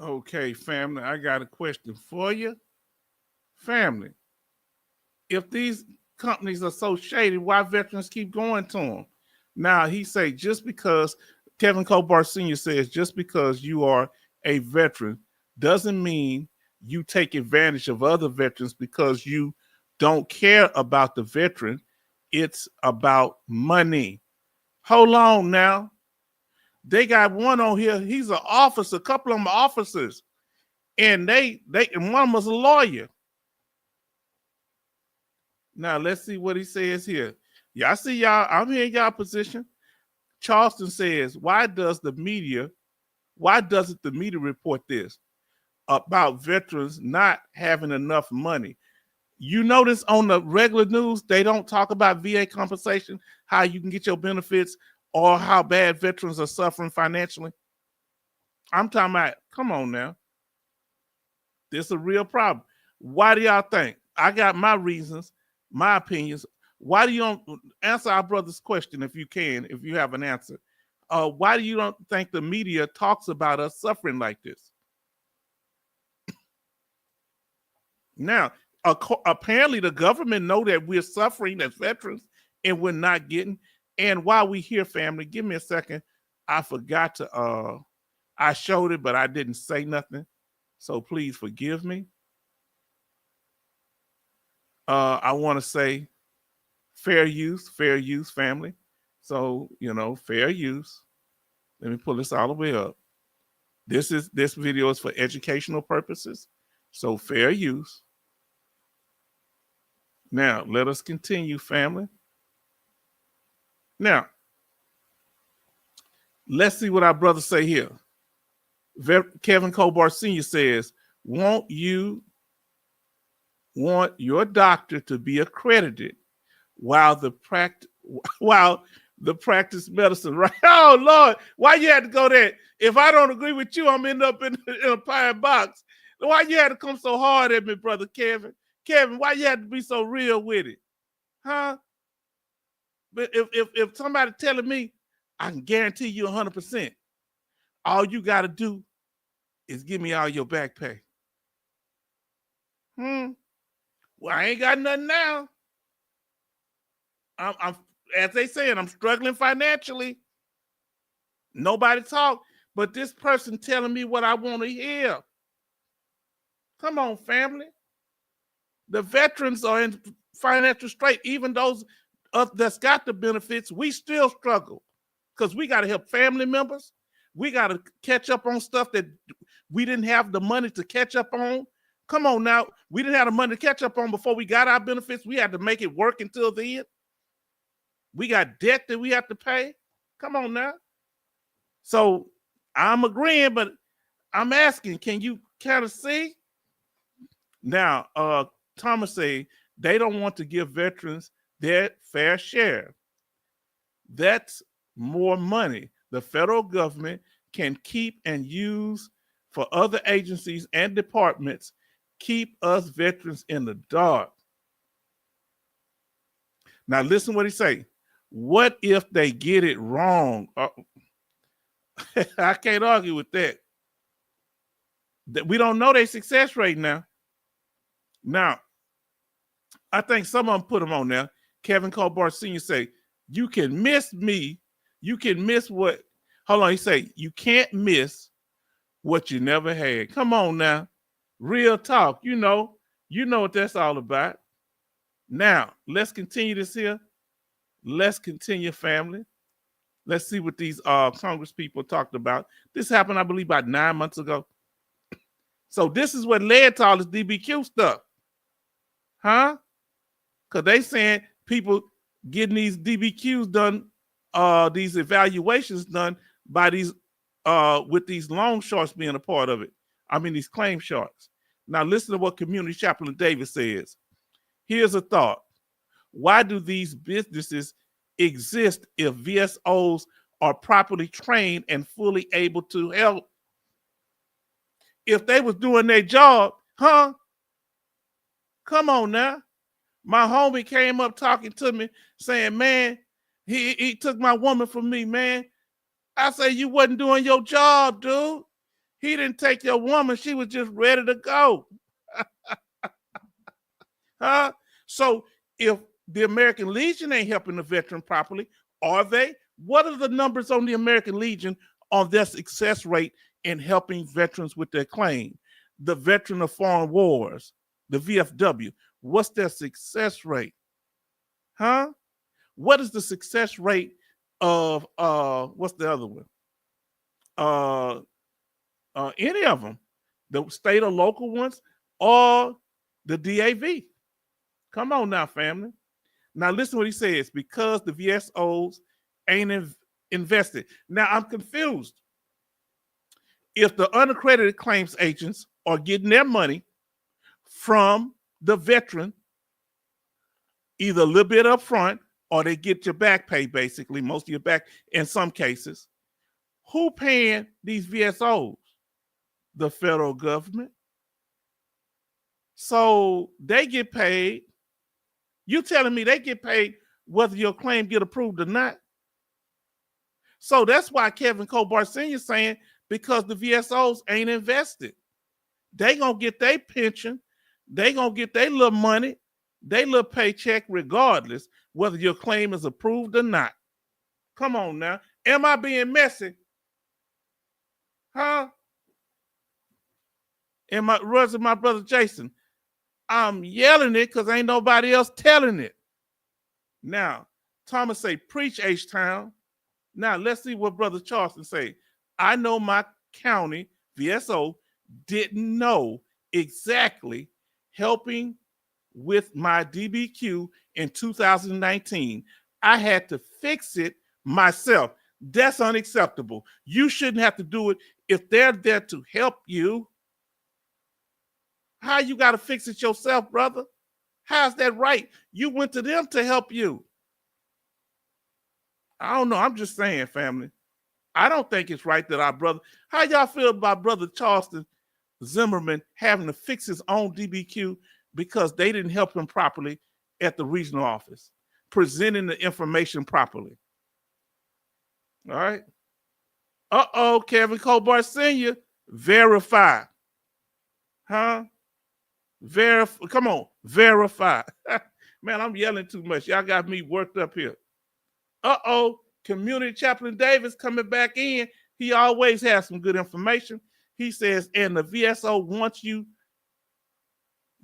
Okay, family, I got a question for you. Family, if these companies are so shady, why veterans keep going to them? Now, he say just because, Kevin Kobar Sr. says, just because you are a veteran doesn't mean you take advantage of other veterans because you don't care about the veteran. It's about money. Hold on now. They got one on here. He's an officer. A couple of them are officers, and and one was a lawyer. Now let's see what he says here. Y'all see y'all. I'm hearing y'all position. Charleston says, why doesn't the media report this about veterans not having enough money? You notice on the regular news, they don't talk about VA compensation, how you can get your benefits, or how bad veterans are suffering financially. I'm talking about, come on now. This is a real problem. Why do y'all think? I got my reasons, my opinions. Why do you don't answer our brother's question if you can, if you have an answer? Why do you don't think the media talks about us suffering like this? Now, apparently the government know that we're suffering as veterans and we're not getting. And while we here, family, give me a second. I forgot to, I showed it, but I didn't say nothing. So please forgive me. I want to say fair use, family. So, fair use. Let me pull this all the way up. This video is for educational purposes. So fair use. Now, let us continue, family. Now, let's see what our brothers say here. Kevin Kobar Sr. says, want your doctor to be accredited while the practice medicine, right? Oh, Lord, why you had to go there? If I don't agree with you, I'm end up in a pine box. Why you had to come so hard at me, brother Kevin? Kevin, why you had to be so real with it? Huh? But if somebody telling me, I can guarantee you 100%, all you got to do is give me all your back pay. Well, I ain't got nothing now. I'm as they saying, I'm struggling financially. Nobody talk, but this person telling me what I want to hear. Come on, family. The veterans are in financial strait. Even those that's got the benefits, we still struggle because we got to help family members. We got to catch up on stuff that we didn't have the money to catch up on. Come on now. We didn't have the money to catch up on before we got our benefits. We had to make it work until the end. We got debt that we have to pay. Come on now. So I'm agreeing, but I'm asking, can you kind of see? Now, Thomas say they don't want to give veterans their fair share. That's more money the federal government can keep and use for other agencies and departments, keep us veterans in the dark. Now, listen what he say. What if they get it wrong? I can't argue with that. We don't know their success rate now. Now, I think some of them put them on there. Kevin Kobar Sr. say, you can miss me. You can miss what? Hold on, he say, you can't miss what you never had. Come on now. Real talk. You know what that's all about. Now, let's continue this here. Let's continue, family. Let's see what these Congress people talked about. This happened, I believe, about 9 months ago. So this is what led to all this DBQ stuff. Huh? Because they saying people getting these DBQs done, these evaluations done by these, with these loan sharks being a part of it. I mean, these claim sharks. Now listen to what Community Chaplain Davis says. Here's a thought. Why do these businesses exist if VSOs are properly trained and fully able to help? If they was doing their job, huh? Come on now. My homie came up talking to me saying, man, he took my woman from me, man. I say, you wasn't doing your job, dude. He didn't take your woman. She was just ready to go. Huh? So if the American Legion ain't helping the veteran properly, are they? What are the numbers on the American Legion on their success rate in helping veterans with their claim? The Veteran of Foreign Wars, the VFW, what's their success rate? Huh? What is the success rate of what's the other one? Any of them, the state or local ones, or the DAV. Come on now, family. Now listen what he says, because the VSOs ain't invested. Now I'm confused. If the unaccredited claims agents are getting their money from the veteran, either a little bit up front or they get your back pay, basically, most of your back in some cases, who paying these VSOs? The federal government. So they get paid. You telling me they get paid whether your claim get approved or not? So that's why Kevin Kobar Sr. is saying, because the VSOs ain't invested. They gonna get their pension. They gonna get their little money, their little paycheck regardless whether your claim is approved or not. Come on now. Am I being messy? Huh? Was it my brother Jason? I'm yelling it because ain't nobody else telling it. Now, Thomas say, preach H-Town. Now, let's see what Brother Charleston say. I know my county, VSO, didn't know exactly helping with my DBQ in 2019. I had to fix it myself. That's unacceptable. You shouldn't have to do it if they're there to help you. How you got to fix it yourself, brother? How's that right? You went to them to help you. I don't know. I'm just saying, family. I don't think it's right that our brother, how y'all feel about Brother Charleston Zimmerman having to fix his own DBQ because they didn't help him properly at the regional office, presenting the information properly? All right. Kevin Kobar Sr., verify. Huh? Come on, verify. Man, I'm yelling too much. Y'all got me worked up here. Community Chaplain Davis coming back in. He always has some good information. He says, and the VSO, once you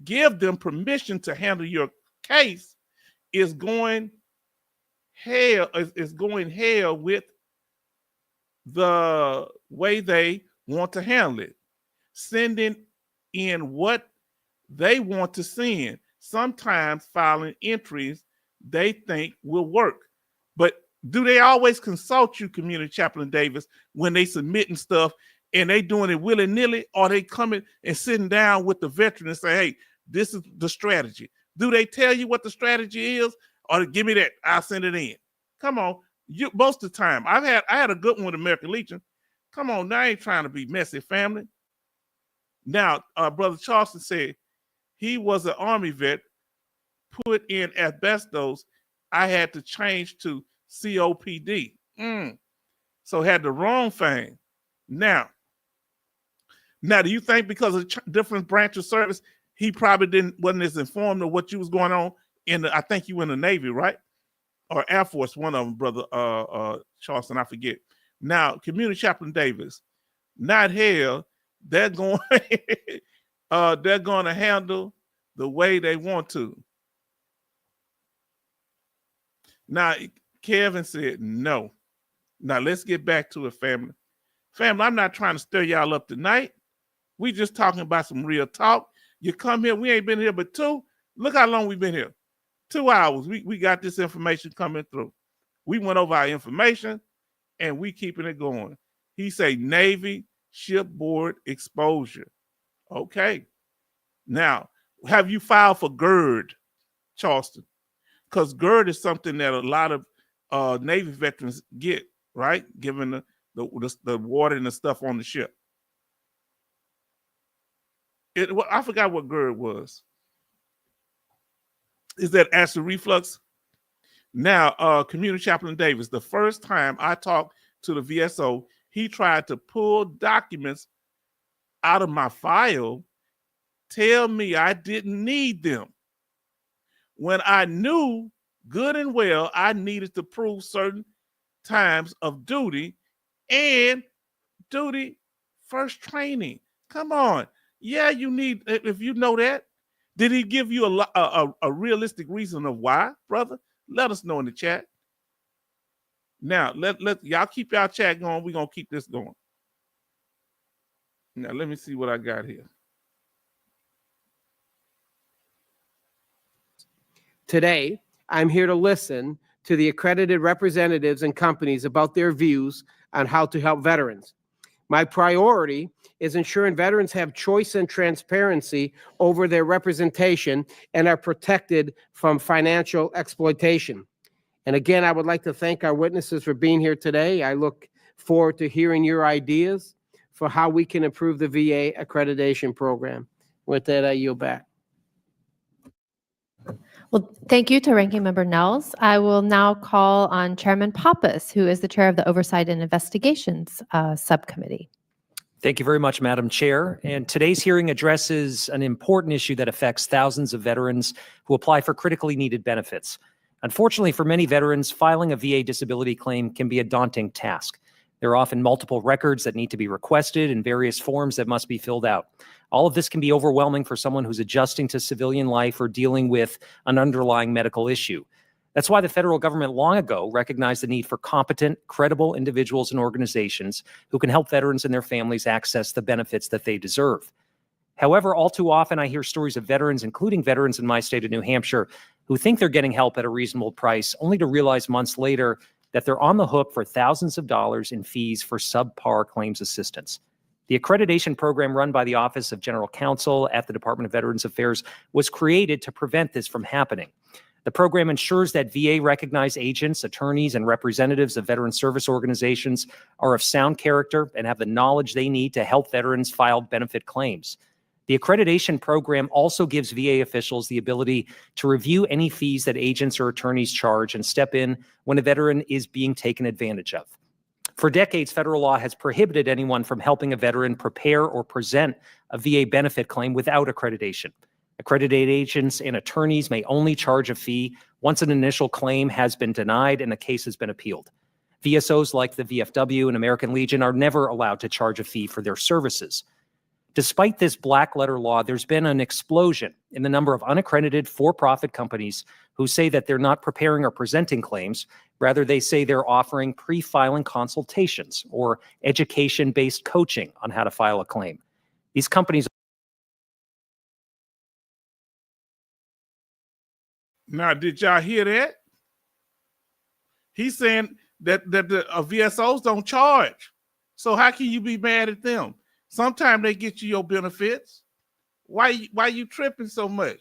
give them permission to handle your case, is going hell with the way they want to handle it, sending in what they want to send, sometimes filing entries they think will work. But do they always consult you, Community Chaplain Davis, when they submitting stuff and they doing it willy-nilly, or they coming and sitting down with the veteran and say, hey, this is the strategy? Do they tell you what the strategy is, or give me that, I'll send it in? Come on. Most of the time, I had a good one with American Legion. Come on, now I ain't trying to be messy, family. Now, Brother Charleston said he was an Army vet, put in asbestos. I had to change to COPD. So had the wrong thing. Now, do you think because of different branch of service, he probably wasn't as informed of what you was going on I think you were in the Navy, right? Or Air Force, one of them, Brother Charleston, I forget. Now, Community Chaplain Davis, not hell, they're going to handle the way they want to. Now, Kevin said no. Now, let's get back to it, family. Family, I'm not trying to stir y'all up tonight. We just talking about some real talk. You come here, we ain't been here but 2. Look how long we've been here. 2 hours. We got this information coming through. We went over our information, and we keeping it going. He say Navy shipboard exposure. Okay. Now, have you filed for GERD, Charleston? Because GERD is something that a lot of Navy veterans get, right? Given the water and the stuff on the ship. I forgot what GERD was. Is that acid reflux? Now, Community Chaplain Davis, the first time I talked to the VSO, he tried to pull documents out of my file, tell me I didn't need them, when I knew good and well I needed to prove certain times of duty and duty first training. Come on. Yeah, you need, if you know that. Did he give you a realistic reason of why, brother? Let us know in the chat. Now, let y'all keep y'all chat going. We're going to keep this going. Now, let me see what I got here. Today, I'm here to listen to the accredited representatives and companies about their views on how to help veterans. My priority is ensuring veterans have choice and transparency over their representation and are protected from financial exploitation. And again, I would like to thank our witnesses for being here today. I look forward to hearing your ideas for how we can improve the VA accreditation program. With that, I yield back. Well, thank you to Ranking Member Nels. I will now call on Chairman Pappas, who is the chair of the Oversight and Investigations Subcommittee. Thank you very much, Madam Chair. And today's hearing addresses an important issue that affects thousands of veterans who apply for critically needed benefits. Unfortunately, for many veterans, filing a VA disability claim can be a daunting task. There are often multiple records that need to be requested and various forms that must be filled out. All of this can be overwhelming for someone who's adjusting to civilian life or dealing with an underlying medical issue. That's why the federal government long ago recognized the need for competent, credible individuals and organizations who can help veterans and their families access the benefits that they deserve. However, all too often I hear stories of veterans, including veterans in my state of New Hampshire, who think they're getting help at a reasonable price, only to realize months later that they're on the hook for thousands of dollars in fees for subpar claims assistance. The accreditation program run by the Office of General Counsel at the Department of Veterans Affairs was created to prevent this from happening. The program ensures that VA-recognized agents, attorneys, and representatives of veteran service organizations are of sound character and have the knowledge they need to help veterans file benefit claims. The accreditation program also gives VA officials the ability to review any fees that agents or attorneys charge and step in when a veteran is being taken advantage of. For decades, federal law has prohibited anyone from helping a veteran prepare or present a VA benefit claim without accreditation. Accredited agents and attorneys may only charge a fee once an initial claim has been denied and the case has been appealed. VSOs like the VFW and American Legion are never allowed to charge a fee for their services. Despite this black letter law, there's been an explosion in the number of unaccredited for-profit companies who say that they're not preparing or presenting claims. Rather, they say they're offering pre-filing consultations or education-based coaching on how to file a claim. These companies. Now, did y'all hear that? He's saying that the VSOs don't charge. So how can you be mad at them? Sometimes they get you your benefits. Why you tripping so much?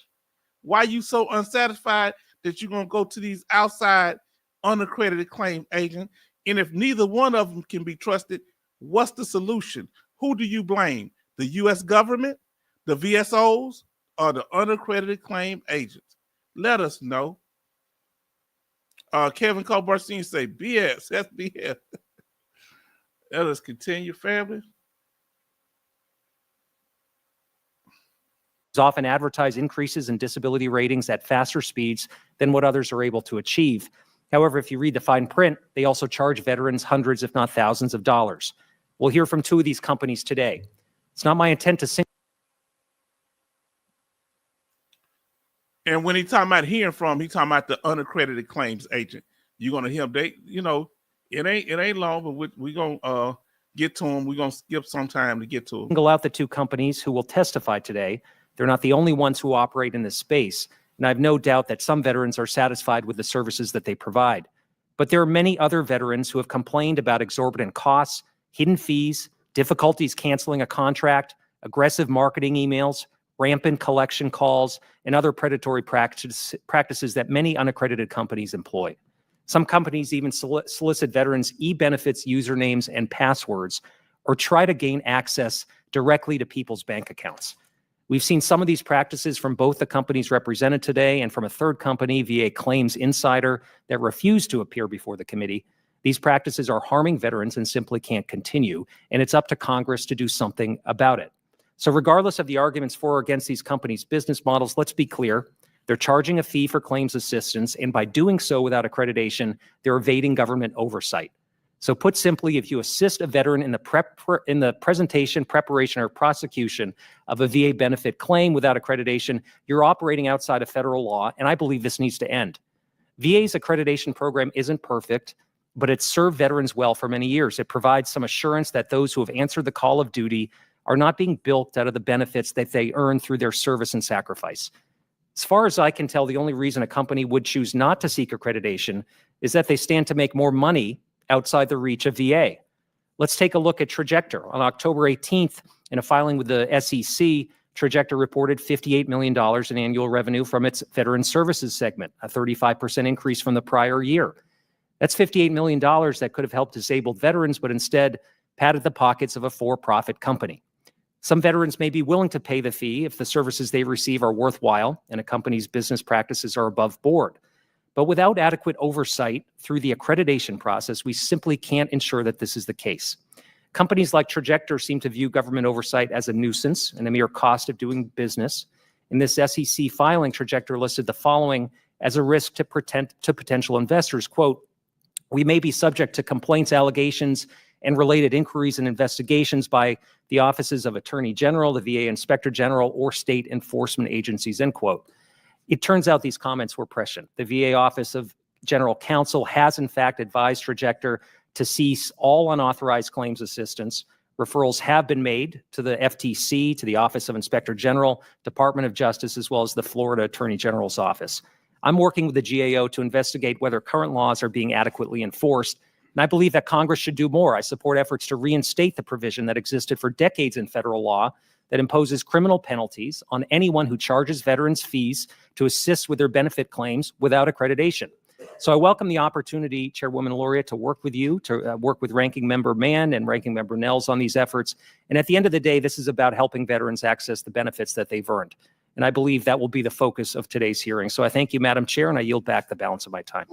Why you so unsatisfied that you're going to go to these outside unaccredited claim agents? And if neither one of them can be trusted, what's the solution? Who do you blame? The U.S. government, the VSOs, or the unaccredited claim agents? Let us know. Kevin Colbert-Senior say, BS, that's BS. Let us continue, family. Often advertise increases in disability ratings at faster speeds than what others are able to achieve. However, if you read the fine print, they also charge veterans hundreds, if not thousands of dollars. We'll hear from two of these companies today. It's not my intent to And when he's talking about hearing from, he's talking about the unaccredited claims agent. You're gonna hear them. It ain't long, but we're gonna get to them. We're gonna skip some time to get to them. single out the two companies who will testify today. They're not the only ones who operate in this space, and I have no doubt that some veterans are satisfied with the services that they provide. But there are many other veterans who have complained about exorbitant costs, hidden fees, difficulties canceling a contract, aggressive marketing emails, rampant collection calls, and other predatory practices that many unaccredited companies employ. Some companies even solicit veterans' e-benefits usernames and passwords or try to gain access directly to people's bank accounts. We've seen some of these practices from both the companies represented today and from a third company, VA Claims Insider, that refused to appear before the committee. These practices are harming veterans and simply can't continue, and it's up to Congress to do something about it. So regardless of the arguments for or against these companies' business models, let's be clear. They're charging a fee for claims assistance, and by doing so without accreditation, they're evading government oversight. So put simply, if you assist a veteran in the presentation, preparation, or prosecution of a VA benefit claim without accreditation, you're operating outside of federal law, and I believe this needs to end. VA's accreditation program isn't perfect, but it's served veterans well for many years. It provides some assurance that those who have answered the call of duty are not being bilked out of the benefits that they earn through their service and sacrifice. As far as I can tell, the only reason a company would choose not to seek accreditation is that they stand to make more money outside the reach of VA. Let's take a look at Trajector. On October 18th, in a filing with the SEC, Trajector reported $58 million in annual revenue from its veteran services segment, a 35% increase from the prior year. That's $58 million that could have helped disabled veterans, but instead padded the pockets of a for-profit company. Some veterans may be willing to pay the fee if the services they receive are worthwhile and a company's business practices are above board. But without adequate oversight through the accreditation process, we simply can't ensure that this is the case. Companies like Trajector seem to view government oversight as a nuisance and a mere cost of doing business. In this SEC filing, Trajector listed the following as a risk to potential investors. Quote, "We may be subject to complaints, allegations, and related inquiries and investigations by the offices of Attorney General, the VA Inspector General, or state enforcement agencies," end quote. It turns out these comments were prescient. The VA Office of General Counsel has in fact advised Trajector to cease all unauthorized claims assistance. Referrals have been made to the FTC, to the Office of Inspector General, Department of Justice, as well as the Florida Attorney General's office. I'm working with the GAO to investigate whether current laws are being adequately enforced, and I believe that Congress should do more. I support efforts to reinstate the provision that existed for decades in federal law that imposes criminal penalties on anyone who charges veterans fees to assist with their benefit claims without accreditation. So I welcome the opportunity, Chairwoman Laureate, to work with you, to work with Ranking Member Mann and Ranking Member Nels on these efforts. And at the end of the day, this is about helping veterans access the benefits that they've earned. And I believe that will be the focus of today's hearing. So I thank you, Madam Chair, and I yield back the balance of my time.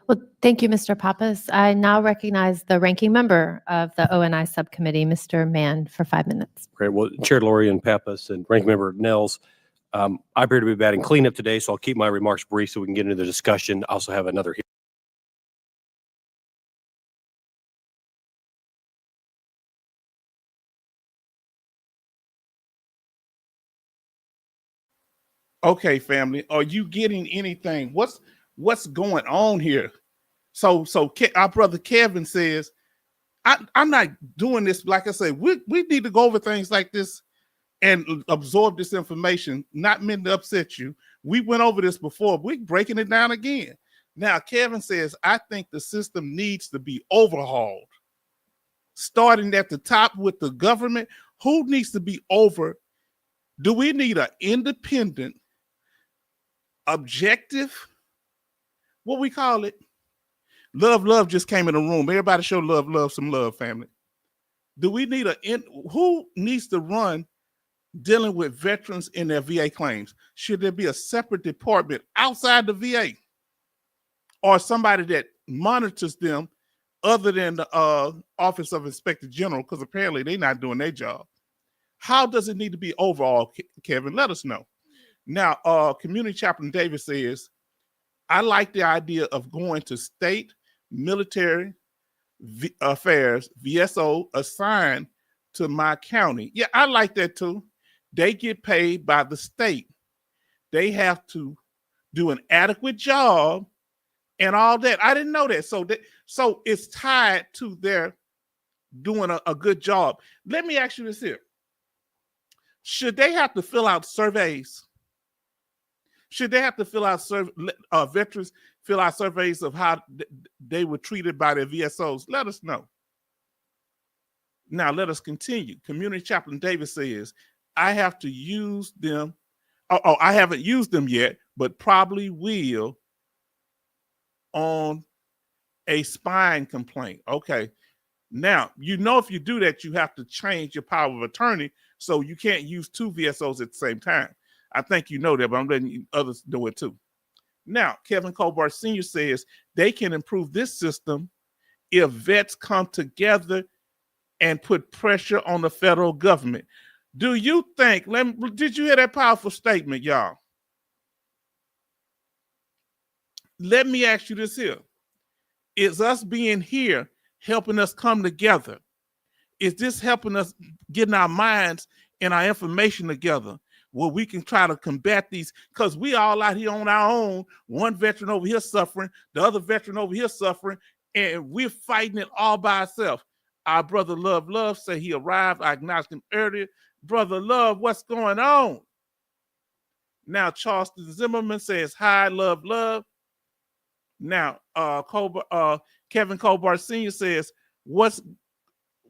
Well, thank you, Mr. Pappas. I now recognize the ranking member of the ONI subcommittee, Mr. Mann, for 5 minutes. Great. Well, Chair Laurie and Pappas and Ranking Member Nels, I appear to be batting cleanup today, so I'll keep my remarks brief so we can get into the discussion. I also have another. Okay, family, are you getting anything? What's going on here? So our brother Kevin says, I'm not doing this. Like I said, we need to go over things like this and absorb this information. Not meant to upset you. We went over this before. We're breaking it down again. Now, Kevin says, I think the system needs to be overhauled. Starting at the top with the government, who needs to be over? Do we need an independent, objective, what we call it? Love just came in the room. Everybody show love, some love, family. Do we need who needs to run dealing with veterans in their VA claims? Should there be a separate department outside the VA or somebody that monitors them other than the Office of Inspector General? Because apparently they're not doing their job. How does it need to be overall, Kevin? Let us know. Now, Community Chaplain Davis says, I like the idea of going to state military affairs, VSO, assigned to my county. Yeah, I like that too. They get paid by the state. They have to do an adequate job and all that. I didn't know that. So it's tied to their doing a good job. Let me ask you this here. Should they have to fill out surveys? Should they have to fill out veterans fill out surveys of how they were treated by their VSOs? Let us know. Now let us continue. Community Chaplain Davis says, I have to use them. I haven't used them yet, but probably will on a spine complaint. Okay. Now, if you do that, you have to change your power of attorney, so you can't use two VSOs at the same time. I think you know that, but I'm letting others know it too. Now, Kevin Colbart Sr. says they can improve this system if vets come together and put pressure on the federal government. Do you think, did you hear that powerful statement, y'all? Let me ask you this here. Is us being here helping us come together? Is this helping us getting our minds and our information together where we can try to combat these? Because we all out here on our own, one veteran over here suffering, the other veteran over here suffering, and we're fighting it all by ourselves. Our brother Love said he arrived. I acknowledged him earlier. Brother Love, what's going on? Now, Charleston Zimmerman says, hi, Love. Now, Kevin Colbart Sr. says, what's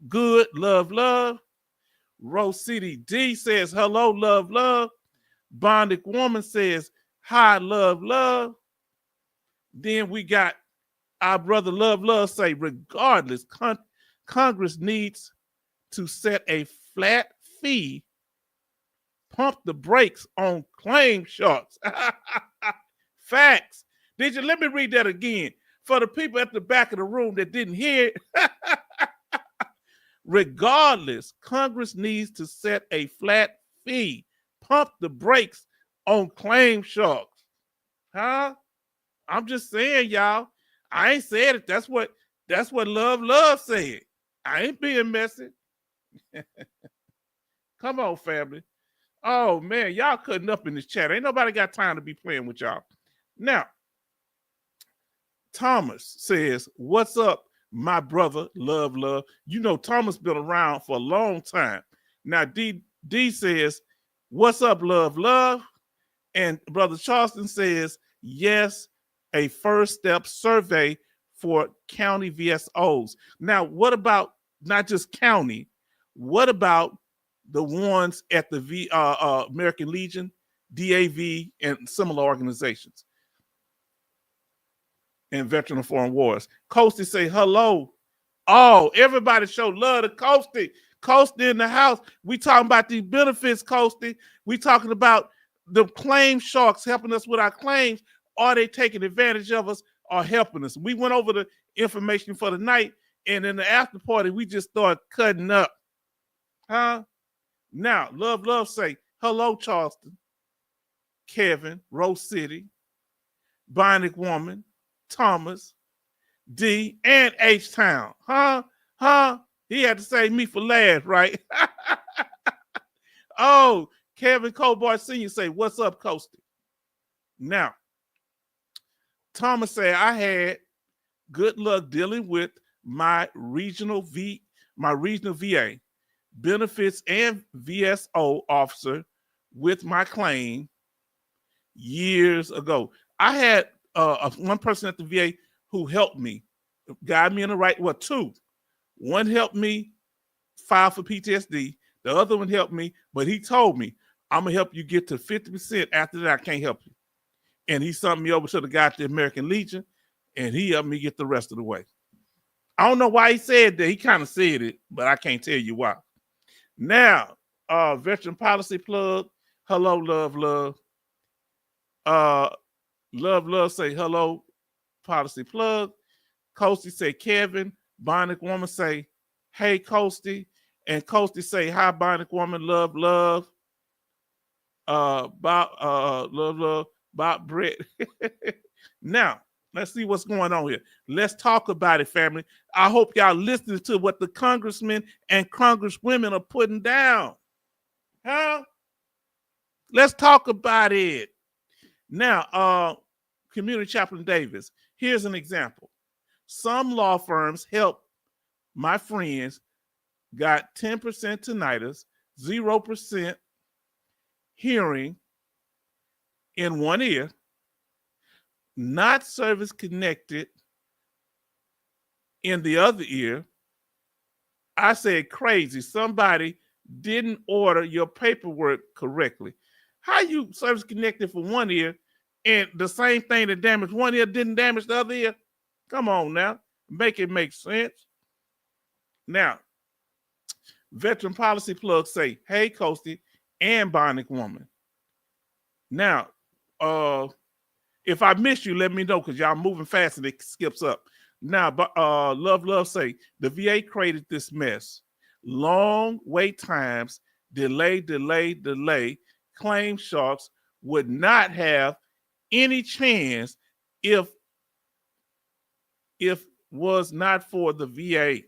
good, Love. Rose City D says, hello, Love. Bonded Woman says, hi, Love. Then we got our brother Love say, regardless, Congress needs to set a flat fee, pump the brakes on claim sharks. Facts. Let me read that again for the people at the back of the room that didn't hear it. Regardless, Congress needs to set a flat fee, pump the brakes on claim sharks. Huh? I'm just saying, y'all. I ain't said it. That's what Love said. I ain't being messy. Come on, family. Oh man, y'all cutting up in this chat. Ain't nobody got time to be playing with y'all. Now, Thomas says, "What's up, my brother, Love? You know, Thomas been around for a long time." Now, D says, "What's up, Love?" And Brother Charleston says, "Yes, a first step survey for county VSOs." Now, what about not just county? What about the ones at the American Legion, DAV, and similar organizations? And Veteran of Foreign Wars. Coasty say hello. Oh, everybody show love to Coasty. Coasty in the house. We talking about these benefits, Coasty. We talking about the claim sharks helping us with our claims. Are they taking advantage of us or helping us? We went over the information for the night, and in the after party, we just started cutting up. Huh? Now, Love say, hello, Charleston, Kevin, Rose City, Bionic Woman, Thomas, D, and H-Town. Huh? He had to say me for last, right? Oh, Kevin Colbart Sr. say, what's up, Coasty? Now, Thomas said, I had good luck dealing with my regional VA benefits and VSO officer with my claim years ago. I had one person at the VA who helped me, guide me in the right, two. One helped me file for PTSD. The other one helped me, but he told me, I'm going to help you get to 50%. After that, I can't help you. And he sent me over to the guy at the American Legion, and he helped me get the rest of the way. I don't know why he said that. He kind of said it, but I can't tell you why. Now, veteran policy plug. Hello, Love. Love say hello, policy plug. Coasty say Kevin. Bionic Woman say, hey, Coasty. And Coasty say, hi, Bionic Woman. Love. Bob Brett. Now, let's see what's going on here. Let's talk about it, family. I hope y'all listening to what the congressmen and congresswomen are putting down. Huh? Let's talk about it. Now, Community Chaplain Davis, here's an example. Some law firms help my friends got 10% tinnitus, 0% hearing in one ear, not service connected in the other ear. I said crazy. Somebody didn't order your paperwork correctly. How you service connected for one ear and the same thing that damaged one ear didn't damage the other ear? Come on now. Make it make sense. Now, veteran policy plug say, hey, Coasty and Bionic Woman. Now, if I miss you, let me know because y'all moving fast and it skips up. Now, Love say, the VA created this mess. Long wait times, delay. Claim sharks would not have any chance if was not for the VA.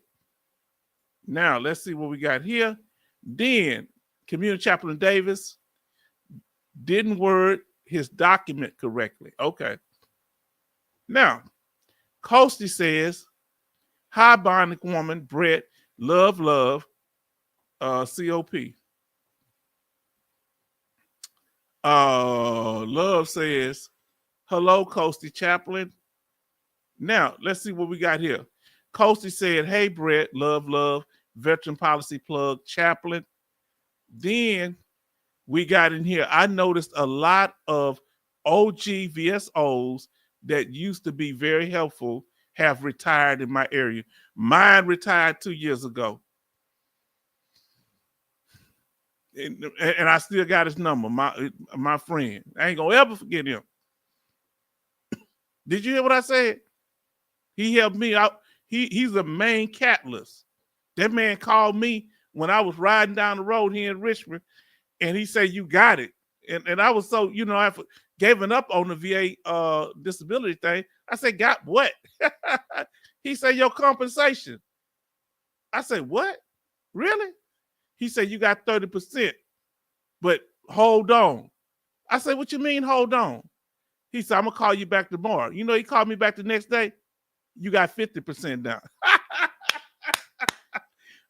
Now, let's see what we got here. Then, Community Chaplain Davis didn't word his document correctly. Okay. Now, Coasty says, hi, Bionic Woman, Brett, love, COP. Love says, hello, Coasty Chaplain. Now, let's see what we got here. Coasty said, hey, Brett, love, veteran policy plug, Chaplain. Then we got in here, I noticed a lot of OG VSOs that used to be very helpful have retired in my area. Mine retired 2 years ago. And I still got his number, my friend. I ain't gonna ever forget him. Did you hear what I said? He helped me out. He's the main catalyst. That man called me when I was riding down the road here in Richmond, and he said, "You got it." And I was so, I giving up on the VA disability thing. I said, "Got what?" He said, "Your compensation." I said, "What? Really?" He said, "You got 30%, but hold on." I said, "What you mean, hold on?" He said, "I'm going to call you back tomorrow." You know, he called me back the next day. "You got 50% down."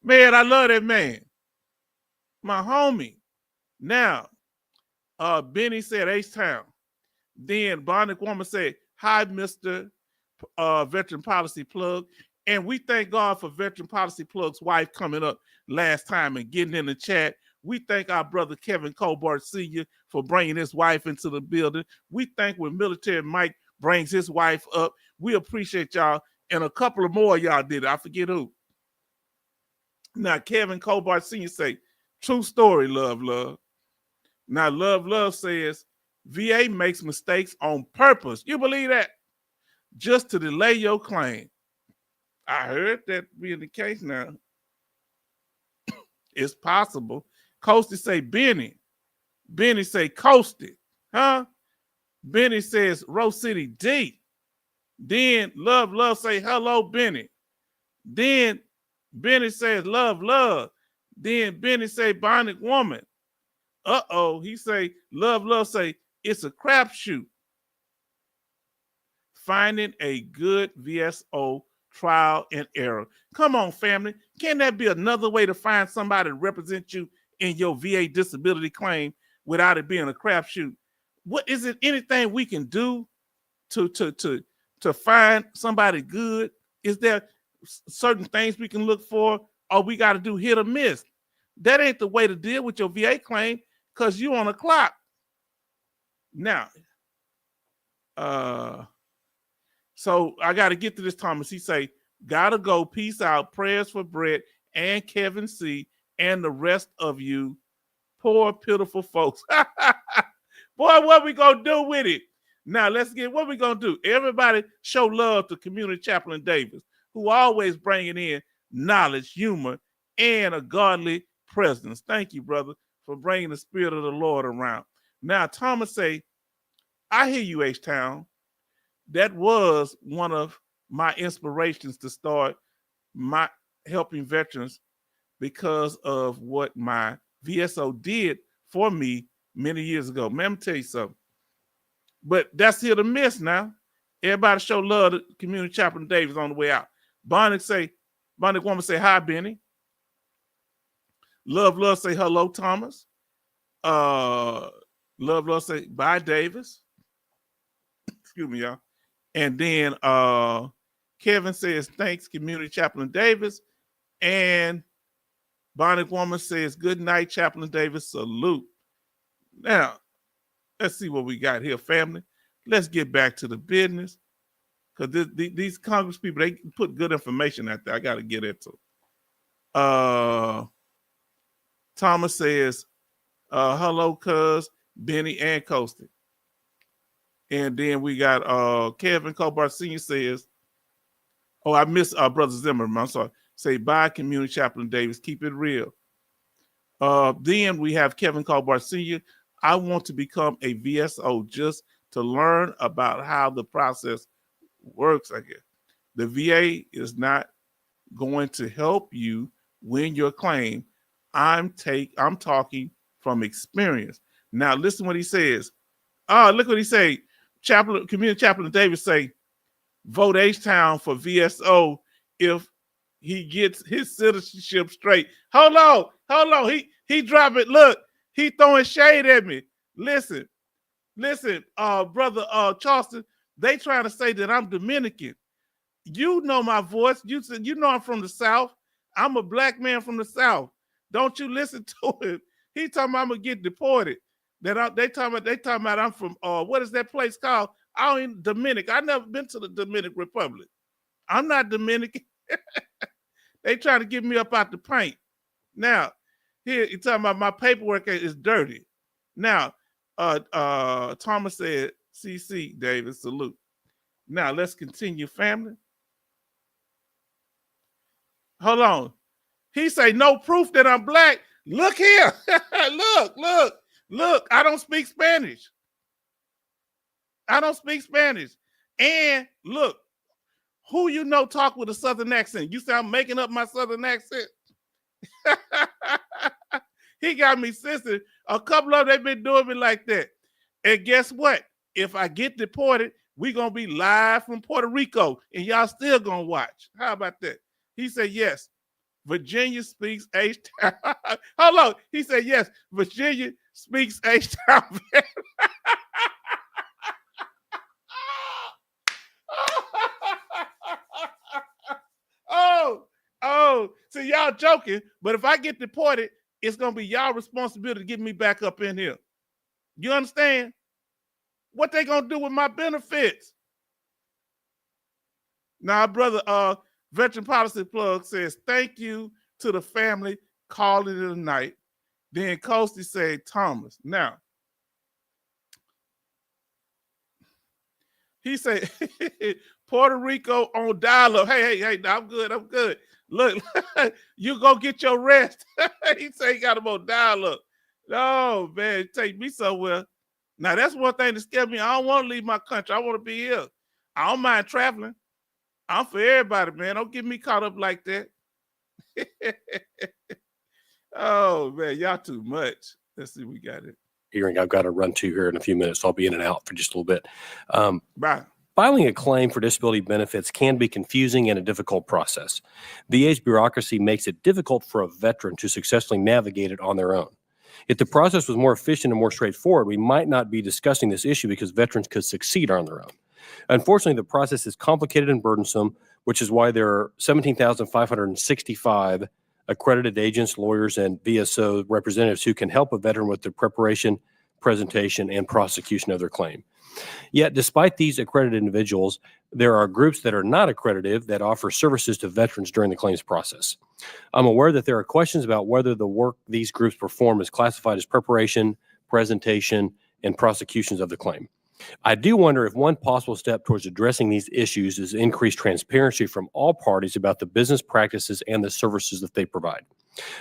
Man, I love that man. My homie. Now, Benny said H-Town. Then Bonnie Woman said, "Hi, Mr. Veteran Policy Plug." And we thank God for Veteran Policy Plug's wife coming up last time and getting in the chat. We thank our brother Kevin Colbart Sr. for bringing his wife into the building. We thank when Military Mike brings his wife up. We appreciate y'all. And a couple of more of y'all did it. I forget who. Now, Kevin Colbart Sr. say, "True story, love. Now, love says, VA makes mistakes on purpose." You believe that? Just to delay your claim. I heard that being the case now. It's possible. Coasty say Benny. Benny say Coasty. Huh? Benny says Rose City D. Then love say hello, Benny. Then Benny says love. Then Benny say Bionic Woman. He say love say it's a crapshoot. Finding a good VSO trial and error. Come on, family. Can that be another way to find somebody to represent you in your VA disability claim without it being a crapshoot? What is it? Anything we can do to find somebody good? Is there certain things we can look for, or we got to do hit or miss? That ain't the way to deal with your VA claim, because you on a clock. Now, so I got to get to this, Thomas. He say, "Gotta go. Peace out. Prayers for Brett and Kevin C. and the rest of you poor, pitiful folks." Boy, what we gonna do with it? Now, let's get what we gonna do. Everybody show love to Community Chaplain Davis, who always bringing in knowledge, humor, and a godly presence. Thank you, brother, for bringing the spirit of the Lord around. Now, Thomas say, "I hear you, H-Town. That was one of my inspirations to start my helping veterans because of what my VSO did for me many years ago." Man, let me tell you something. But that's here to miss now. Everybody show love to Community Chaplain Davis on the way out. Bonnie Woman say, "Hi, Benny." Love say, "Hello, Thomas." Love say, "Bye, Davis." Excuse me, y'all. And then Kevin says, "Thanks, Community Chaplain Davis." And Bonnie Woman says, "Good night, Chaplain Davis. Salute." Now, let's see what we got here, family. Let's get back to the business, because these Congress people, they put good information out there. I got to get into. Thomas says, "Hello, cuz, Benny and Coasty." And then we got Kevin Colbart Sr. says, I miss Brother Zimmerman. I'm sorry. Say, "Bye, Community Chaplain Davis. Keep it real." Then we have Kevin Colbart Sr. "I want to become a VSO just to learn about how the process works, I guess. The VA is not going to help you win your claim. I'm talking from experience." Now, listen what he says. Look what he say. Community Chaplain Davis say, "Vote H-Town for VSO if he gets his citizenship straight." Hold on. He drop it. Look, he throwing shade at me. Listen, brother Charleston, they trying to say that I'm Dominican. You know my voice. You know I'm from the South. I'm a black man from the South. Don't you listen to him. He talking about I'm gonna get deported. They talking about I'm from what is that place called? I ain't Dominican. I never been to the Dominican Republic. I'm not Dominican. They trying to get me up out the paint. Now, Here, you talking about my paperwork is dirty. Now, Thomas said, CC, David, salute. Now, let's continue, family. Hold on. He say, no proof that I'm black. Look here. Look. I don't speak Spanish. And look, who you know talk with a Southern accent? You say I'm making up my Southern accent? He got me sensitive. A couple of them been doing me like that. And guess what? If I get deported, we going to be live from Puerto Rico, and y'all still going to watch. How about that? He said, yes, Virginia speaks H-Town. Hold on. He said, yes, Virginia speaks H-Town. Oh, so y'all joking, but if I get deported, it's going to be y'all responsibility to get me back up in here. You understand? What they going to do with my benefits? Now, brother, Veteran Policy Plug says, thank you to the family calling it a night. Then Coasty said, Thomas. Now, he said, Puerto Rico on dial-up. Hey, I'm good. Look, you go get your rest. He said he got him on dial-up. No, man, take me somewhere. Now, that's one thing that scared me. I don't want to leave my country. I want to be here. I don't mind traveling. I'm for everybody, man. Don't get me caught up like that. Oh, man, y'all too much. Let's see, we got it. Hearing I've got to run to here in a few minutes, so I'll be in and out for just a little bit. Bye. Filing a claim for disability benefits can be confusing and a difficult process. VA's bureaucracy makes it difficult for a veteran to successfully navigate it on their own. If the process was more efficient and more straightforward, we might not be discussing this issue because veterans could succeed on their own. Unfortunately, the process is complicated and burdensome, which is why there are 17,565 accredited agents, lawyers, and VSO representatives who can help a veteran with the preparation, presentation, and prosecution of their claim. Yet, despite these accredited individuals, there are groups that are not accredited that offer services to veterans during the claims process. I'm aware that there are questions about whether the work these groups perform is classified as preparation, presentation, and prosecutions of the claim. I do wonder if one possible step towards addressing these issues is increased transparency from all parties about the business practices and the services that they provide.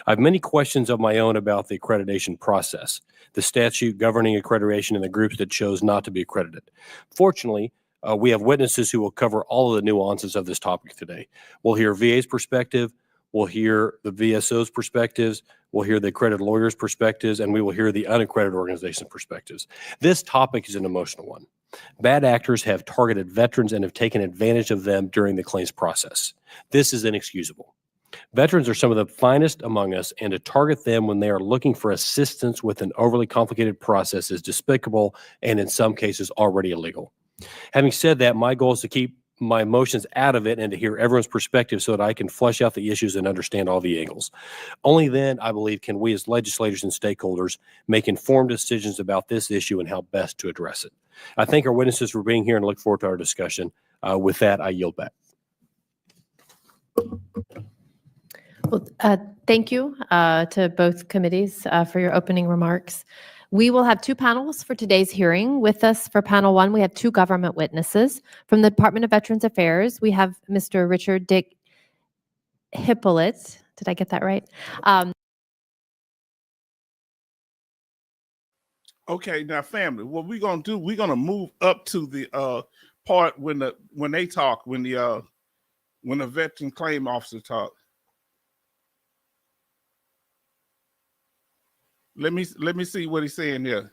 I have many questions of my own about the accreditation process, the statute governing accreditation, and the groups that chose not to be accredited. Fortunately, we have witnesses who will cover all of the nuances of this topic today. We'll hear VA's perspective, we'll hear the VSO's perspectives, we'll hear the accredited lawyers' perspectives, and we will hear the unaccredited organization's perspectives. This topic is an emotional one. Bad actors have targeted veterans and have taken advantage of them during the claims process. This is inexcusable. Veterans are some of the finest among us, and to target them when they are looking for assistance with an overly complicated process is despicable and in some cases already illegal. Having said that, my goal is to keep my emotions out of it and to hear everyone's perspective so that I can flesh out the issues and understand all the angles. Only then, I believe, can we as legislators and stakeholders make informed decisions about this issue and how best to address it. I thank our witnesses for being here and look forward to our discussion. With that, I yield back. Well, thank you to both committees for your opening remarks. We will have two panels for today's hearing. With us for panel one, we have two government witnesses. From the Department of Veterans Affairs, we have Mr. Richard Dick Hippolyte. Did I get that right? Okay, now family, what we're gonna do, we're gonna move up to the part when the veteran claim officer talk. Let me see what he's saying here.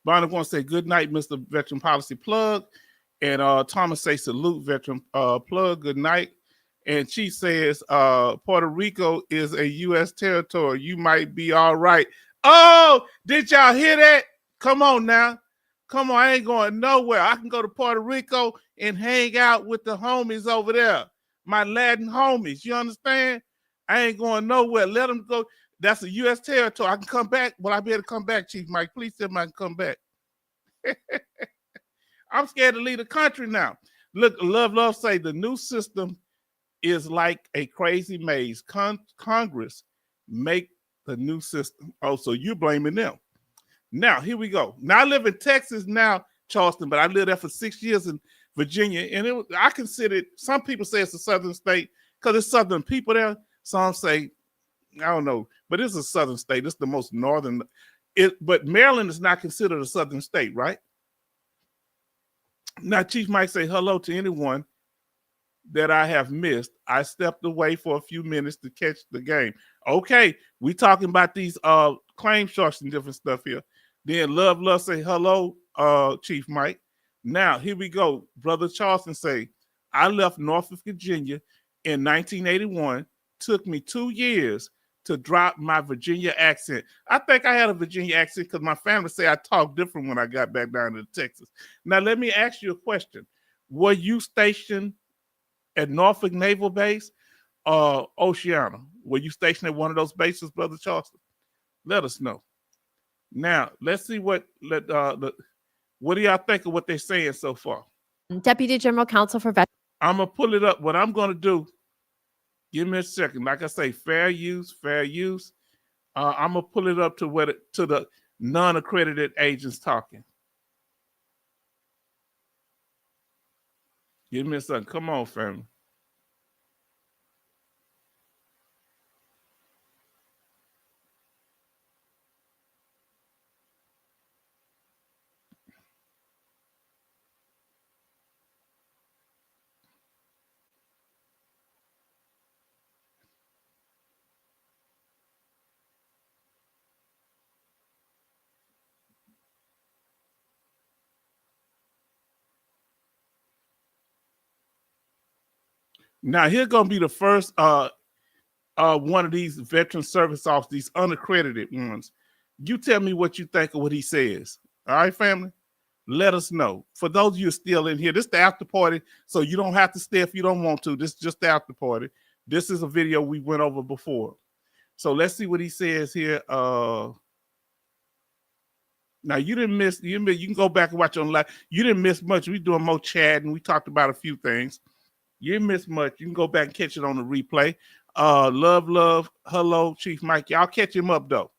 Bonnie wants to say good night, Mr. Veteran Policy Plug, and Thomas say salute, Veteran Plug, good night. And she says Puerto Rico is a U.S. territory. You might be all right. Oh, did y'all hear that? Come on now. Come on, I ain't going nowhere. I can go to Puerto Rico and hang out with the homies over there, my Latin homies. You understand? I ain't going nowhere. Let them go. That's a U.S. territory. I can come back. Well, I better come back, Chief Mike. Please tell me I can come back. I'm scared to leave the country now. Look, Love say the new system is like a crazy maze. Congress make The new system. Oh, so you're blaming them. Now, here we go. Now, I live in Texas now, Charleston, but I lived there for 6 years in Virginia. And I consider it, some people say it's a southern state because it's southern people there. Some say, I don't know, but it's a southern state. It's the most northern. But Maryland is not considered a southern state, right? Now, Chief might say hello to anyone that I have missed. I stepped away for a few minutes to catch the game. Okay, we talking about these claim sharks and different stuff here. Then Love say hello, Chief Mike. Now, here we go. Brother Charleston say, I left Norfolk, Virginia in 1981. Took me 2 years to drop my Virginia accent. I think I had a Virginia accent because my family say I talk different when I got back down to Texas. Now, let me ask you a question. Were you stationed at Norfolk Naval Base or Oceana? Were you stationed at one of those bases, Brother Charleston? Let us know. Now, let's see what do y'all think of what they're saying so far? Deputy General Counsel for Veterans. I'm going to pull it up. What I'm going to do, give me a second. Like I say, fair use. I'm going to pull it up to the non-accredited agents talking. Give me a second. Come on, family. Now, here's going to be the first one of these veteran service officers, these unaccredited ones. You tell me what you think of what he says. All right, family? Let us know. For those of you still in here, this is the after party, so you don't have to stay if you don't want to. This is just the after party. This is a video we went over before. So let's see what he says here. Now, you didn't miss, you can go back and watch on live. You didn't miss much. We doing more chat, and we talked about a few things. You didn't miss much. You can go back and catch it on the replay. Love, hello, Chief Mike. Y'all catch him up, though.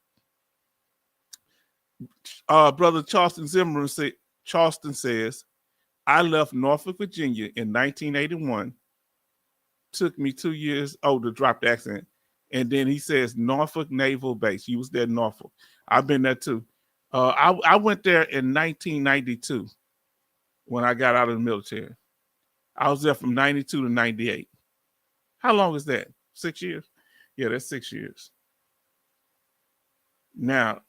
Brother Charleston says, I left Norfolk, Virginia in 1981. Took me 2 years to drop the accent. And then he says Norfolk Naval Base. He was there in Norfolk. I've been there too. I went there in 1992 when I got out of the military. I was there from 92 to 98. How long is that? 6 years? Yeah, that's 6 years. Now,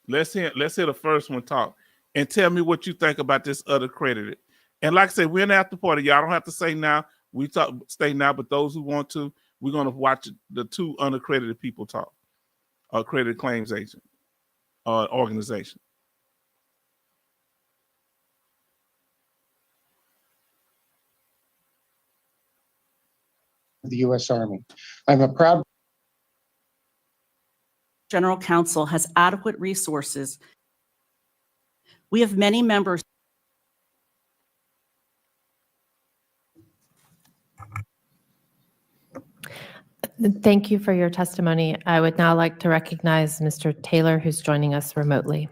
let's hear the first one talk and tell me what you think about this other accredited. And like I said, we're in the after party. Y'all don't have to say now. We stay now, but those who want to, we're going to watch the two unaccredited people talk. Accredited claims agent organization. The U.S. Army. I'm a proud General Counsel has adequate resources. We have many members. Thank you for your testimony. I would now like to recognize Mr. Taylor, who's joining us remotely.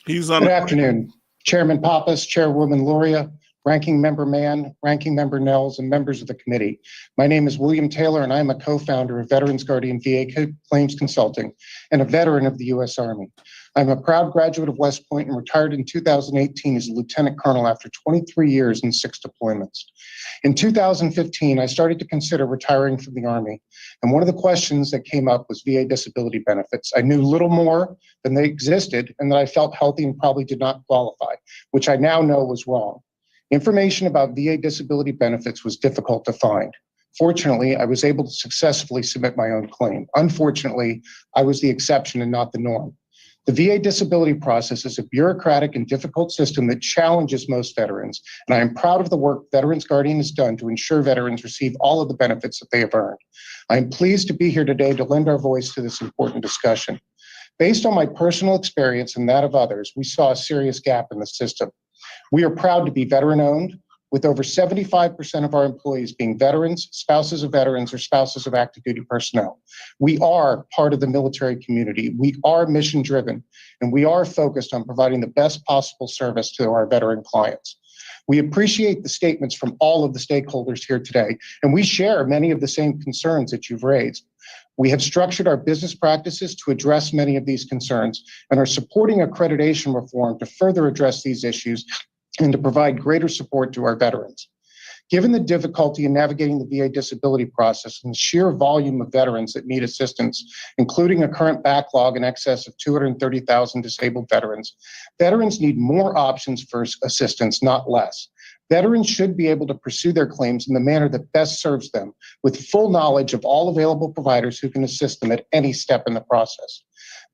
He's on. Good afternoon, Chairman Pappas, Chairwoman Luria, Ranking Member Mann, Ranking Member Nels, and members of the committee. My name is William Taylor, and I'm a co-founder of Veterans Guardian VA Claims Consulting and a veteran of the U.S. Army. I'm a proud graduate of West Point and retired in 2018 as a lieutenant colonel after 23 years and 6 deployments. In 2015, I started to consider retiring from the Army, and one of the questions that came up was VA disability benefits. I knew little more than they existed and that I felt healthy and probably did not qualify, which I now know was wrong. Information about VA disability benefits was difficult to find. Fortunately, I was able to successfully submit my own claim. Unfortunately, I was the exception and not the norm. The VA disability process is a bureaucratic and difficult system that challenges most veterans, and I am proud of the work Veterans Guardian has done to ensure veterans receive all of the benefits that they have earned. I am pleased to be here today to lend our voice to this important discussion. Based on my personal experience and that of others, we saw a serious gap in the system. We are proud to be veteran-owned, with over 75% of our employees being veterans, spouses of veterans, or spouses of active duty personnel. We are part of the military community. We are mission driven, and we are focused on providing the best possible service to our veteran clients. We appreciate the statements from all of the stakeholders here today, and we share many of the same concerns that you've raised. We have structured our business practices to address many of these concerns and are supporting accreditation reform to further address these issues and to provide greater support to our veterans. Given the difficulty in navigating the VA disability process and the sheer volume of veterans that need assistance, including a current backlog in excess of 230,000 disabled veterans, veterans need more options for assistance, not less. Veterans should be able to pursue their claims in the manner that best serves them, with full knowledge of all available providers who can assist them at any step in the process.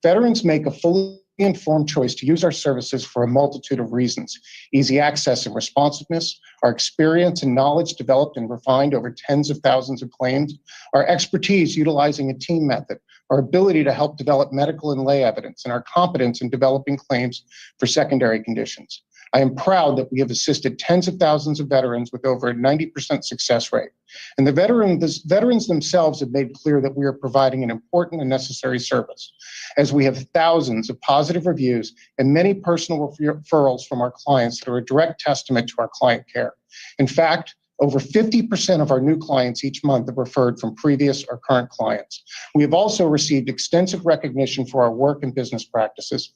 Veterans make a fully informed choice to use our services for a multitude of reasons: easy access and responsiveness, our experience and knowledge developed and refined over tens of thousands of claims, our expertise utilizing a team method, our ability to help develop medical and lay evidence, and our competence in developing claims for secondary conditions. I am proud that we have assisted tens of thousands of veterans with over a 90% success rate. And the veterans themselves have made clear that we are providing an important and necessary service, as we have thousands of positive reviews and many personal referrals from our clients that are a direct testament to our client care. In fact, over 50% of our new clients each month are referred from previous or current clients. We have also received extensive recognition for our work and business practices.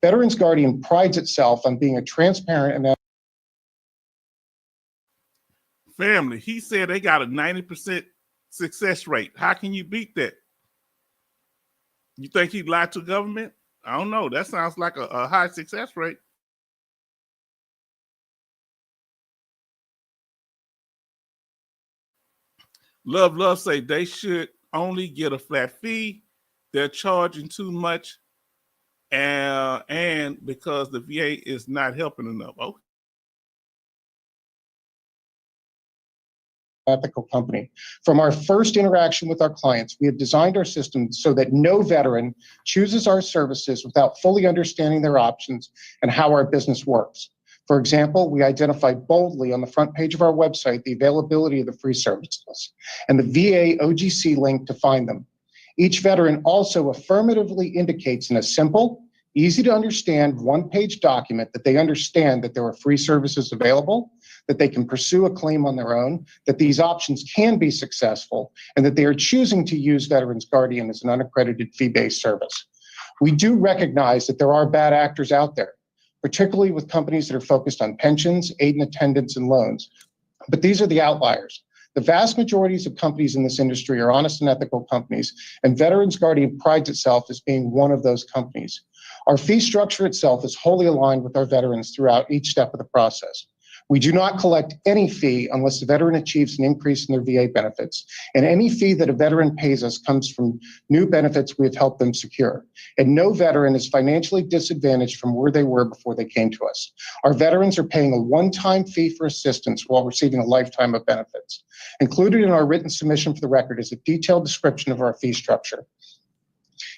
Veterans Guardian prides itself on being a transparent and Family, he said they got a 90% success rate. How can you beat that? You think he lied to government? I don't know. That sounds like a high success rate. Love say they should only get a flat fee. They're charging too much, and because the VA is not helping enough. Okay. ethical company. From our first interaction with our clients, we have designed our system so that no veteran chooses our services without fully understanding their options and how our business works. For example, we identify boldly on the front page of our website the availability of the free services and the VA OGC link to find them. Each veteran also affirmatively indicates in a simple, easy to understand one-page document that they understand that there are free services available, that they can pursue a claim on their own, that these options can be successful, and that they are choosing to use Veterans Guardian as an unaccredited fee-based service. We do recognize that there are bad actors out there, particularly with companies that are focused on pensions, aid and attendance, and loans. But these are the outliers. The vast majorities of companies in this industry are honest and ethical companies, and Veterans Guardian prides itself as being one of those companies. Our fee structure itself is wholly aligned with our veterans throughout each step of the process. We do not collect any fee unless the veteran achieves an increase in their VA benefits, and any fee that a veteran pays us comes from new benefits we have helped them secure. And no veteran is financially disadvantaged from where they were before they came to us. Our veterans are paying a one-time fee for assistance while receiving a lifetime of benefits. Included in our written submission for the record is a detailed description of our fee structure.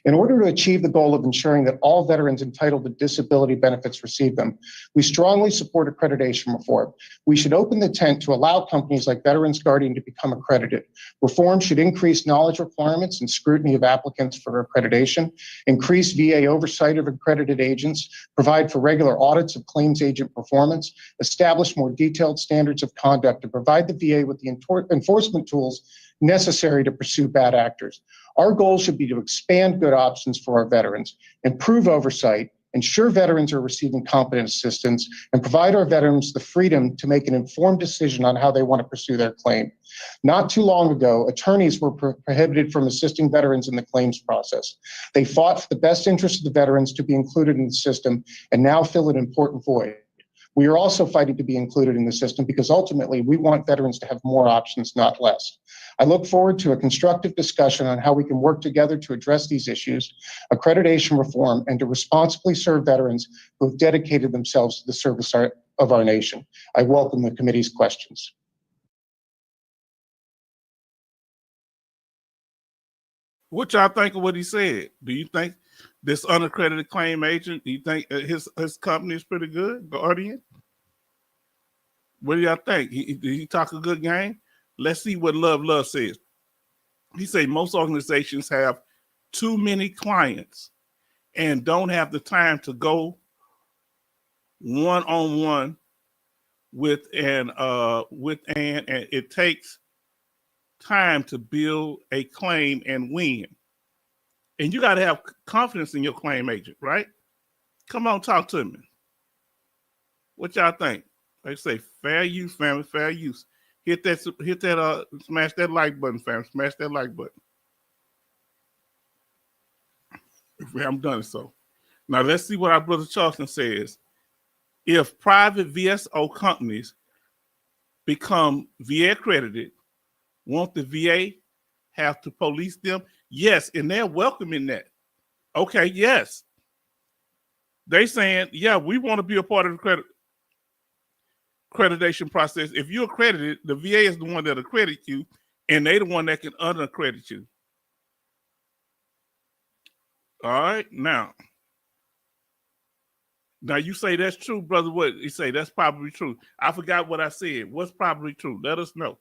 In order to achieve the goal of ensuring that all veterans entitled to disability benefits receive them, we strongly support accreditation reform. We should open the tent to allow companies like Veterans Guardian to become accredited. Reform should increase knowledge requirements and scrutiny of applicants for accreditation, increase VA oversight of accredited agents, provide for regular audits of claims agent performance, establish more detailed standards of conduct, and provide the VA with the enforcement tools necessary to pursue bad actors. Our goal should be to expand good options for our veterans, improve oversight, ensure veterans are receiving competent assistance, and provide our veterans the freedom to make an informed decision on how they want to pursue their claim. Not too long ago, attorneys were prohibited from assisting veterans in the claims process. They fought for the best interest of the veterans to be included in the system and now fill an important void. We are also fighting to be included in the system because ultimately we want veterans to have more options, not less. I look forward to a constructive discussion on how we can work together to address these issues, accreditation reform, and to responsibly serve veterans who have dedicated themselves to the service of our nation. I welcome the committee's questions. What y'all think of what he said? Do you think this unaccredited claim agent, do you think his company is pretty good, Guardian? What do y'all think? Did he talk a good game? Let's see what Love says. He said most organizations have too many clients and don't have the time to go one-on-one with and it takes time to build a claim and win. And you got to have confidence in your claim agent, right? Come on, talk to me. What y'all think? They say fair use, family, fair use. Hit that, smash that like button, family. Smash that like button. I'm done so. Now let's see what our brother Charleston says. If private VSO companies become VA accredited, won't the VA have to police them? Yes, and they're welcoming that. Okay, yes. They saying, yeah, we want to be a part of the accreditation process. If you're accredited, the VA is the one that accredits you, and they're the one that can unaccredit you. All right, now you say that's true, brother. What you say? That's probably true. I forgot what I said. What's probably true? Let us know.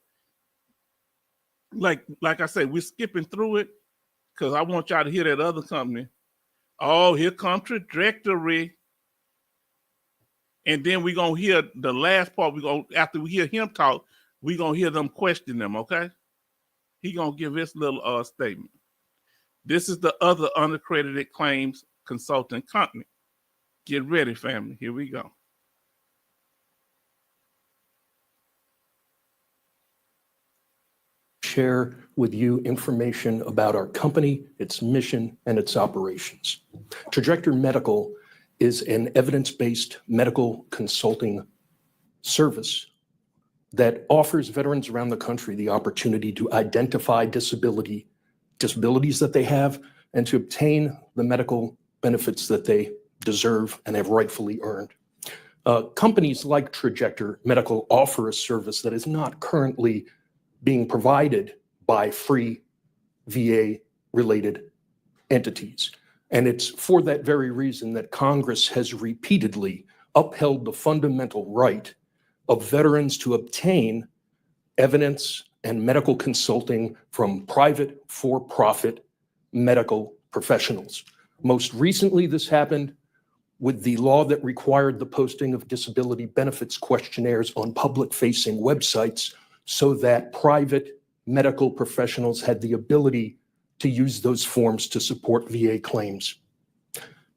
Like I said, we're skipping through it because I want y'all to hear that other company. Oh, here comes trajectory. And then we're gonna hear the last part. After we hear him talk, we're gonna hear them question them, okay? He gonna give his little statement. This is the other unaccredited claims consulting company. Get ready, family. Here we go. Share with you information about our company, its mission, and its operations. Trajectory Medical is an evidence-based medical consulting service that offers veterans around the country the opportunity to identify disabilities that they have and to obtain the medical benefits that they deserve and have rightfully earned. Companies like Trajectory Medical offer a service that is not currently being provided by free VA-related entities. And it's for that very reason that Congress has repeatedly upheld the fundamental right of veterans to obtain evidence and medical consulting from private for-profit medical professionals. Most recently, this happened with the law that required the posting of disability benefits questionnaires on public-facing websites so that private medical professionals had the ability to use those forms to support VA claims.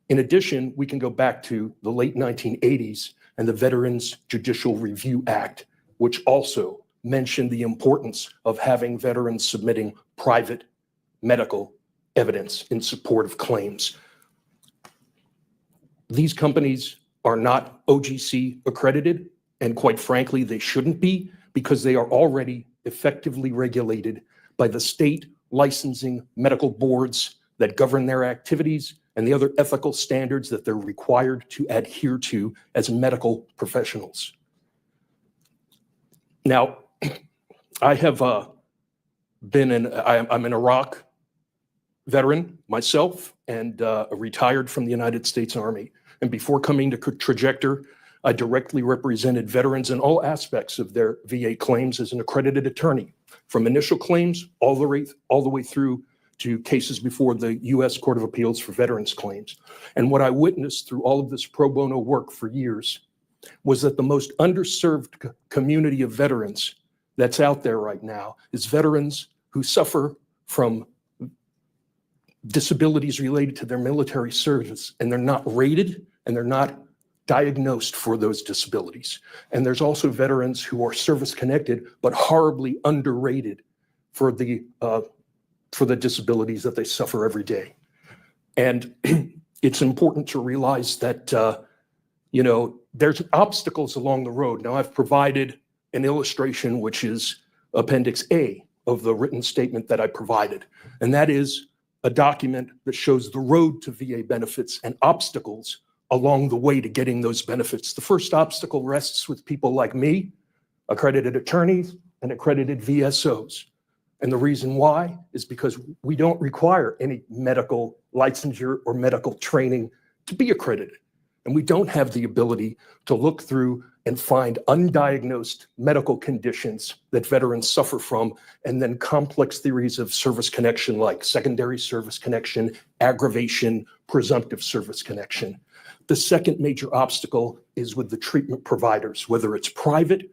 In addition, we can go back to the late 1980s and the Veterans Judicial Review Act, which also mentioned the importance of having veterans submitting private medical evidence in support of claims. These companies are not OGC accredited, and quite frankly, they shouldn't be, because they are already effectively regulated by the state licensing medical boards that govern their activities and the other ethical standards that they're required to adhere to as medical professionals. Now, I have I'm an Iraq veteran myself and retired from the United States Army. And before coming to Trajectory, I directly represented veterans in all aspects of their VA claims as an accredited attorney, from initial claims all the way through to cases before the U.S. Court of Appeals for Veterans Claims. And what I witnessed through all of this pro bono work for years was that the most underserved community of veterans that's out there right now is veterans who suffer from disabilities related to their military service, and they're not rated and they're not diagnosed for those disabilities. And there's also veterans who are service connected, but horribly underrated for the disabilities that they suffer every day. And it's important to realize that, there's obstacles along the road. Now, I've provided an illustration, which is Appendix A of the written statement that I provided. And that is a document that shows the road to VA benefits and obstacles along the way to getting those benefits. The first obstacle rests with people like me, accredited attorneys, and accredited VSOs. And the reason why is because we don't require any medical licensure or medical training to be accredited. And we don't have the ability to look through and find undiagnosed medical conditions that veterans suffer from, and then complex theories of service connection like secondary service connection, aggravation, presumptive service connection. The second major obstacle is with the treatment providers, whether it's private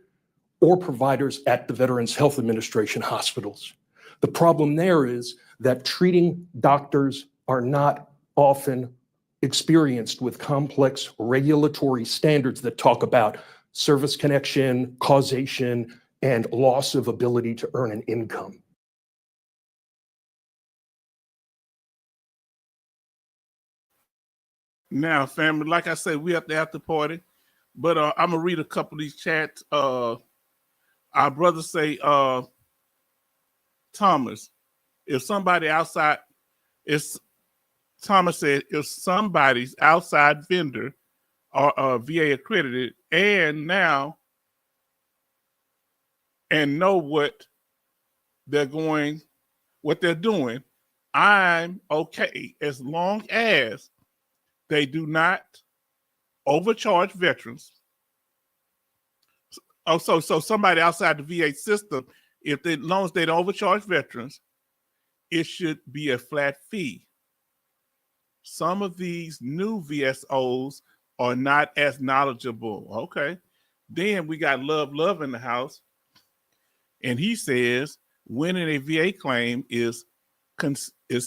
or providers at the Veterans Health Administration hospitals. The problem there is that treating doctors are not often experienced with complex regulatory standards that talk about service connection, causation, and loss of ability to earn an income. Now, family, like I said, we at the after party, but I'm gonna read a couple of these chats. Our brothers say, Thomas, if somebody outside, Thomas said, if somebody's outside vendor or VA accredited and know what they're doing, I'm okay as long as they do not overcharge veterans. So somebody outside the VA system, as long as they don't overcharge veterans, it should be a flat fee. Some of these new VSOs are not as knowledgeable. Okay. Then we got Love in the house. And he says, winning a VA claim is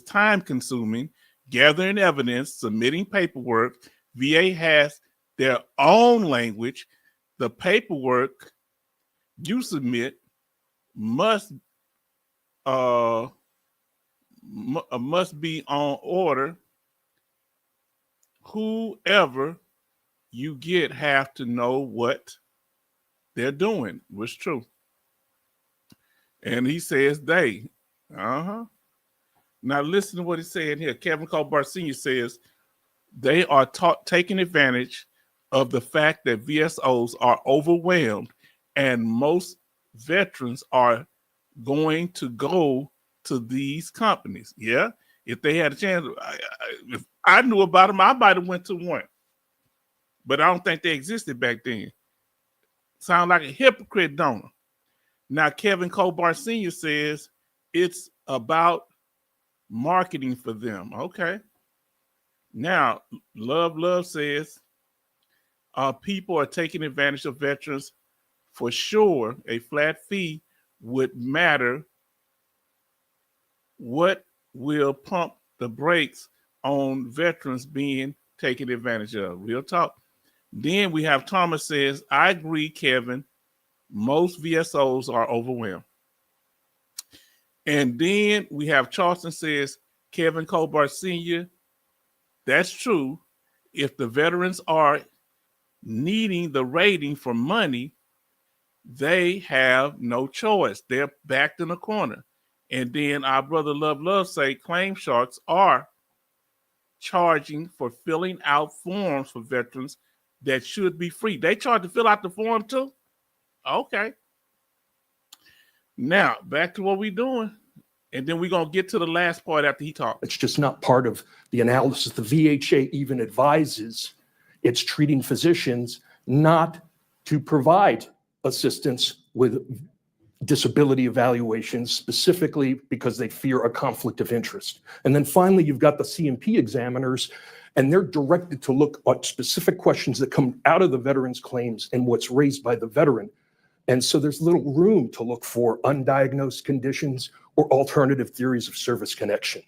time consuming, gathering evidence, submitting paperwork. VA has their own language. The paperwork you submit must be on order. Whoever you get have to know what they're doing, was true. And he says they. Now listen to what he's saying here. Kevin Colbert Sr. says they are taking advantage of the fact that VSOs are overwhelmed and most veterans are going to go to these companies. Yeah, if they had a chance, if I knew about them, I might have went to one. But I don't think they existed back then. Sound like a hypocrite, don't it? Now, Kevin Colbert Sr. says it's about marketing for them. Okay. Now, Love says people are taking advantage of veterans. For sure, a flat fee would matter. What will pump the brakes on veterans being taken advantage of? Real talk. Then we have Thomas says, I agree, Kevin. Most VSOs are overwhelmed. And then we have Charleston says, Kevin Colbert Sr., that's true. If the veterans are needing the rating for money, they have no choice. They're backed in a corner. And then our brother Love say claim sharks are charging for filling out forms for veterans that should be free. They charge to fill out the form too? Okay. Now, back to what we're doing. And then we're going to get to the last part after he talks. It's just not part of the analysis. The VHA even advises its treating physicians not to provide assistance with disability evaluations, specifically because they fear a conflict of interest. And then finally, you've got the C&P examiners, and they're directed to look at specific questions that come out of the veteran's claims and what's raised by the veteran. And so there's little room to look for undiagnosed conditions or alternative theories of service connection.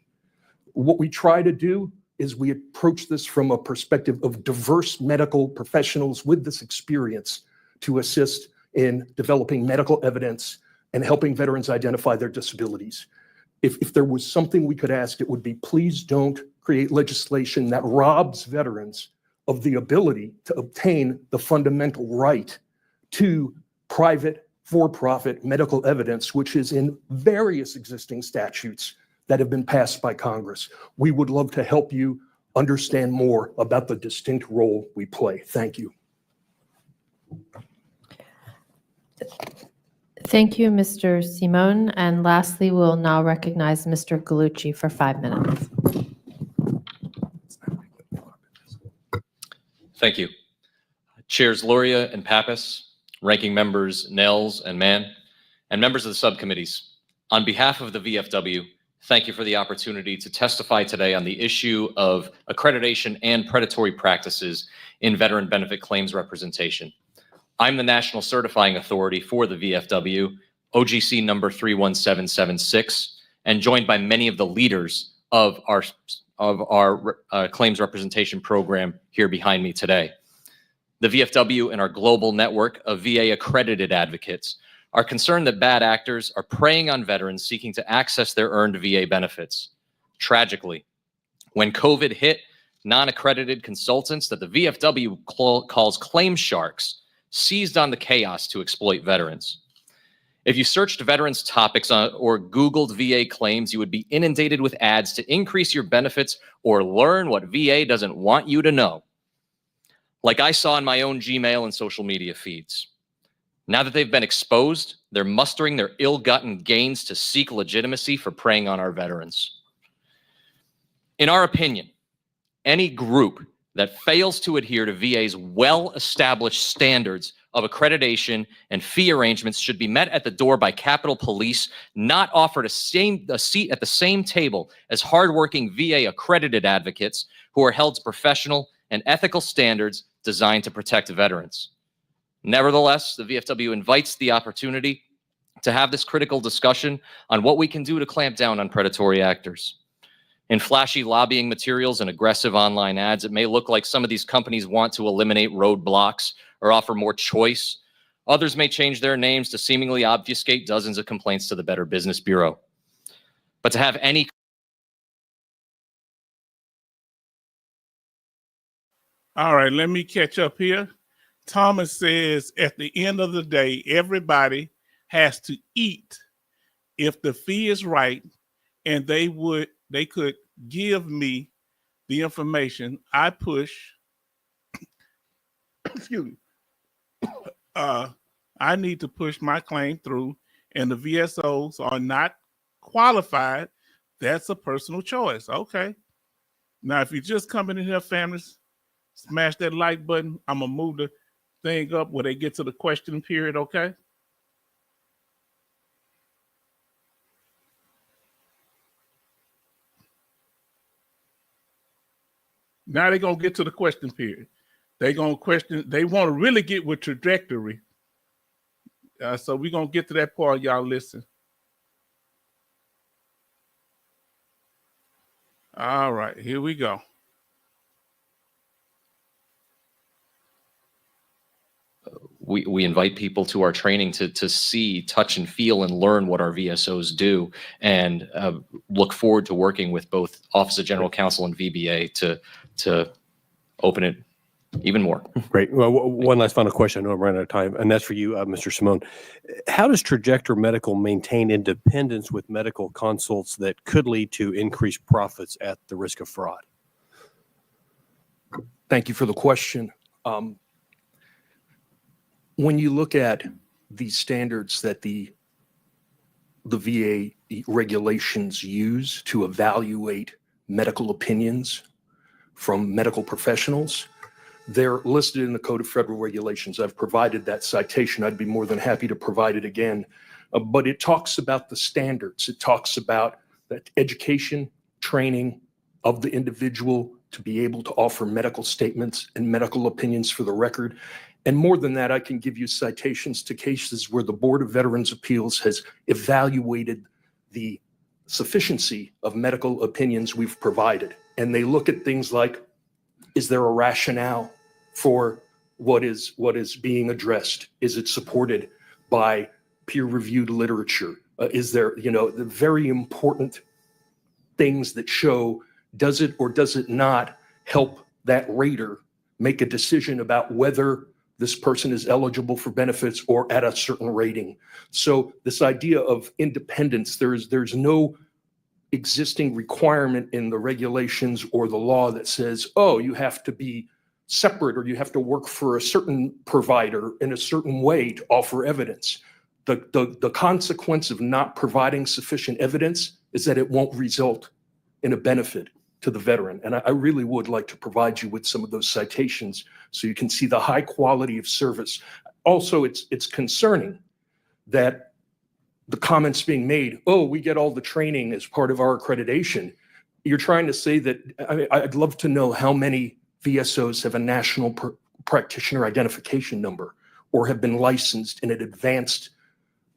What we try to do is we approach this from a perspective of diverse medical professionals with this experience to assist in developing medical evidence and helping veterans identify their disabilities. If there was something we could ask, it would be, please don't create legislation that robs veterans of the ability to obtain the fundamental right to private, for-profit medical evidence, which is in various existing statutes that have been passed by Congress. We would love to help you understand more about the distinct role we play. Thank you. Thank you, Mr. Simone. And lastly, we'll now recognize Mr. Gallucci for 5 minutes. Thank you. Chairs Loria and Pappas, Ranking Members Nels and Mann, and members of the subcommittees. On behalf of the VFW, thank you for the opportunity to testify today on the issue of accreditation and predatory practices in veteran benefit claims representation. I'm the National Certifying Authority for the VFW, OGC number 31776, and joined by many of the leaders of our claims representation program here behind me today. The VFW and our global network of VA accredited advocates are concerned that bad actors are preying on veterans seeking to access their earned VA benefits. Tragically, when COVID hit, non-accredited consultants that the VFW calls claim sharks seized on the chaos to exploit veterans. If you searched veterans topics or Googled VA claims, you would be inundated with ads to increase your benefits or learn what VA doesn't want you to know. Like I saw in my own Gmail and social media feeds. Now that they've been exposed, they're mustering their ill-gotten gains to seek legitimacy for preying on our veterans. In our opinion, any group that fails to adhere to VA's well-established standards of accreditation and fee arrangements should be met at the door by Capitol Police, not offered a seat at the same table as hardworking VA accredited advocates who are held to professional and ethical standards designed to protect veterans. Nevertheless, the VFW invites the opportunity to have this critical discussion on what we can do to clamp down on predatory actors. In flashy lobbying materials and aggressive online ads, it may look like some of these companies want to eliminate roadblocks or offer more choice. Others may change their names to seemingly obfuscate dozens of complaints to the Better Business Bureau. But to have any All right, let me catch up here. Thomas says at the end of the day, everybody has to eat. If the fee is right and they could give me the information, I push, excuse me, I need to push my claim through, and the VSOs are not qualified. That's a personal choice. Okay. Now, if you're just coming in here, families, smash that like button. I'm going to move the thing up where they get to the question period, okay? Now they're going to get to the question period. They're going to question, they want to really get with trajectory. So we're going to get to that part. Y'all listen. All right, here we go. we invite people to our training to see, touch, and feel and learn what our VSOs do, and look forward to working with both Office of General Counsel and VBA to open it even more. Great. Well, one last final question. I know I'm running out of time, and that's for you, Mr. Simone. How does Trajector Medical maintain independence with medical consults that could lead to increased profits at the risk of fraud? Thank you for the question. When you look at the standards that the VA regulations use to evaluate medical opinions from medical professionals, they're listed in the Code of Federal Regulations. I've provided that citation. I'd be more than happy to provide it again. But it talks about the standards. It talks about that education, training of the individual to be able to offer medical statements and medical opinions for the record. And more than that, I can give you citations to cases where the Board of Veterans' Appeals has evaluated the sufficiency of medical opinions we've provided. And they look at things like, is there a rationale for what is being addressed? Is it supported by peer-reviewed literature? Is there, the very important things that show, does it or does it not help that rater make a decision about whether this person is eligible for benefits or at a certain rating? So this idea of independence, there's no existing requirement in the regulations or the law that says, oh, you have to be separate or you have to work for a certain provider in a certain way to offer evidence. The consequence of not providing sufficient evidence is that it won't result in a benefit. to the veteran. And I really would like to provide you with some of those citations so you can see the high quality of service. Also, it's concerning that the comments being made, oh, we get all the training as part of our accreditation. You're trying to say that, I'd love to know how many VSOs have a national practitioner identification number or have been licensed in an advanced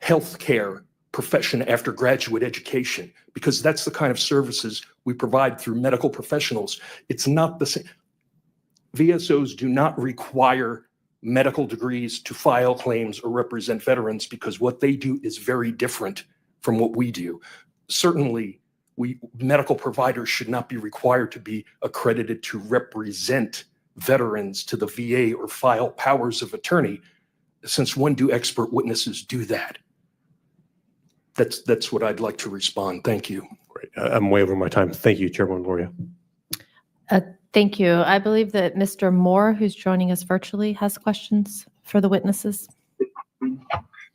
healthcare profession after graduate education, because that's the kind of services we provide through medical professionals. It's not the same. VSOs do not require medical degrees to file claims or represent veterans because what they do is very different from what we do. Certainly, medical providers should not be required to be accredited to represent veterans to the VA or file powers of attorney, since when do expert witnesses do that? That's what I'd like to respond. Thank you. Great. I'm way over my time. Thank you, Chairwoman Gloria. Thank you. I believe that Mr. Moore, who's joining us virtually, has questions for the witnesses.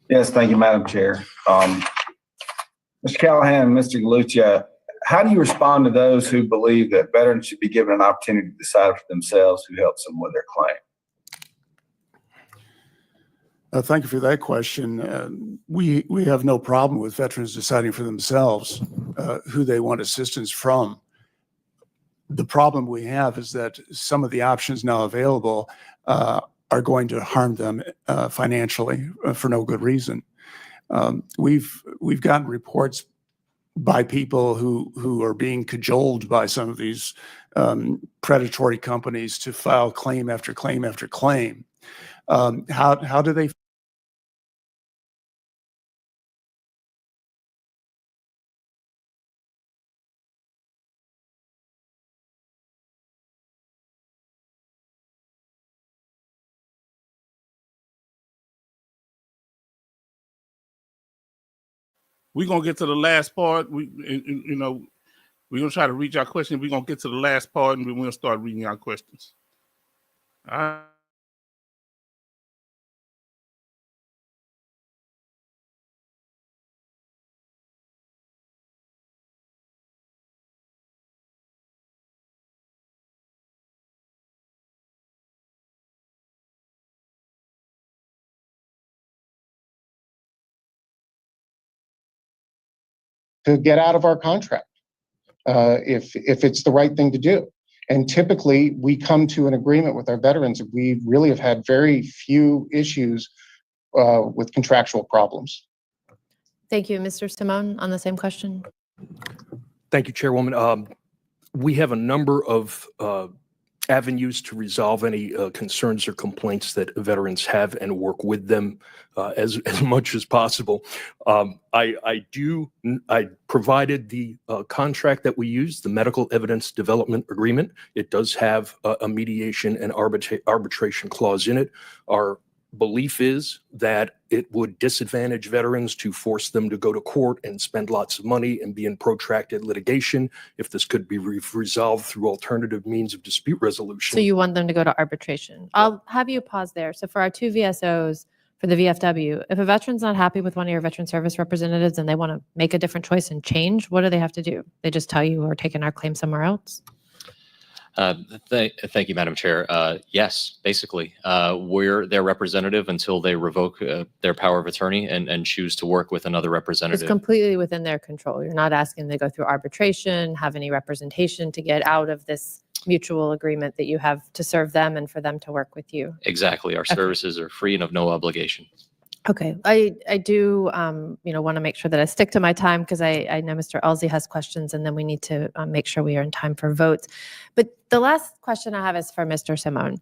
Yes, thank you, Madam Chair. Mr. Callahan and Mr. Galuccia, how do you respond to those who believe that veterans should be given an opportunity to decide for themselves who helps them with their claim? Thank you for that question. We have no problem with veterans deciding for themselves who they want assistance from. The problem we have is that some of the options now available are going to harm them financially for no good reason. We've gotten reports by people who are being cajoled by some of these predatory companies to file claim after claim after claim. How do they? We're gonna get to the last part. We're gonna try to reach our question. We're gonna get to the last part, and we're gonna start reading our questions. All right. To get out of our contract if it's the right thing to do. And typically we come to an agreement with our veterans. We really have had very few issues with contractual problems. Thank you. Mr. Simone, on the same question. Thank you, Chairwoman. We have a number of avenues to resolve any concerns or complaints that veterans have and work with them as much as possible. I provided the contract that we use, the Medical Evidence Development Agreement. It does have a mediation and arbitration clause in it. Our belief is that it would disadvantage veterans to force them to go to court and spend lots of money and be in protracted litigation if this could be resolved through alternative means of dispute resolution. So you want them to go to arbitration. I'll have you pause there. So for our two VSOs, for the VFW, if a veteran's not happy with one of your veteran service representatives and they want to make a different choice and change, what do they have to do? They just tell you we're taking our claim somewhere else? Thank you, Madam Chair. Yes, basically, we're their representative until they revoke their power of attorney and choose to work with another It's representative. completely within their control. You're not asking them to go through arbitration, have any representation to get out of this mutual agreement that you have to serve them and for them to work with you. Exactly. Our services are free and of no obligation. Okay, I do, want to make sure that I stick to my time because I know Mr. Elsie has questions and then we need to make sure we are in time for votes. But the last question I have is for Mr. Simone.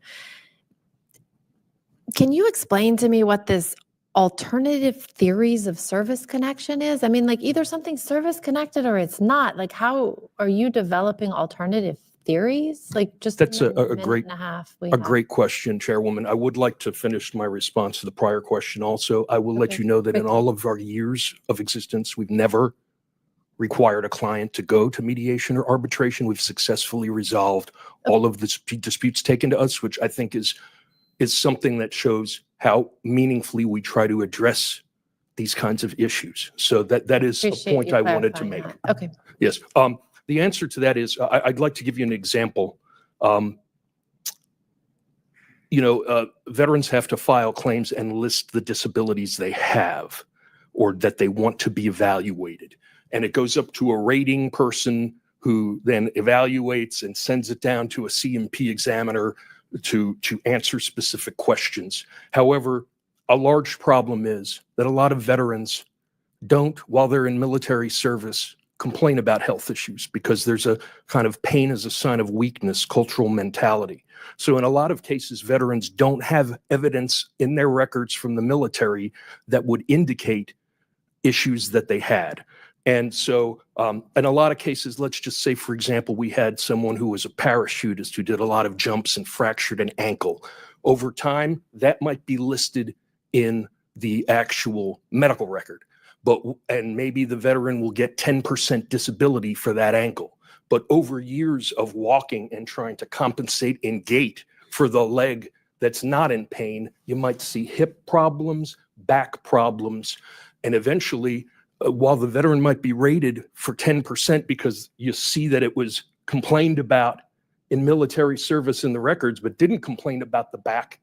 Can you explain to me what this alternative theories of service connection is? I mean, like either something's service connected or it's not. Like how are you developing alternative theories? Like just That's in a the minute great and a half we A have. great question, Chairwoman. I would like to finish my response to the prior question also. I will let Okay, you know that in quickly. all of our years of existence, we've never required a client to go to mediation or arbitration. We've successfully resolved all of the disputes taken to us, which I think is something that shows how meaningfully we try to address these kinds of issues. So that is a Appreciate point you I wanted to clarifying make. that. Okay. Yes. The answer to that is I'd like to give you an example. Veterans have to file claims and list the disabilities they have or that they want to be evaluated. And it goes up to a rating person who then evaluates and sends it down to a CMP examiner to answer specific questions. However, a large problem is that a lot of veterans don't, while they're in military service, complain about health issues because there's a kind of pain as a sign of weakness, cultural mentality. So in a lot of cases, veterans don't have evidence in their records from the military that would indicate issues that they had. And so in a lot of cases, let's just say, for example, we had someone who was a parachutist who did a lot of jumps and fractured an ankle. Over time, that might be listed in the actual medical record. And maybe the veteran will get 10% disability for that ankle. But over years of walking and trying to compensate in gait for the leg that's not in pain, you might see hip problems, back problems, and eventually, while the veteran might be rated for 10% because you see that it was complained about in military service in the records, but didn't complain about the back,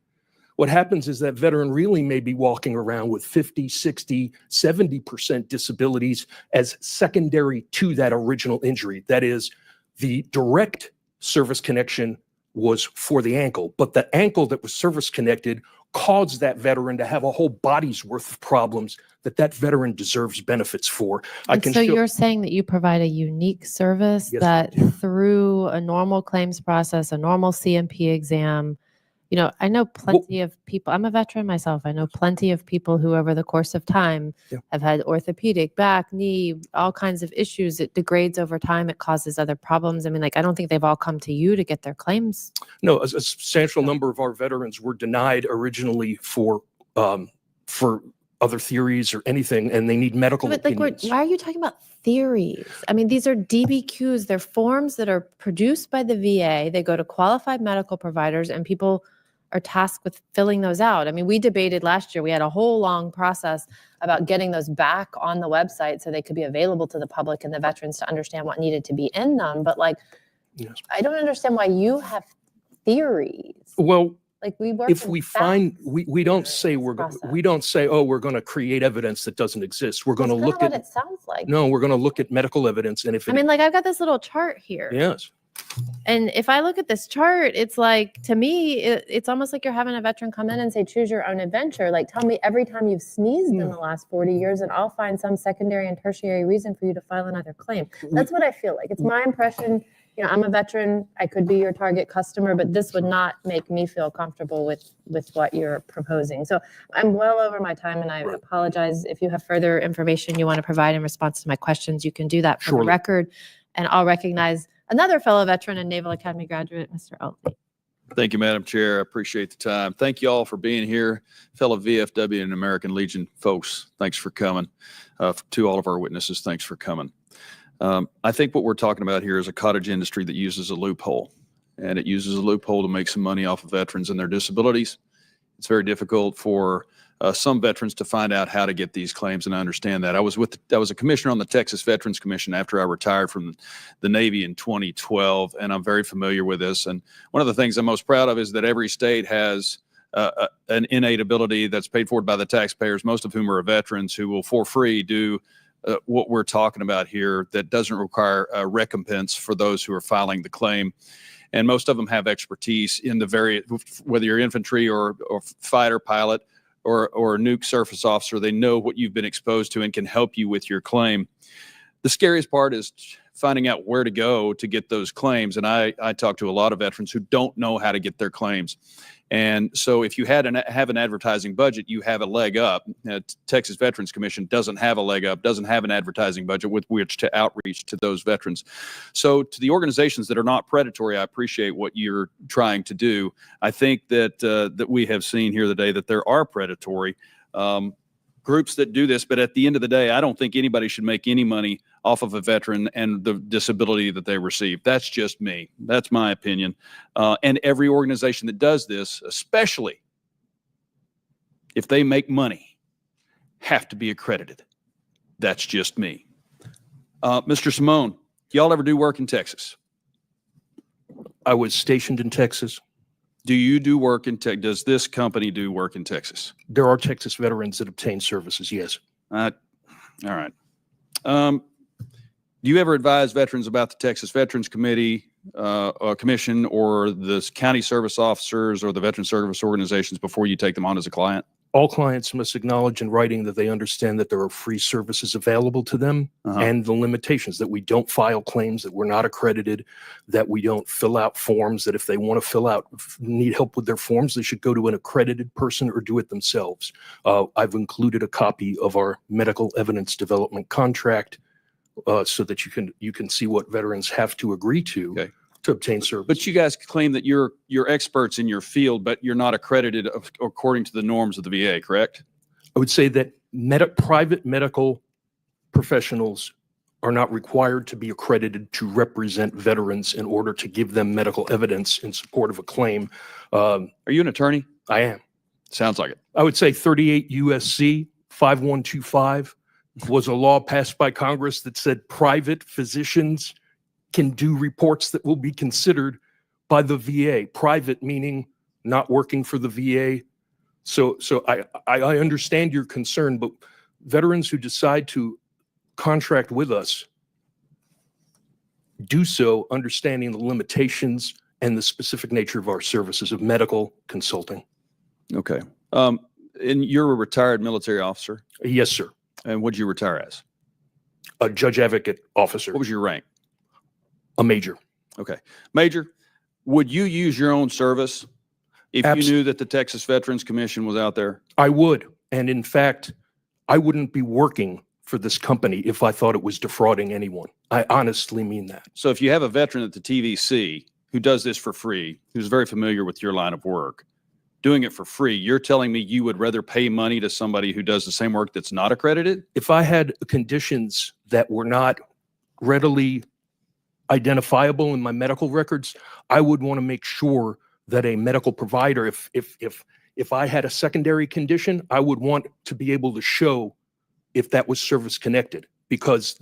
what happens is that veteran really may be walking around with 50, 60, 70% disabilities as secondary to that original injury. That is, the direct service connection was for the ankle, but the ankle that was service connected caused that veteran to have a whole body's worth of problems that veteran deserves benefits for. So you're saying that you provide a unique service Yes, that through a normal claims process, a normal CMP exam, I know plenty of people, I'm a veteran myself. I know plenty of people who over the course of time have had orthopedic, back, knee, all kinds of issues. It degrades over time. It causes other problems. I mean, I don't think they've all come to you to get their claims. No, a substantial number of our veterans were denied originally for other theories or anything, and they need medical But opinions. why are you talking about theories? I mean, these are DBQs. They're forms that are produced by the VA. They go to qualified medical providers, and people are tasked with filling those out. I mean, we debated last year. We had a whole long process about getting those back on the website so they could be available to the public and the veterans to understand what needed to be in them. But Yes. I don't understand why you have theories. Well, We work if in we find, facts we don't say process. we don't say, oh, we're going to create evidence that doesn't exist. We're going to That's look kinda at what it sounds like. no, we're going to look at medical evidence, and if it, I mean, I've got this little chart here. yes, And if I look at this chart, it's to me, it's almost like you're having a veteran come in and say, choose your own adventure. Tell me every time you've sneezed in the last 40 years, and I'll find some secondary and tertiary reason for you to file another claim. That's what I feel like. It's my impression. I'm a veteran. I could be your target customer, but this would not make me feel comfortable with what you're proposing. So I'm well over my time, and I apologize. If you have further information you want to provide in response to my questions, you can do that for the Surely. record. And I'll recognize another fellow veteran and Naval Academy graduate, Mr. Oatley. Thank you, Madam Chair. I appreciate the time. Thank you all for being here. Fellow VFW and American Legion folks, thanks for coming. To all of our witnesses, thanks for coming. I think what we're talking about here is a cottage industry that uses a loophole, and it uses a loophole to make some money off of veterans and their disabilities. It's very difficult for some veterans to find out how to get these claims, and I understand that. I was a commissioner on the Texas Veterans Commission after I retired from the Navy in 2012, and I'm very familiar with this. And one of the things I'm most proud of is that every state has an innate ability that's paid for by the taxpayers, most of whom are veterans who will for free do what we're talking about here that doesn't require a recompense for those who are filing the claim. And most of them have expertise in whether you're infantry or fighter pilot or a nuke surface officer, they know what you've been exposed to and can help you with your claim. The scariest part is finding out where to go to get those claims. And I talk to a lot of veterans who don't know how to get their claims. And so if you have an advertising budget, you have a leg up. Texas Veterans Commission doesn't have a leg up, doesn't have an advertising budget with which to outreach to those veterans. So to the organizations that are not predatory, I appreciate what you're trying to do. I think that we have seen here today that there are predatory groups that do this, but at the end of the day, I don't think anybody should make any money off of a veteran and the disability that they receive. That's just me. That's my opinion. And every organization that does this, especially if they make money, have to be accredited. That's just me. Mr. Simone, Y'all ever do work in Texas? I was stationed in Texas. Do you do work in Texas? Does this company do work in Texas? There are Texas veterans that obtain services, yes. All right. Do you ever advise veterans about the Texas Veterans Committee, Commission, or the county service officers or the veteran service organizations before you take them on as a client? All clients must acknowledge in writing that they understand that there are free services available to them and the limitations that we don't file claims, that we're not accredited, that we don't fill out forms, that if they want to need help with their forms, they should go to an accredited person or do it themselves. I've included a copy of our medical evidence development contract so that you can see what veterans have to agree to obtain service. But you guys claim that you're experts in your field, but you're not accredited according to the norms of the VA, correct? I would say that private medical professionals are not required to be accredited to represent veterans in order to give them medical evidence in support of a claim. Are you an attorney? I am. Sounds like it. I would say 38 USC 5125 was a law passed by Congress that said private physicians can do reports that will be considered by the VA. Private meaning not working for the VA. So I understand your concern, but veterans who decide to contract with us do so understanding the limitations and the specific nature of our services of medical consulting. Okay. And you're a retired military officer? Yes, sir. And what did you retire as? A judge advocate officer. What was your rank? A major. Okay. Major, would you use your own service if you knew that the Texas Veterans Commission was out there? I would. And in fact, I wouldn't be working for this company if I thought it was defrauding anyone. I honestly mean that. So if you have a veteran at the TVC who does this for free, who's very familiar with your line of work, doing it for free, you're telling me you would rather pay money to somebody who does the same work that's not accredited? If I had conditions that were not readily identifiable in my medical records, I would want to make sure that a medical provider, if I had a secondary condition, I would want to be able to show if that was service connected, because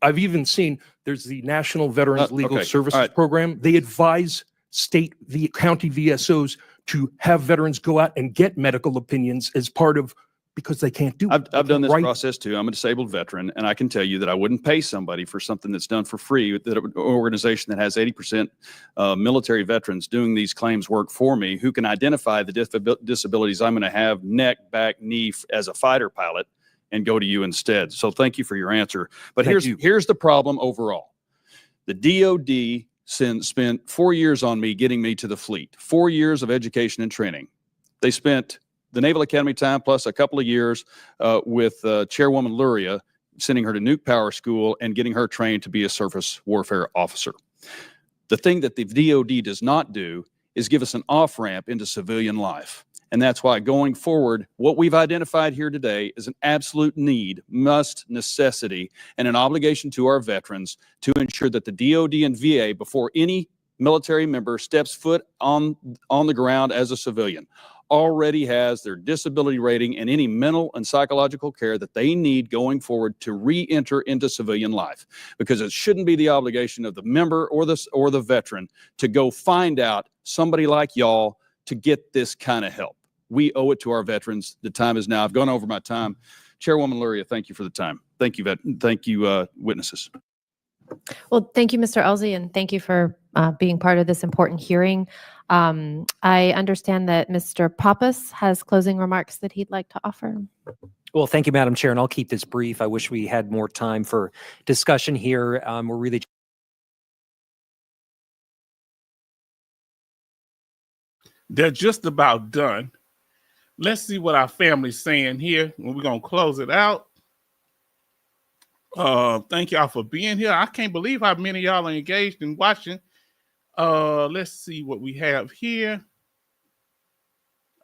I've even seen there's the National Veterans Legal Services Program. They advise the county VSOs to have veterans go out and get medical opinions as part of, because they can't do it. I've done this process too. I'm a disabled veteran, and I can tell you that I wouldn't pay somebody for something that's done for free. That an organization that has 80% military veterans doing these claims work for me, who can identify the disabilities I'm going to have, neck, back, knee, as a fighter pilot, and go to you instead. So thank you for your answer. But here's the problem overall. The DOD spent 4 years on me getting me to the fleet, 4 years of education and training. They spent the Naval Academy time plus a couple of years with Chairwoman Luria, sending her to Nuke Power School and getting her trained to be a surface warfare officer. The thing that the DOD does not do is give us an off-ramp into civilian life. And that's why going forward, what we've identified here today is an absolute need, must, necessity, and an obligation to our veterans to ensure that the DOD and VA, before any military member steps foot on the ground as a civilian, already has their disability rating and any mental and psychological care that they need going forward to re-enter into civilian life. Because it shouldn't be the obligation of the member or the veteran to go find out somebody like y'all to get this kind of help. We owe it to our veterans. The time is now. I've gone over my time. Chairwoman Luria, thank you for the time. Thank you, witnesses. Well, thank you, Mr. Elsie, and thank you for being part of this important hearing. I understand that Mr. Pappas has closing remarks that he'd like to offer. Well, thank you, Madam Chair, and I'll keep this brief. I wish we had more time for discussion here. We're really They're just about done. Let's see what our family's saying here. We're going to close it out. Thank y'all for being here. I can't believe how many of y'all are engaged in watching. Let's see what we have here.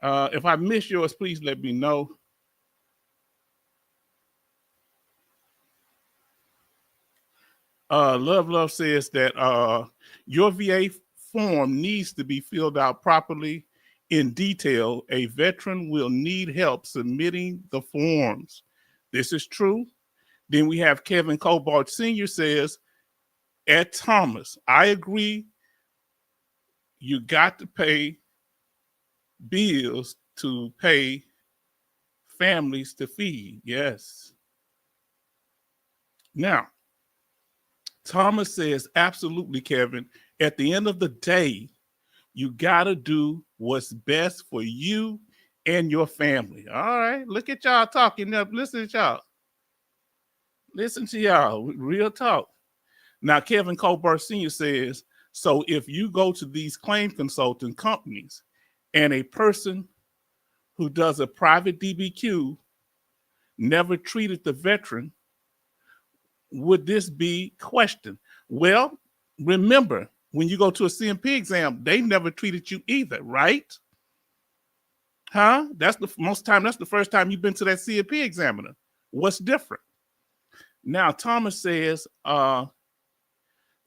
If I miss yours, please let me know. Love says that your VA form needs to be filled out properly in detail. A veteran will need help submitting the forms. This is true. Then we have Kevin Cobart Sr. says, At Thomas, I agree. You got to pay bills to pay families to feed. Yes. Now, Thomas says, absolutely, Kevin. At the end of the day, you got to do what's best for you and your family. All right. Look at y'all talking up. Listen to y'all. Listen to y'all. Real talk. Now, Kevin Colbert Sr. says, so if you go to these claim consulting companies and a person who does a private DBQ never treated the veteran, would this be questioned? Well, remember, when you go to a CMP exam, they never treated you either, right? Huh? That's the most time, that's the first time you've been to that CMP examiner. What's different? Now, Thomas says,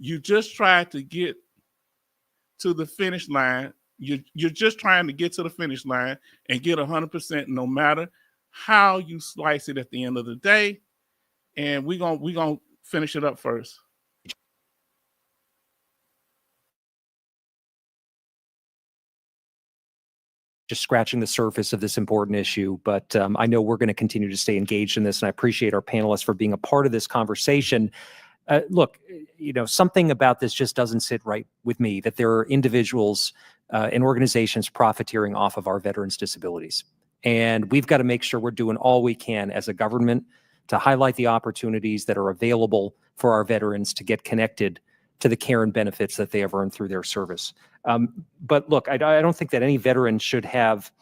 you just tried to get to the finish line. You're just trying to get to the finish line and get 100% no matter how you slice it at the end of the day. And we're gonna finish it up first. Just scratching the surface of this important issue, but I know we're going to continue to stay engaged in this, and I appreciate our panelists for being a part of this conversation. Look, something about this just doesn't sit right with me, that there are individuals and organizations profiteering off of our veterans' disabilities. And we've got to make sure we're doing all we can as a government to highlight the opportunities that are available for our veterans to get connected to the care and benefits that they have earned through their service. But look, I don't think that any veteran should have,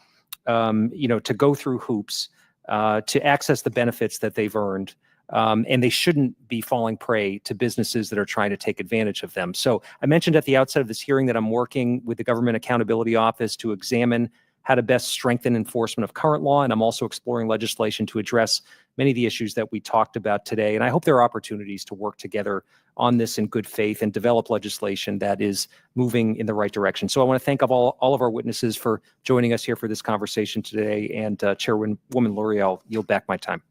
to go through hoops to access the benefits that they've earned. And they shouldn't be falling prey to businesses that are trying to take advantage of them. So I mentioned at the outset of this hearing that I'm working with the Government Accountability Office to examine how to best strengthen enforcement of current law. And I'm also exploring legislation to address many of the issues that we talked about today. And I hope there are opportunities to work together on this in good faith and develop legislation that is moving in the right direction. So I want to thank all of our witnesses for joining us here for this conversation today. And Chairwoman Luria, I'll yield back my time.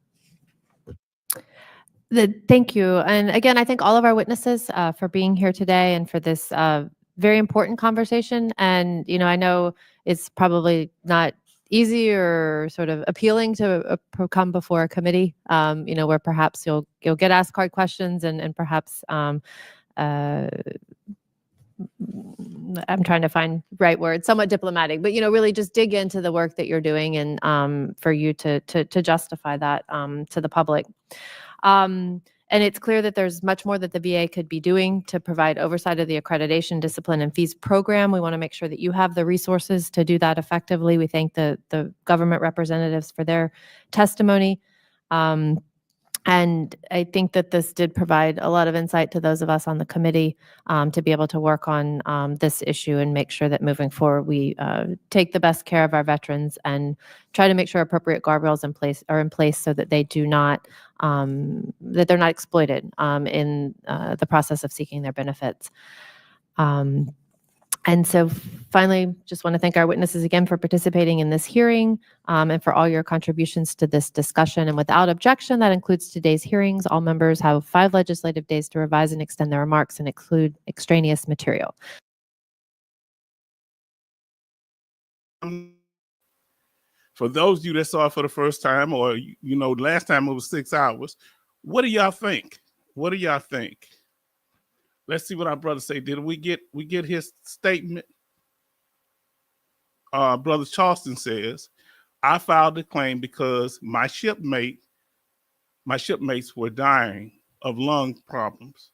Thank you. And again, I thank all of our witnesses for being here today and for this very important conversation. And, I know it's probably not easy or sort of appealing to come before a committee, where perhaps you'll get asked hard questions and perhaps I'm trying to find right words, somewhat diplomatic, but, really just dig into the work that you're doing and for you to justify that to the public. And it's clear that there's much more that the VA could be doing to provide oversight of the accreditation, discipline, and fees program. We want to make sure that you have the resources to do that effectively. We thank the government representatives for their testimony. And I think that this did provide a lot of insight to those of us on the committee to be able to work on this issue and make sure that moving forward we take the best care of our veterans and try to make sure appropriate guardrails are in place so that they do not that they're not exploited in the process of seeking their benefits. And so finally, just want to thank our witnesses again for participating in this hearing and for all your contributions to this discussion. And without objection, that includes today's hearings. All members have 5 legislative days to revise and extend their remarks and include extraneous material. For those of you that saw it for the first time, or, last time it was 6 hours, what do y'all think? What do y'all think? Let's see what our brother say. Did we get his statement? Brother Charleston says, I filed a claim because my shipmates were dying of lung problems.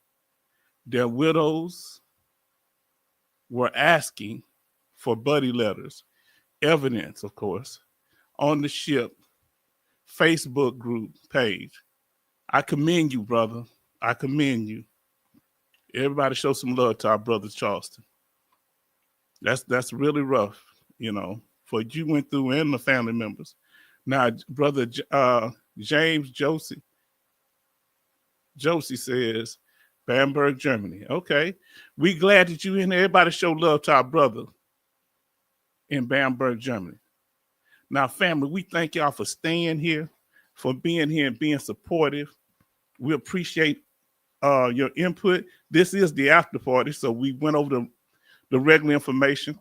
Their widows were asking for buddy letters, evidence, of course, on the ship Facebook group page. I commend you, brother. I commend you. Everybody show some love to our brother Charleston. That's really rough, for what you went through and the family members. Now, brother James Josie says, Bamberg, Germany. Okay. We glad that you in there. Everybody show love to our brother in Bamberg, Germany. Now, family, we thank y'all for staying here, for being here and being supportive. We appreciate your input. This is the after party, so we went over the regular information.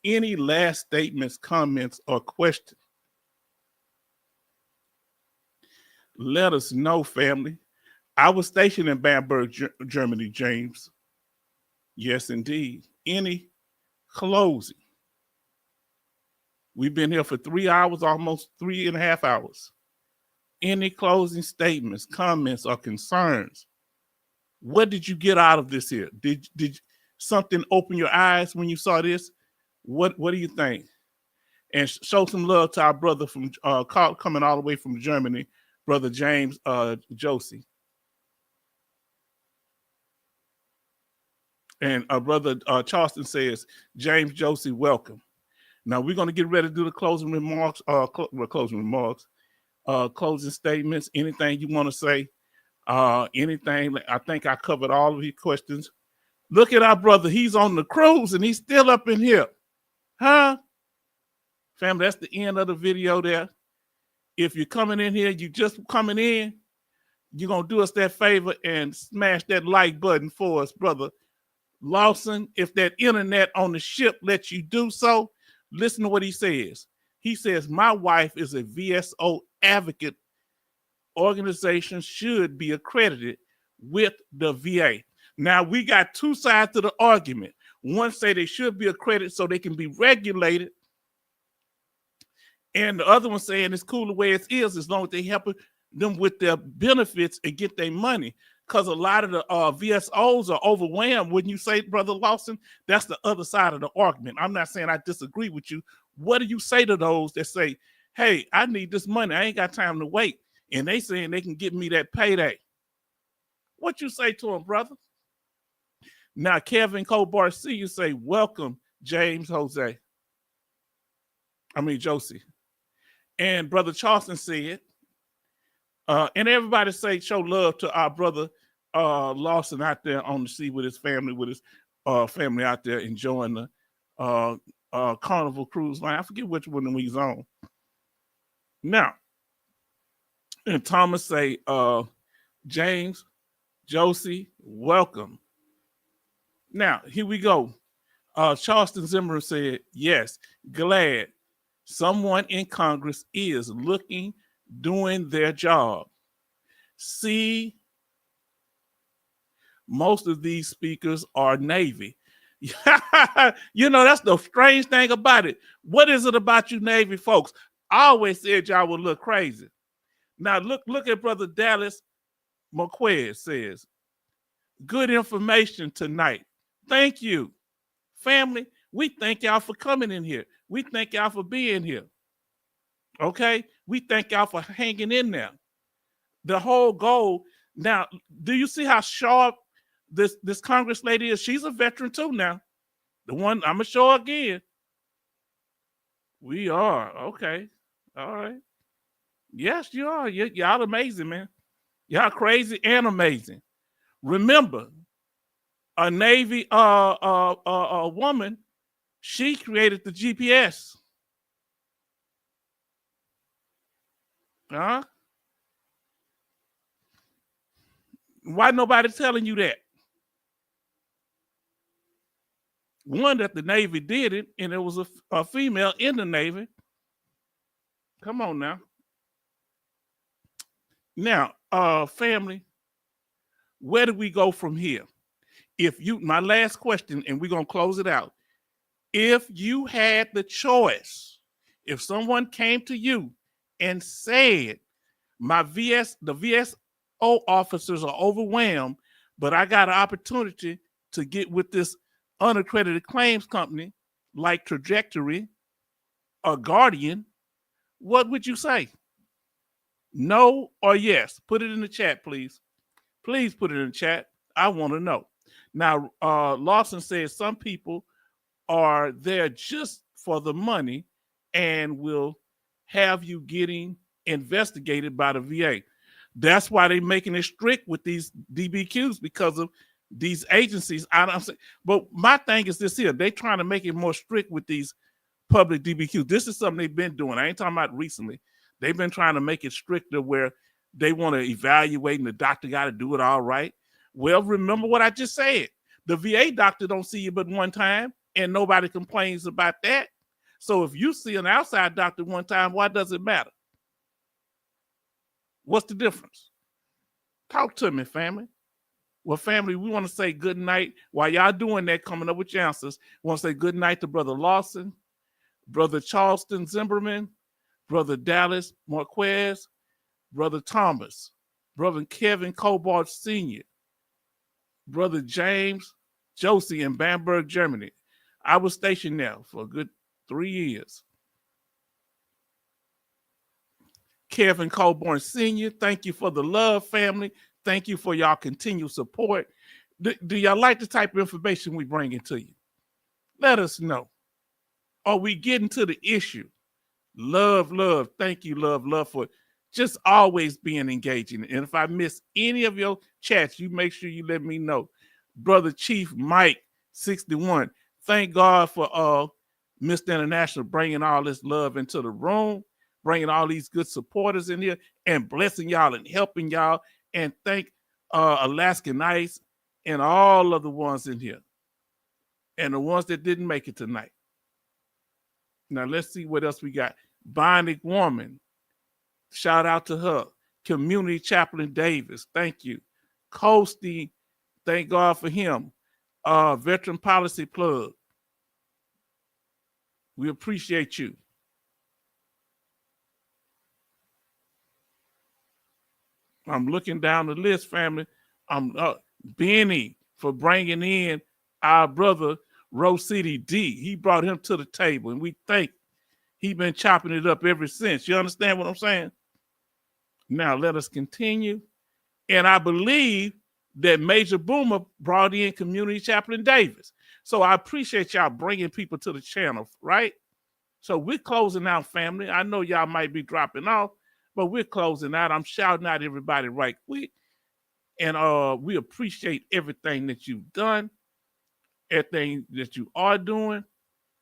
Any last statements, comments, or questions? Let us know, family. I was stationed in Bamberg, Germany, James. Yes, indeed. Any closing? We've been here for 3 hours, almost 3.5 hours. Any closing statements, comments, or concerns? What did you get out of this here? Did something open your eyes when you saw this? What do you think? And show some love to our brother from coming all the way from Germany, Brother James Josie. And Brother Charleston says, James Josie, welcome. Now we're going to get ready to do the closing remarks, closing statements, anything you want to say, anything. I think I covered all of your questions. Look at our brother. He's on the cruise and he's still up in here. Huh? Family, that's the end of the video there. If you're coming in here, you just coming in, you're going to do us that favor and smash that like button for us, Brother Lawson. If that internet on the ship lets you do so, listen to what he says. He says, my wife is a VSO advocate. Organization should be accredited with the VA. Now, we got two sides to the argument. One say they should be accredited so they can be regulated. And the other one saying it's cool the way it is as long as they help them with their benefits and get their money. Because a lot of the VSOs are overwhelmed. Wouldn't you say, Brother Lawson? That's the other side of the argument. I'm not saying I disagree with you. What do you say to those that say, hey, I need this money. I ain't got time to wait. And they saying they can get me that payday. What you say to them, brother? Now, Kevin Cobar, see you say, welcome, James Josie. And Brother Charleston said, and everybody say, show love to our brother Lawson out there on the sea with his family out there enjoying the Carnival Cruise Line. I forget which one he's on. Now, and Thomas say, James, Josie, welcome. Now, here we go. Charleston Zimmer said, yes, glad someone in Congress is doing their job. See, most of these speakers are Navy. You know, that's the strange thing about it. What is it about you Navy folks? I always said y'all would look crazy. Now, look at Brother Dallas McQuaid says, good information tonight. Thank you. Family, we thank y'all for coming in here. We thank y'all for being here. Okay? We thank y'all for hanging in there. The whole goal. Now, do you see how sharp this Congress lady is? She's a veteran too now. The one, I'm going to show her again. We are. Okay. All right. Yes, you are. Y'all amazing, man. Y'all crazy and amazing. Remember, a Navy woman, she created the GPS. Huh? Why nobody telling you that? One, that the Navy did it, and it was a female in the Navy. Come on now. Now, family, where do we go from here? My last question, and we're going to close it out. If you had the choice, if someone came to you and said, the VSO officers are overwhelmed, but I got an opportunity to get with this unaccredited claims company like Trajectory or Guardian, what would you say? No or yes? Put it in the chat, please. Please put it in the chat. I want to know. Now, Lawson says some people are there just for the money and will have you getting investigated by the VA. That's why they're making it strict with these DBQs, because of these agencies. But my thing is this here. They're trying to make it more strict with these public DBQs. This is something they've been doing. I ain't talking about recently. They've been trying to make it stricter where They want to evaluate and the doctor got to do it all right. Well, remember what I just said. The VA doctor don't see you but one time and nobody complains about that. So if you see an outside doctor one time, why does it matter? What's the difference? Talk to me, family. Well, family, we want to say good night. While y'all doing that, coming up with your answers, we want to say good night to Brother Lawson, Brother Charleston Zimmerman, Brother Dallas Marquez, Brother Thomas, Brother Kevin Cobart Sr., Brother James Josie in Bamberg, Germany. I was stationed there for a good 3 years. Kevin Colborn Sr., thank you for the love, family. Thank you for y'all continued support. Do y'all like the type of information we bring into you? Let us know. Are we getting to the issue? Love, love. Thank you, love for just always being engaging. And if I miss any of your chats, you make sure you let me know. Brother Chief Mike, 61. Thank God for Mr. International bringing all this love into the room, bringing all these good supporters in here and blessing y'all and helping y'all. And thank Alaskan Ice and all of the ones in here and the ones that didn't make it tonight. Now, let's see what else we got. Bionic Woman, shout out to her. Community Chaplain Davis, thank you. Coasty, thank God for him. Veteran Policy Plug, we appreciate you. I'm looking down the list, family. I'm Benny for bringing in our brother Rosity D. He brought him to the table, and we think he's been chopping it up ever since. You understand what I'm saying? Now let us continue. And I believe that Major Boomer brought in Community Chaplain Davis. So I appreciate y'all bringing people to the channel, right? So we're closing out, family. I know y'all might be dropping off, but we're closing out. I'm shouting out everybody right quick. And we appreciate everything that you've done, everything that you are doing.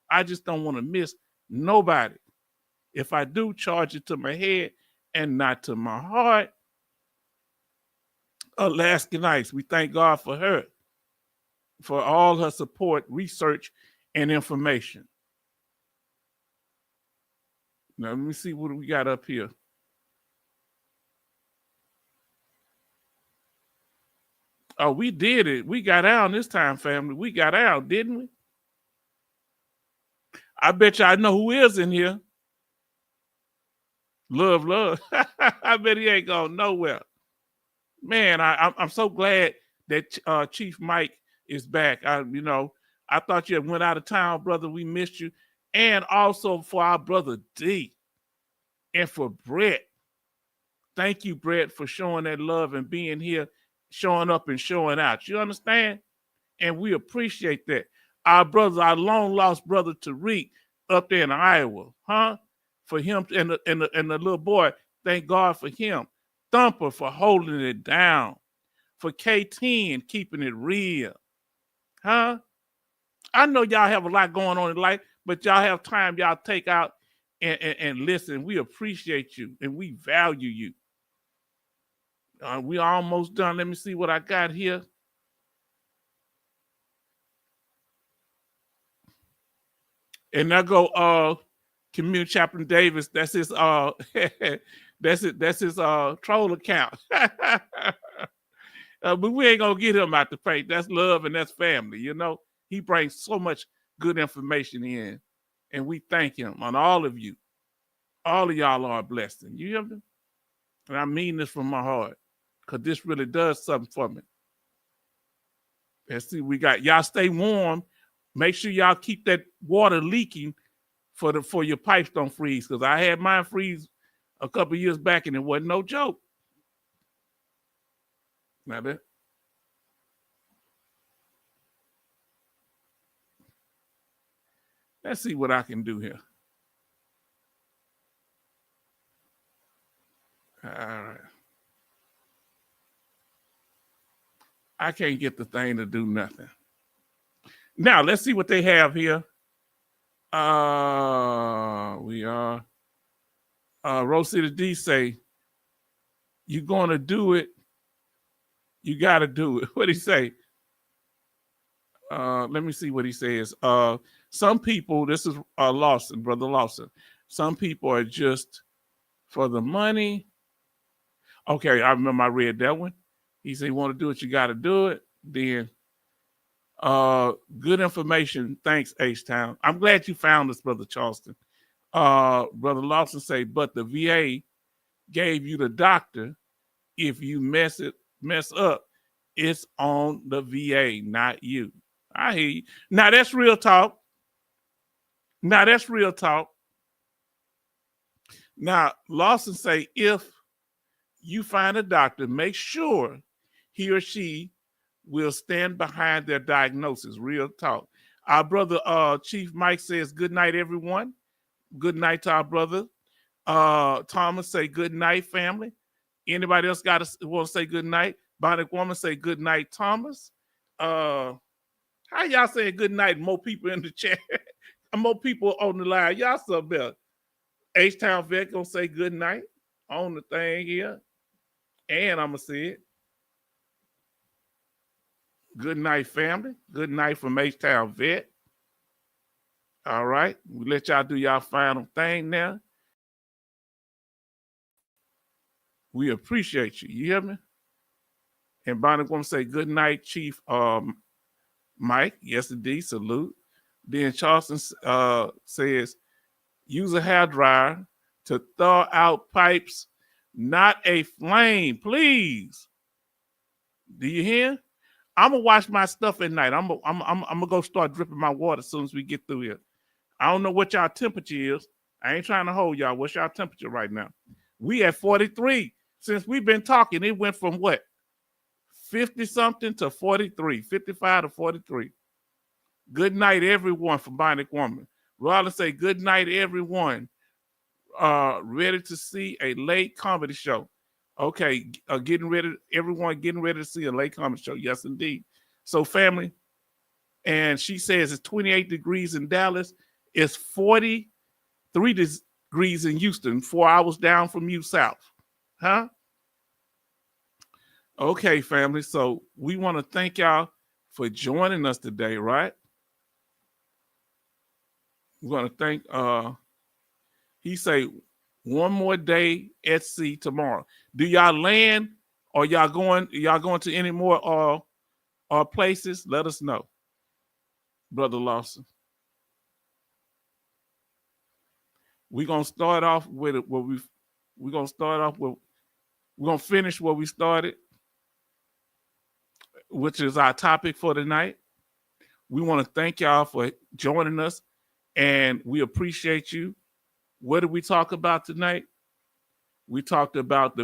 I just don't want to miss nobody. If I do, charge it to my head and not to my heart. Alaskan Ice, we thank God for her, for all her support, research, and information. Now, let me see what we got up here. Oh, we did it. We got out this time, family. We got out, didn't we? I bet you I know who is in here. Love, love. I bet he ain't going nowhere. Man, I'm so glad that Chief Mike is back. I thought you had went out of town, brother. We missed you. And also for our brother D. And for Brett. Thank you, Brett, for showing that love and being here, showing up and showing out. You understand? And we appreciate that. Our brother, our long lost brother Tariq up there in Iowa, huh? For him and the little boy, thank God for him. Thumper for holding it down. For K10 keeping it real. Huh? I know y'all have a lot going on in life, but y'all have time y'all take out and listen. We appreciate you and we value you. We almost done. Let me see what I got here. And now go Community Chaplain Davis. That's his that's his troll account. But we ain't gonna get him out the paint. That's love and that's family, you know. He brings so much good information in, and we thank him on all of you. All of y'all are a blessing. You hear me? And I mean this from my heart, because this really does something for me. Let's see, we got y'all stay warm. Make sure y'all keep that water leaking for your pipes don't freeze, because I had mine freeze a couple years back and it wasn't no joke. Now that. Let's see what I can do here. All right. I can't get the thing to do nothing. Now, let's see what they have here. We are. Rosita D say, you're going to do it, you got to do it. What'd he say? Let me see what he says. Some people, this is Lawson, Brother Lawson. Some people are just for the money. Okay, I remember I read that one. He said, you want to do it, you got to do it. Then, good information. Thanks, H-Town. I'm glad you found us, Brother Charleston. Brother Lawson say, but the VA gave you the doctor. If you mess up, it's on the VA, not you. I hear you. Now that's real talk. Now Lawson say, if you find a doctor, make sure he or she will stand behind their diagnosis. Real talk. Our brother Chief Mike says, good night, everyone. Good night to our brother. Thomas say, good night, family. Anybody else want to say good night? Bonnie Woman say good night, Thomas. How y'all saying good night? More people in the chat. More people on the line. Y'all so better. H-Town Vet gonna say good night on the thing here. And I'm gonna say it. Good night, family. Good night from H-Town Vet. All right. We let y'all do y'all final thing now. We appreciate you. You hear me? And Bonnie gonna say good night, Chief Mike. Yes, indeed. Salute. Then Charleston says, use a hairdryer to thaw out pipes, not a flame, please. Do you hear? I'm gonna wash my stuff at night. I'm gonna go start dripping my water as soon as we get through here. I don't know what y'all temperature is. I ain't trying to hold y'all. What's y'all temperature right now? We at 43. Since we've been talking, it went from what? 50 something to 43, 55 to 43. Good night, everyone, from Bionic Woman. Rollins say, good night, everyone. Ready to see a late comedy show. Okay, everyone getting ready to see a late comedy show. Yes, indeed. So, family, and she says it's 28 degrees in Dallas. It's 43 degrees in Houston, 4 hours down from you south. Huh? Okay, family. So we want to thank y'all for joining us today, right? We want to thank he say one more day at sea tomorrow. Do y'all land or y'all going to any more places? Let us know. Brother Lawson. We're gonna start off with it. We're gonna finish what we started, which is our topic for tonight. We want to thank y'all for joining us, and we appreciate you. What did we talk about tonight? We talked about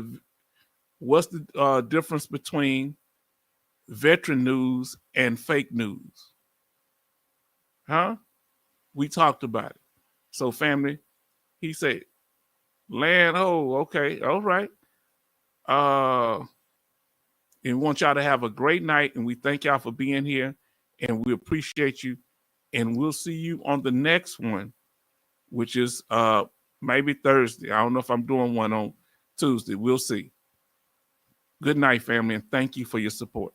what's the difference between veteran news and fake news. Huh? We talked about it. So, family, he said, land ho, okay, all right. And we want y'all to have a great night, and we thank y'all for being here, and we appreciate you, and we'll see you on the next one, which is maybe Thursday. I don't know if I'm doing one on Tuesday. We'll see. Good night, family, and thank you for your support.